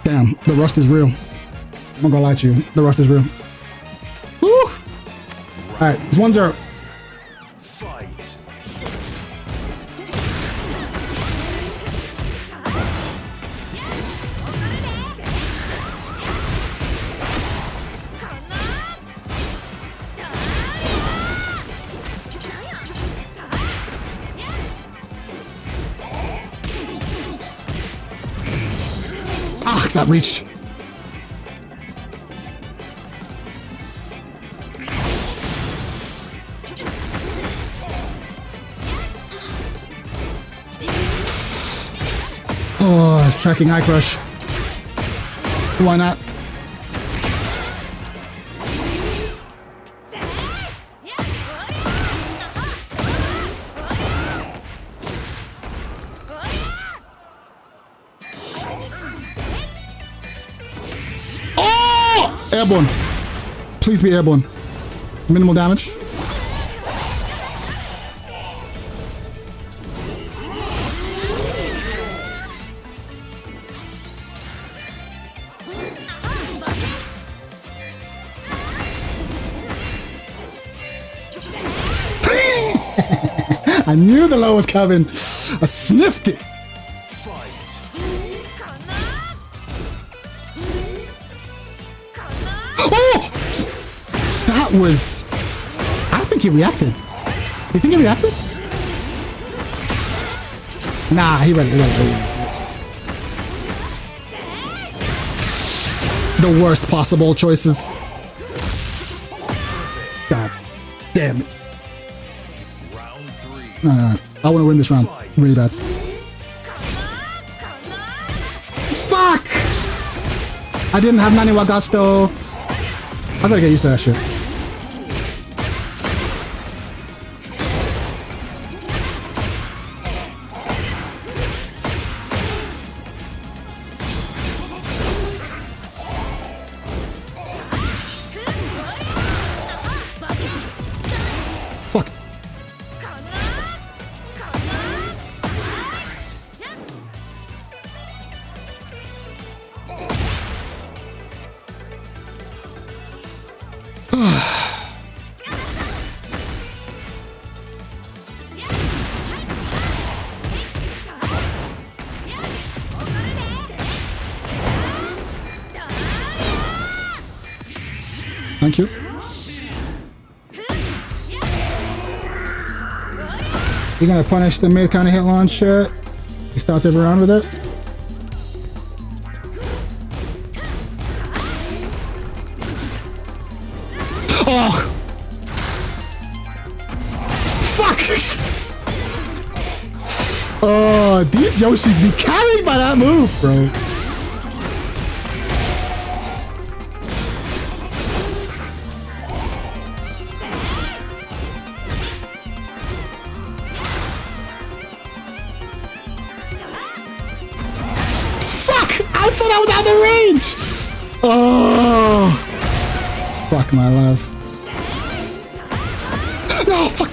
Damn, the rust is real. I'm not gonna lie to you. The rust is real. Woo! Alright, it's 1-0. Fight. Ah, that reached. Oh, tracking eye crush. Why not? Oh! Airborne. Please be airborne. Minimal damage. I knew the low was coming. I sniffed it. Fight. Oh! That was... I think he reacted. You think he reacted? Nah, he read it. The worst possible choices. God damn it. Round 3. No. I want to win this round. Really bad. Fuck! I didn't have Nani Wagasto. I gotta get used to that shit. Fuck. Thank you. You're gonna punish the mid kind of hit launch shit. You start every round with it. Oh! Fuck! Oh, these Yoshis be carried by that move, bro. I thought I was out of the range! Oh! Fuck my life. No, fuck!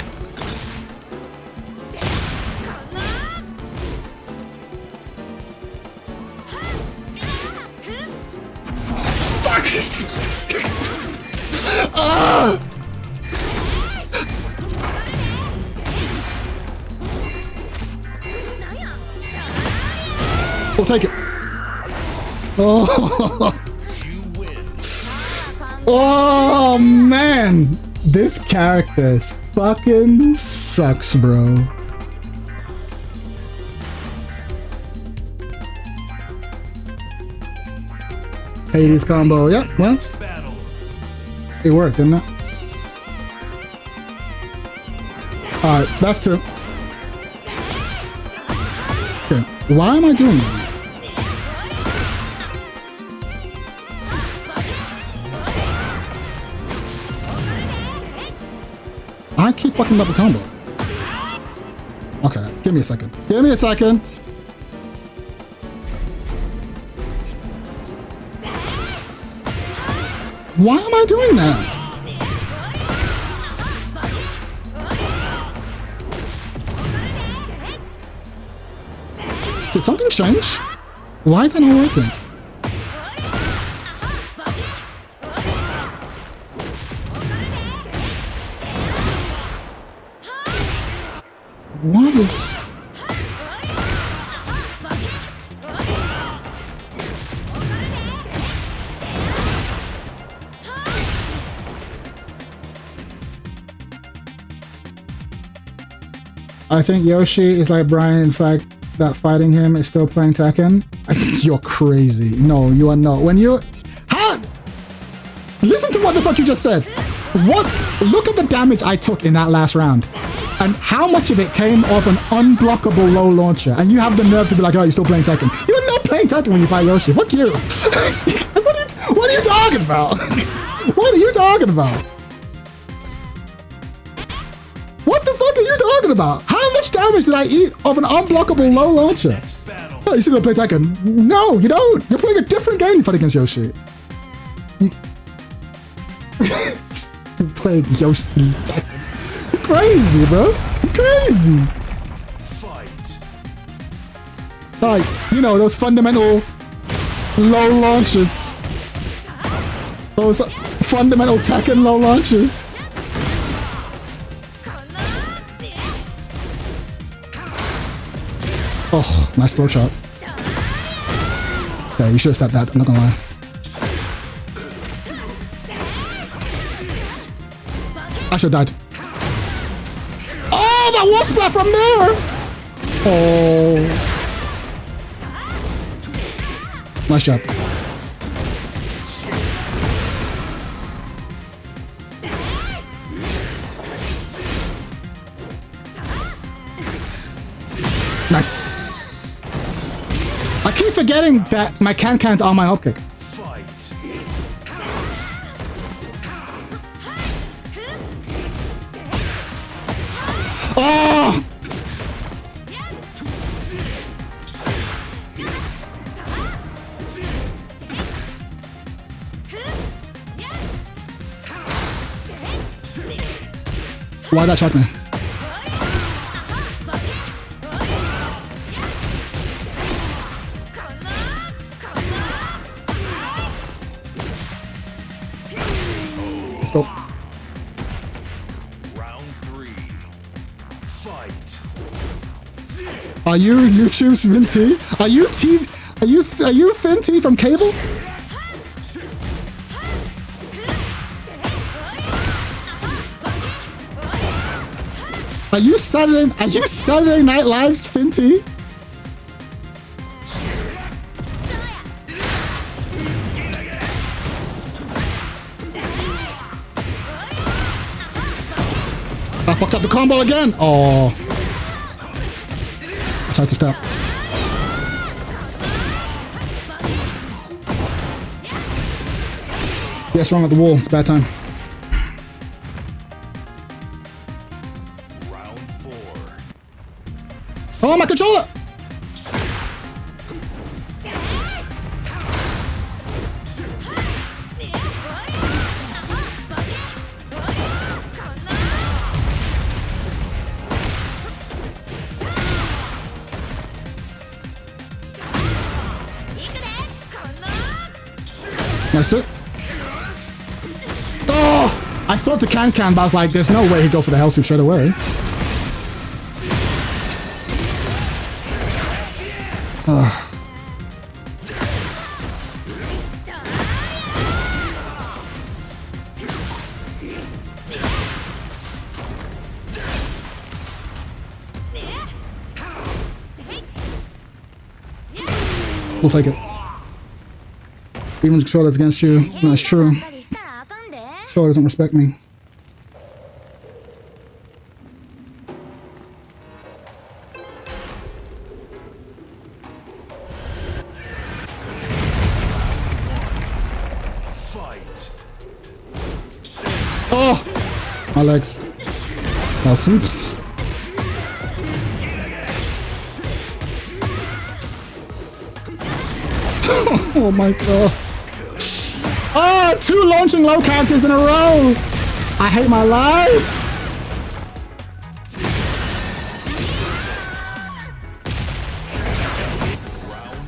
Fuck! Ah! We'll take it. Oh, You win. oh man. This character fucking sucks, bro. Hades combo. Yep, well, Battle. it worked, didn't it? Alright, that's two. Okay, why am I doing that? I keep fucking up the combo. Okay, give me a second. Give me a second. Why am I doing that? Did something change? Why is that not working? What is... I think Yoshi is like Brian, in fact, that fighting him is still playing Tekken. I think you're crazy. No, you are not. When you... How? Listen to what the fuck you just said. What? Look at the damage I took in that last round. And how much of it came off an unblockable low launcher. And you have the nerve to be like, oh, you're still playing Tekken. You're not playing Tekken when you fight Yoshi. Fuck you. What are you talking about? What are you talking about? What the fuck are you talking about? How much damage did I eat of an unblockable low launcher? Oh, you still gonna play Tekken? No, you don't. You're playing a different game to fight against Yoshi. You playing Yoshi Tekken. You're crazy, bro. You're crazy. Fight. Like, you know, those fundamental low launches. Those fundamental Tekken low launches. Oh, nice throw shot. Yeah, you should have stepped that, I'm not gonna lie. I should have died. Oh, that was splat from there! Oh. Nice job. Nice. I keep forgetting that my can-cans are my up kick. Fight. Oh! Why'd that shot me? Let's go. Round 3. Fight. Are you YouTube Finty? Are you Finty from Cable? Are you Saturday Night Live's Finty? I fucked up the combo again. Oh. I tried to stop. Yes, wrong at the wall. It's a bad time. Round 4. Oh, my controller! Nice it. Oh! I thought the can, but I was like, there's no way he'd go for the hell sweep straight away. We'll take it. Even the controller's against you. That's true. Controller doesn't respect me. Oh! My legs. Now swoops. Oh my god. Oh, 2 launching low counters in a row. I hate my life.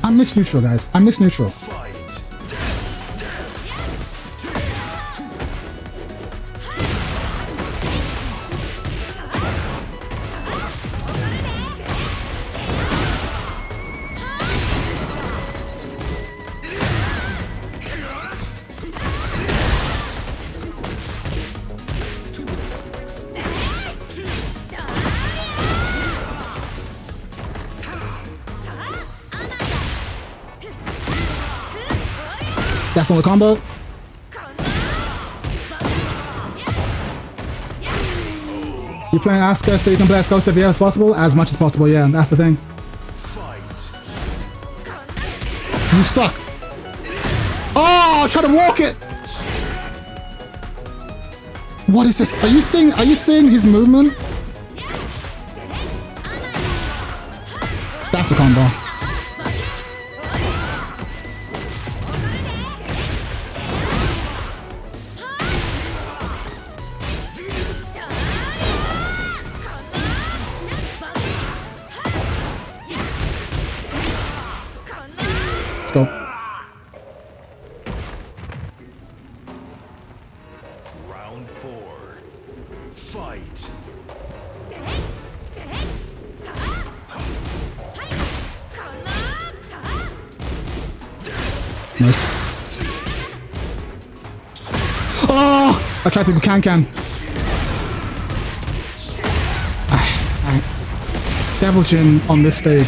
I miss neutral, guys. I miss neutral. That's on the combo. You playing Asuka so you can play as close to VR as possible? As much as possible, yeah, that's the thing. You suck. Oh, try to walk it. What is this? Are you seeing his movement? That's the combo. Go. Round 4. Fight. Nice. Oh! I tried to do can. Devil Chin on this stage.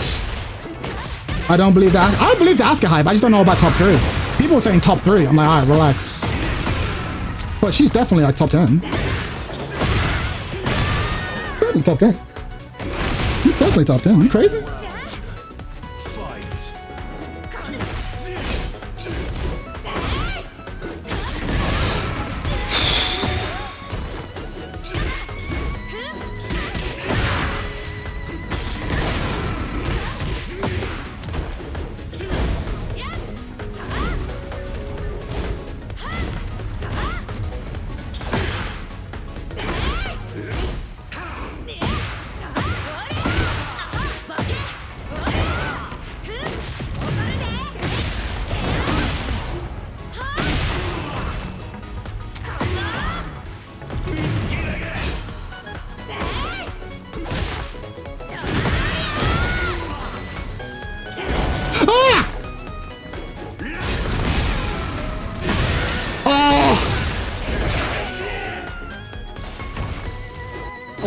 I don't believe that. I believe the Asuka hype. I just don't know about top 3. People are saying top 3. I'm like, alright, relax. But she's definitely like top 10. Definitely top 10. She's definitely top 10. Are you crazy?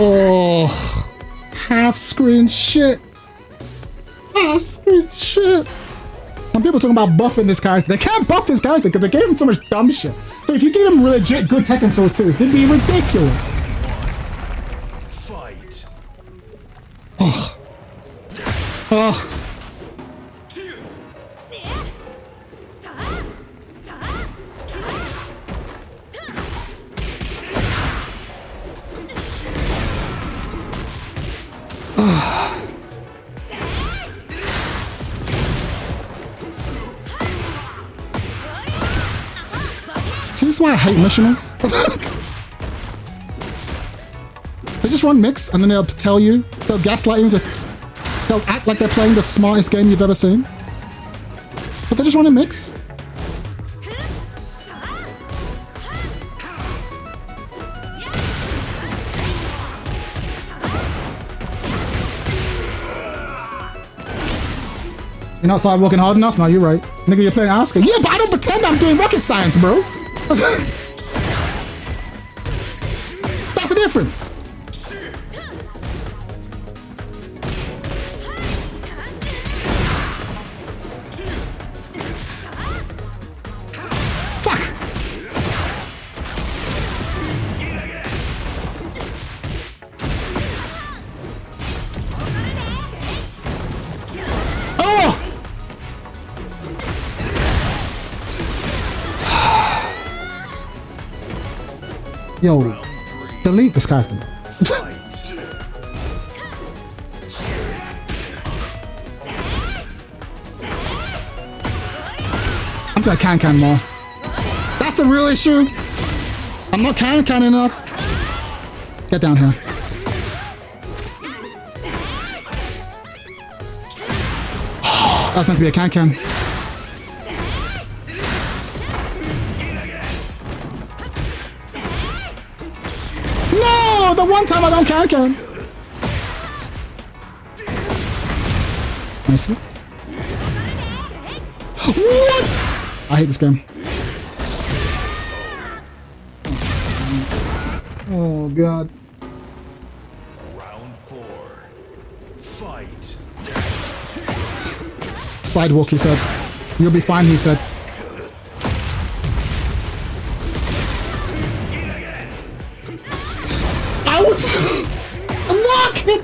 Oh, half screen shit. Half screen shit. Some people talking about buffing this character. They can't buff this character because they gave him so much dumb shit. So if you give him legit good Tekken Souls too, it'd be ridiculous. Fight. Oh. Oh. See, this is why I hate missionals. They just run mix and then they'll tell you, they'll gaslight you, they'll act like they're playing the smartest game you've ever seen. But they just run a mix. You're not started working hard enough? No, you're right. Nigga, you're playing Asuka. Yeah, but I don't pretend I'm doing rocket science, bro. That's the difference. Yo, delete this character. Fight. I'm gonna can more. That's the real issue. I'm not can enough. Get down here. That was meant to be a can. No, the one time I don't can. Nice. What? I hate this game. Oh god. Round 4. Fight. Sidewalk, he said. You'll be fine, he said. I was walking.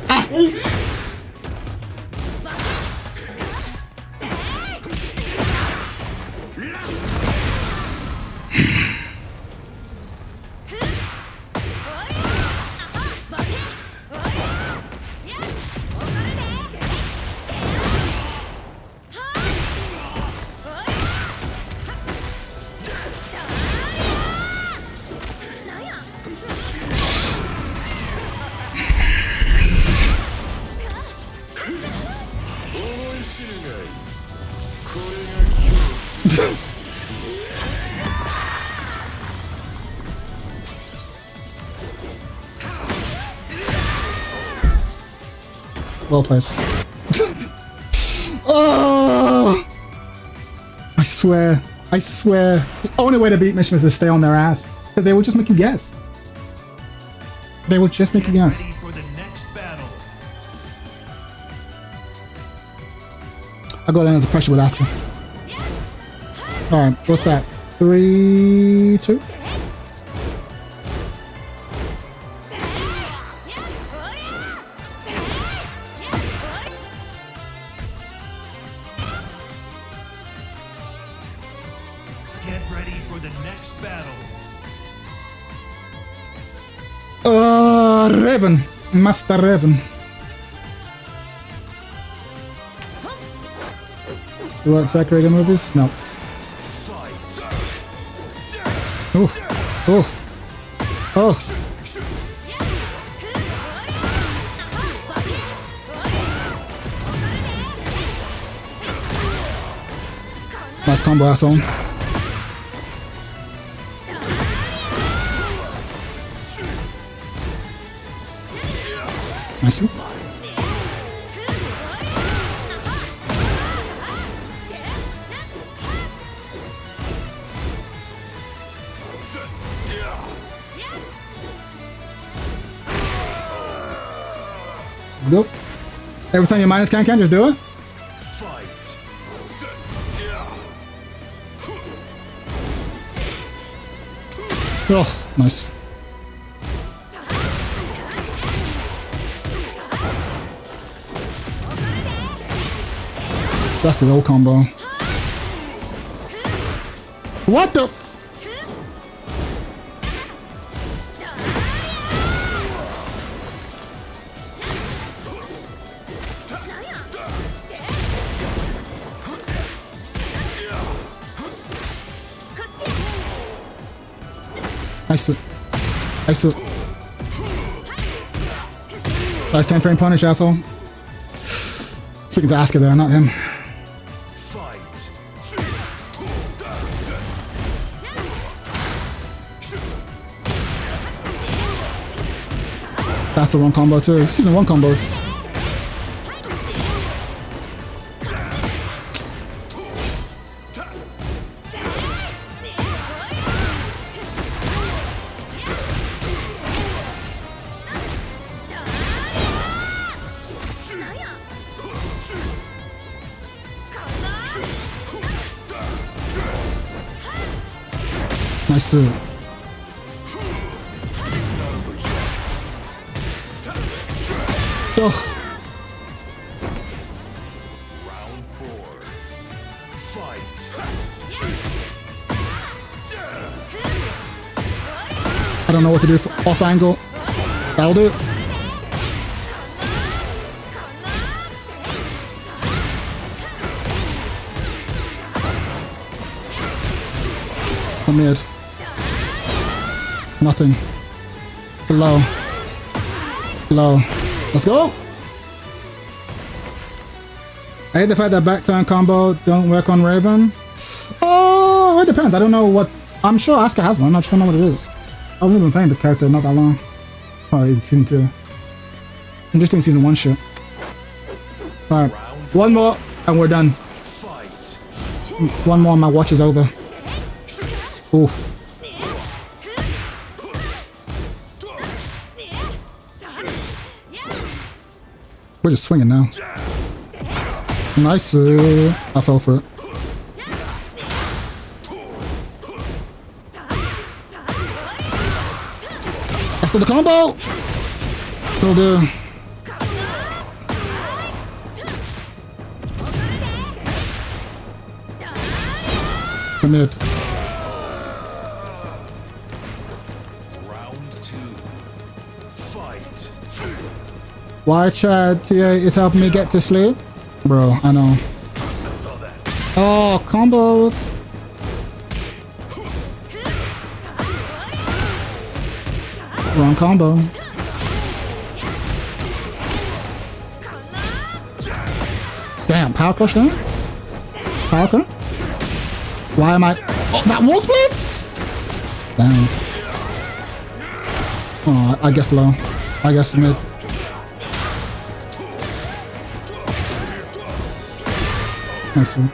Well played. Oh! I swear. The only way to beat missions is to stay on their ass. Because they will just make you guess. They will just make you guess. Ready for the next battle. I'll go down as a pressure with Asuka. Alright, what's that? 3, 2? Get ready for the next battle. Raven. Master Raven. You like Zack Raven movies? No. Fight. Oof. Oof. Oh. Nice combo, asshole. Nice. Let's go. Every time you minus can just do it. Fight. Oh, nice. That's the old combo. What the? Nice. Nice 10 frame punish, asshole. Speaking to Asuka there, not him. Fight. That's the wrong combo too. Season 1 combos. Nice. Oh. Round 4. Fight. I don't know what to do for off angle. That'll do. Mid. Nothing. Low. Low. Let's go. I hate the fact that back turn combo don't work on Raven. Oh, it depends. I don't know what. I'm sure Asuka has one. I just don't know what it is. I've only been playing the character not that long. Oh, it's season 2. I'm just doing season 1 shit. Alright. One more and we're done. One more and my watch is over. Ooh. We're just swinging now. Nice. I fell for it. After the combo. Will do. Mid. Why Chad TA is helping me get to sleep? Bro, I know. Oh, combo. Wrong combo. Damn, power crush then? Power crush? Why am I... Oh, that wall splits? Damn. Oh, I guess low. I guess mid. Nice one.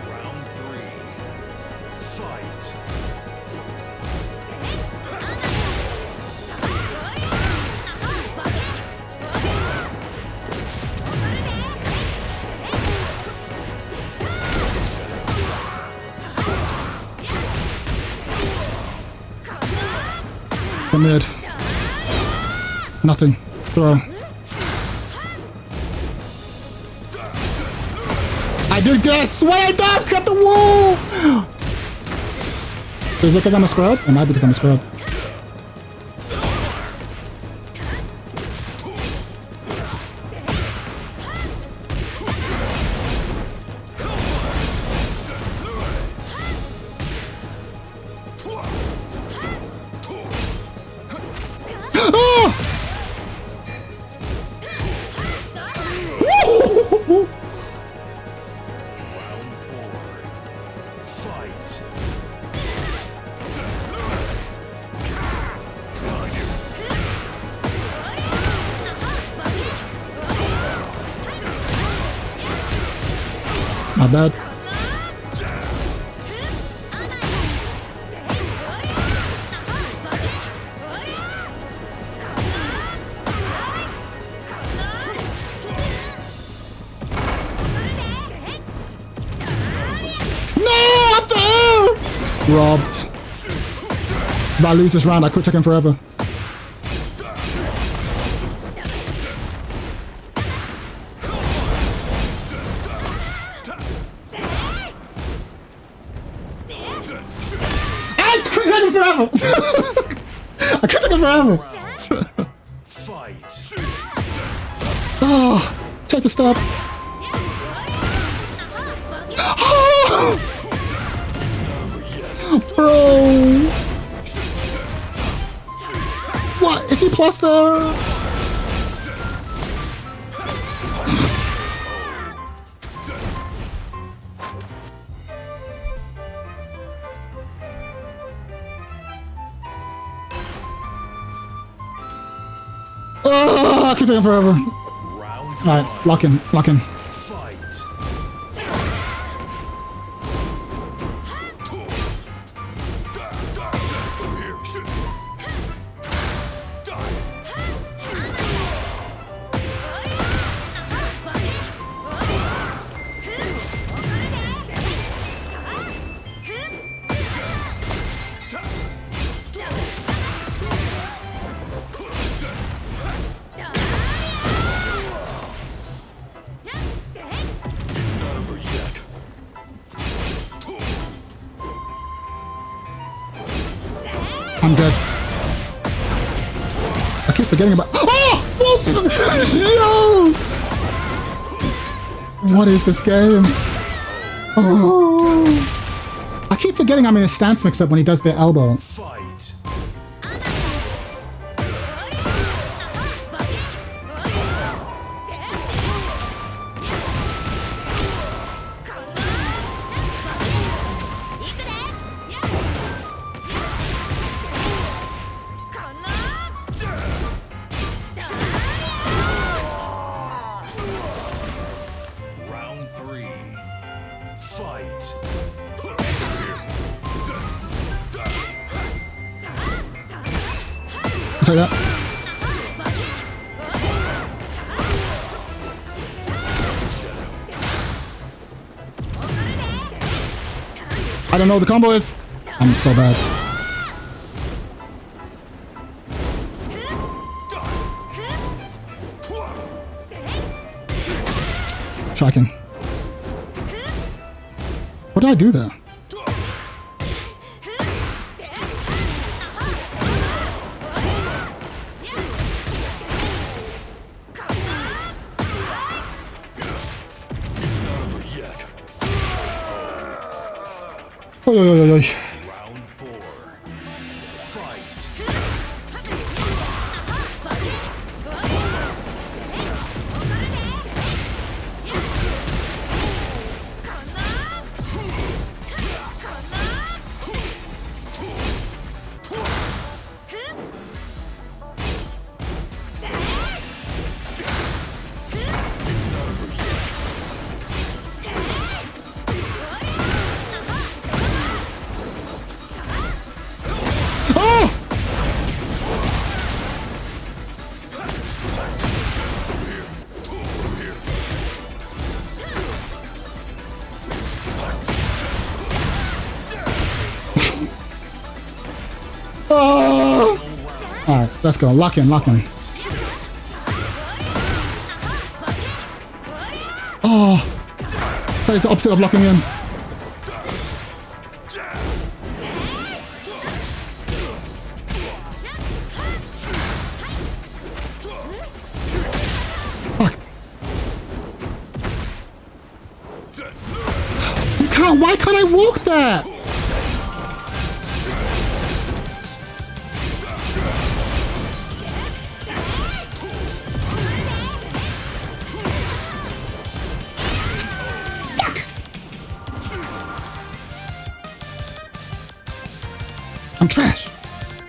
Round 3. Fight. The mid. Nothing. Throw. I did guess when I duck at the wall! Is it because I'm a scrub? It might be because I'm a scrub. Not bad. No, up there! Robbed. If I lose this round, I quit Tekken forever. Forever. I could take it forever. Fight. Oh, try to stop. Oh, bro. What? Is he plus there? Oh, I keep taking forever. Alright, lock in, lock in. I'm good. I keep forgetting about. Oh! Yo! What is this game? Oh! I keep forgetting I'm in a stance mix-up when he does the elbow. Fight. Round 3. Fight. I'll take that. I don't know what the combo is. I'm so bad. Tracking. What did I do there? Oi, oi, oi, oi. Round 4. Fight. Oh! Alright, let's go. Lock in, lock in. Oh! That is the opposite of locking in. Fuck. You can't, why can't I walk that? I'm trash.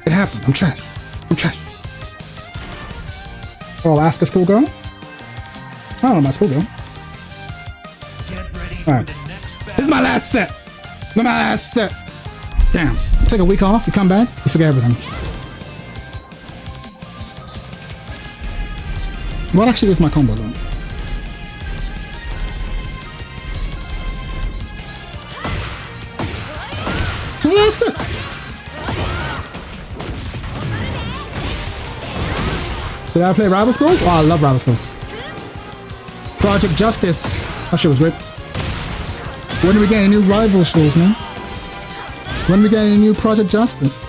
It happened. I'm trash. I'm trash. Oh, ask a schoolgirl? I don't know my schoolgirl. Alright. This is my last set. This is my last set. Damn. Take a week off, you come back, you forget everything. What actually is my combo though? Last set. Did I play Rival Schools? Oh, I love Rival Schools. Project Justice. That shit was great. When do we get any new Rival Schools, man? When do we get any new Project Justice?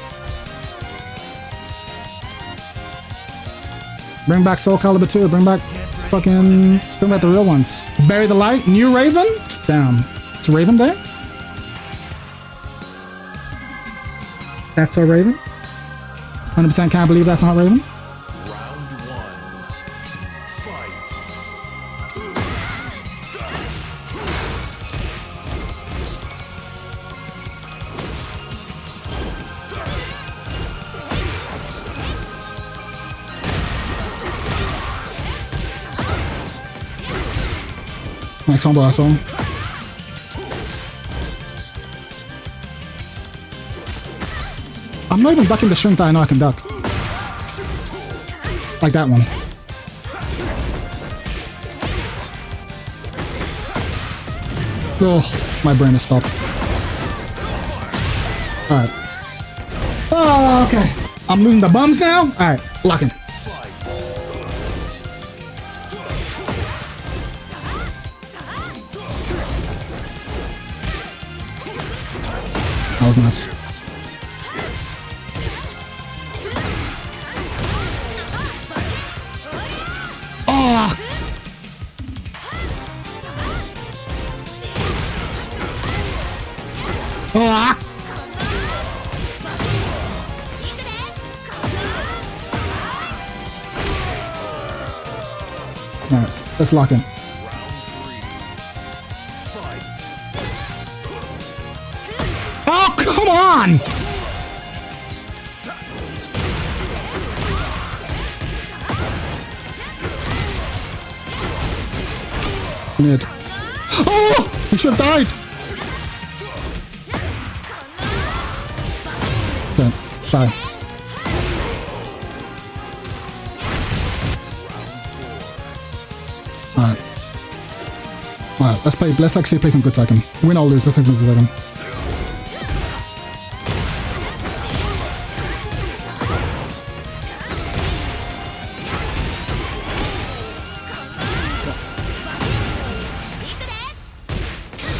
Bring back Soul Calibur 2. Bring back fucking... Bring back the real ones. Bury the Light. New Raven? Damn. It's Raven Day? That's our Raven? 100% can't believe that's not Raven. Next combo, asshole. I'm not even ducking the strength that I know I can duck. Like that one. Oh, my brain is stopped. Alright. Oh, okay. I'm losing the bums now? Alright, locking. That was nice. Alright, let's lock in. Fight. Oh, come on! Mid. Oh! He should have died! Okay, bye. Alright. Alright, let's actually play some good Tekken. Win or lose, let's play some good Tekken.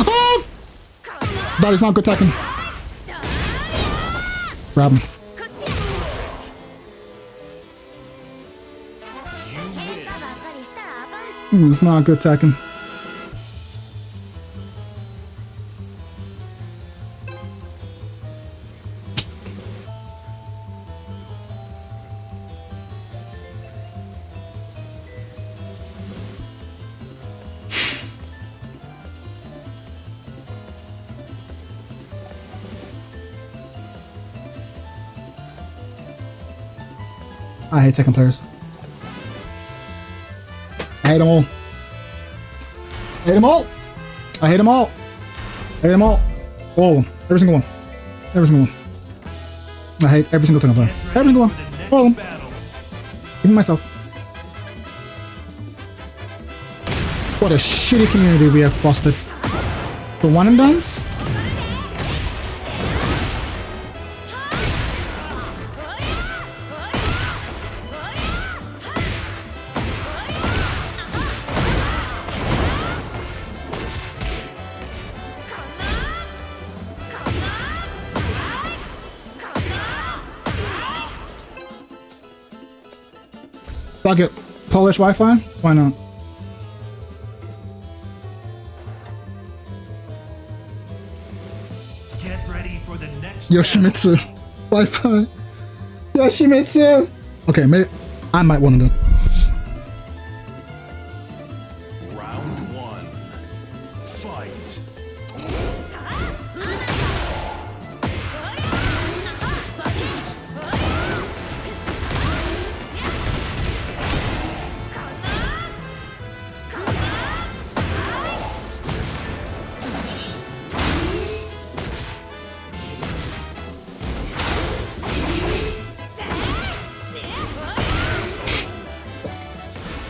Oh! That is not good Tekken. Grab him. It's not good Tekken. I hate Tekken players. I hate them all. I hate them all. I hate them all. I hate them all. All of them. Every single one. Every single one. I hate every single Tekken player. Every single one. All of them. Even myself. What a shitty community we have fostered. The one and dones? Fuck it. Polish Wi-Fi? Why not? Get ready for the next Yoshimitsu. Wi-Fi. Yoshimitsu. Okay, maybe I might want to do. Round one. Fight.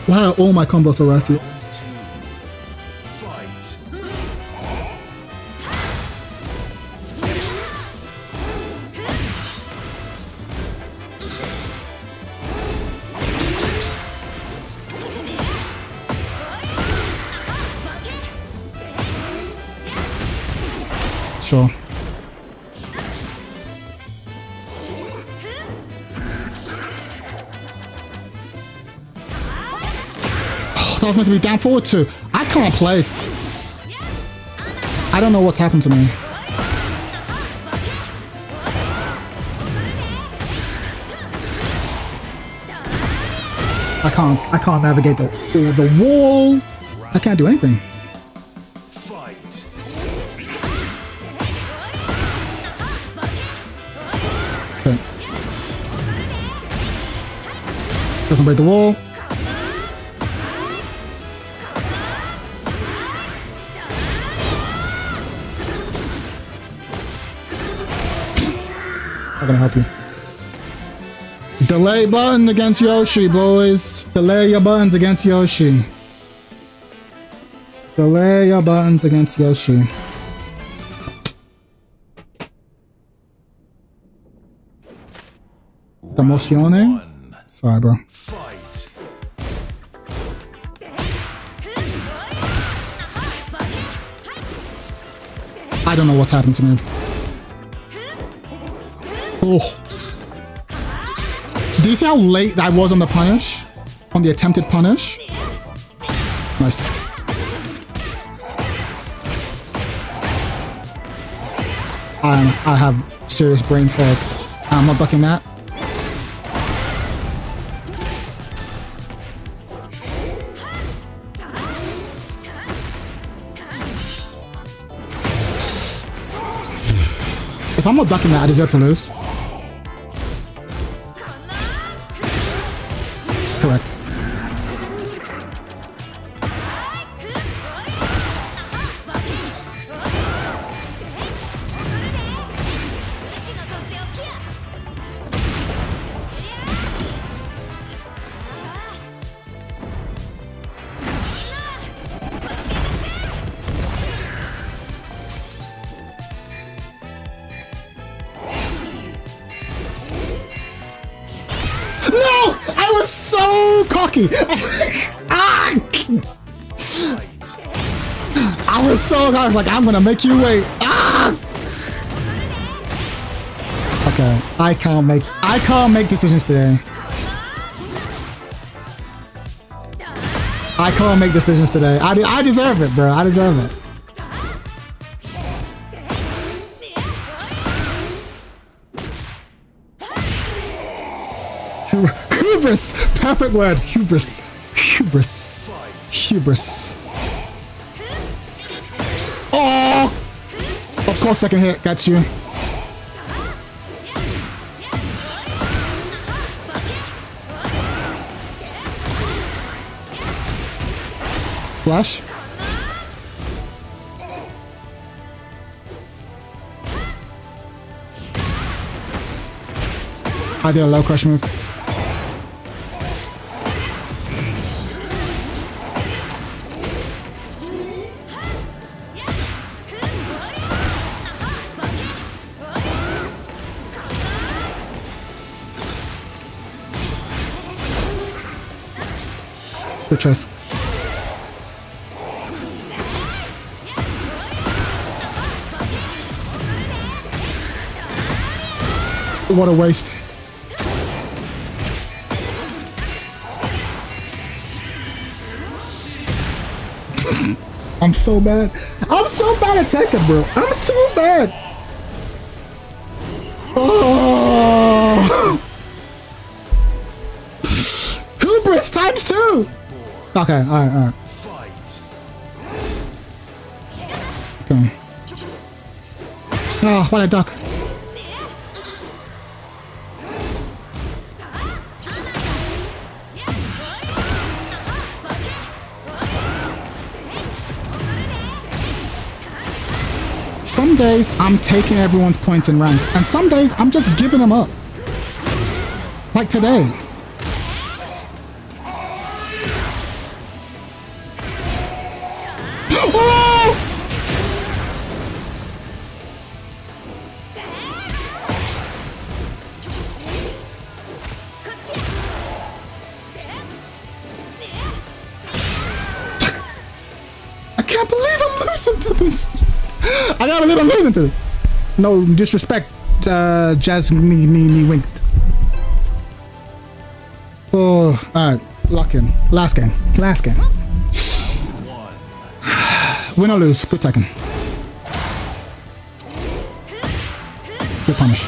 Why are all my combos so rusty? Fight. Sure. That was meant to be down forward too. I can't play. I don't know what's happened to me. I can't navigate the wall. I can't do anything. Fight. Okay. Doesn't break the wall. I'm gonna help you. Delay button against Yoshi, boys. Delay your buttons against Yoshi. Delay your buttons against Yoshi. Emozione? Sorry, bro. Fight. I don't know what's happened to me. Oh. Do you see how late I was on the punish? On the attempted punish? Nice. I have serious brain fog. I'm not ducking that. I'm not ducking that, I deserve to lose. Correct. No! I was so cocky! Ah! I was so cocky. I was like, I'm gonna make you wait. Ah! Okay, I can't make decisions today. I can't make decisions today. I deserve it, bro. I deserve it. Hubris! Perfect word. Hubris. Hubris. Hubris. Oh! Of course, second hit. Got you. Flash. I did a low crush move. Good choice. What a waste. I'm so bad. I'm so bad at Tekken, bro. I'm so bad. Oh. Hubris times 2. Okay, alright. Okay. Oh, what a duck. Some days I'm taking everyone's points in rank, and some days I'm just giving them up. Like today. I can't believe I'm losing to this. I gotta believe I'm losing to this. No disrespect, Jazz me winked. Oh, alright, lock in. Last game. Win or lose, good Tekken. Good punish.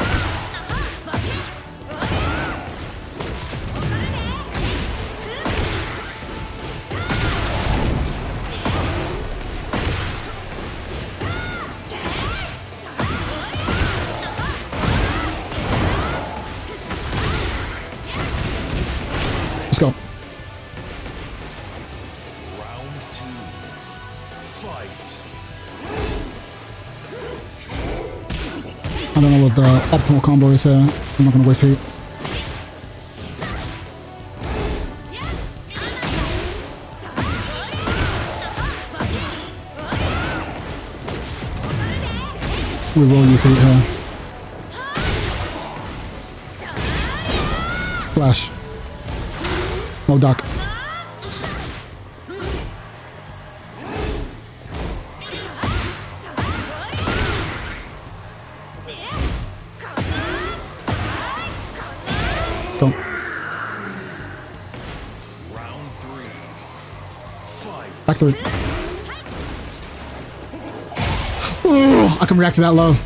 Let's go. Round 2. Fight. I don't know what the optimal combo is here. I'm not gonna waste heat. We will use heat here. Flash. No duck. Let's go. Round 3. Fight. Back 3. Ooh, I can react to that low.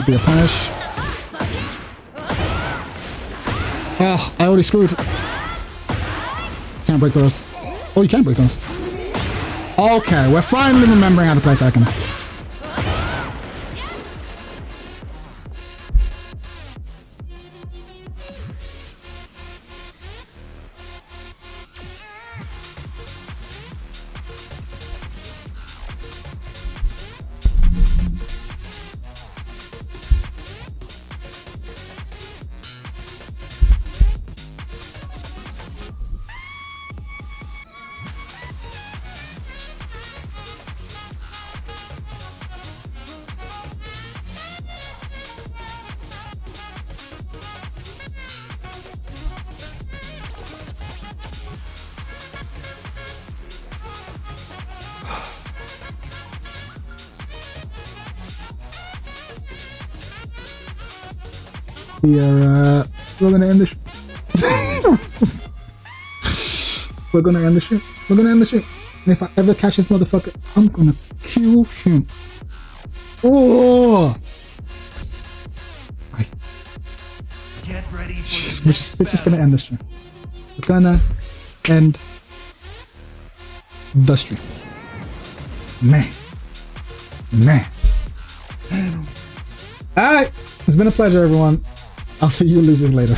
be a punish. Oh, I already screwed. Can't break those. Oh, you can break those. Okay, we're finally remembering how to play Tekken. We're gonna end this. We're gonna end the shit. We're gonna end the shit. And if I ever catch this motherfucker, I'm gonna kill him. Oh! Get ready for the We're next just gonna end the stream. We're gonna end the stream. Man. Alright. It's been a pleasure, everyone. I'll see you losers later.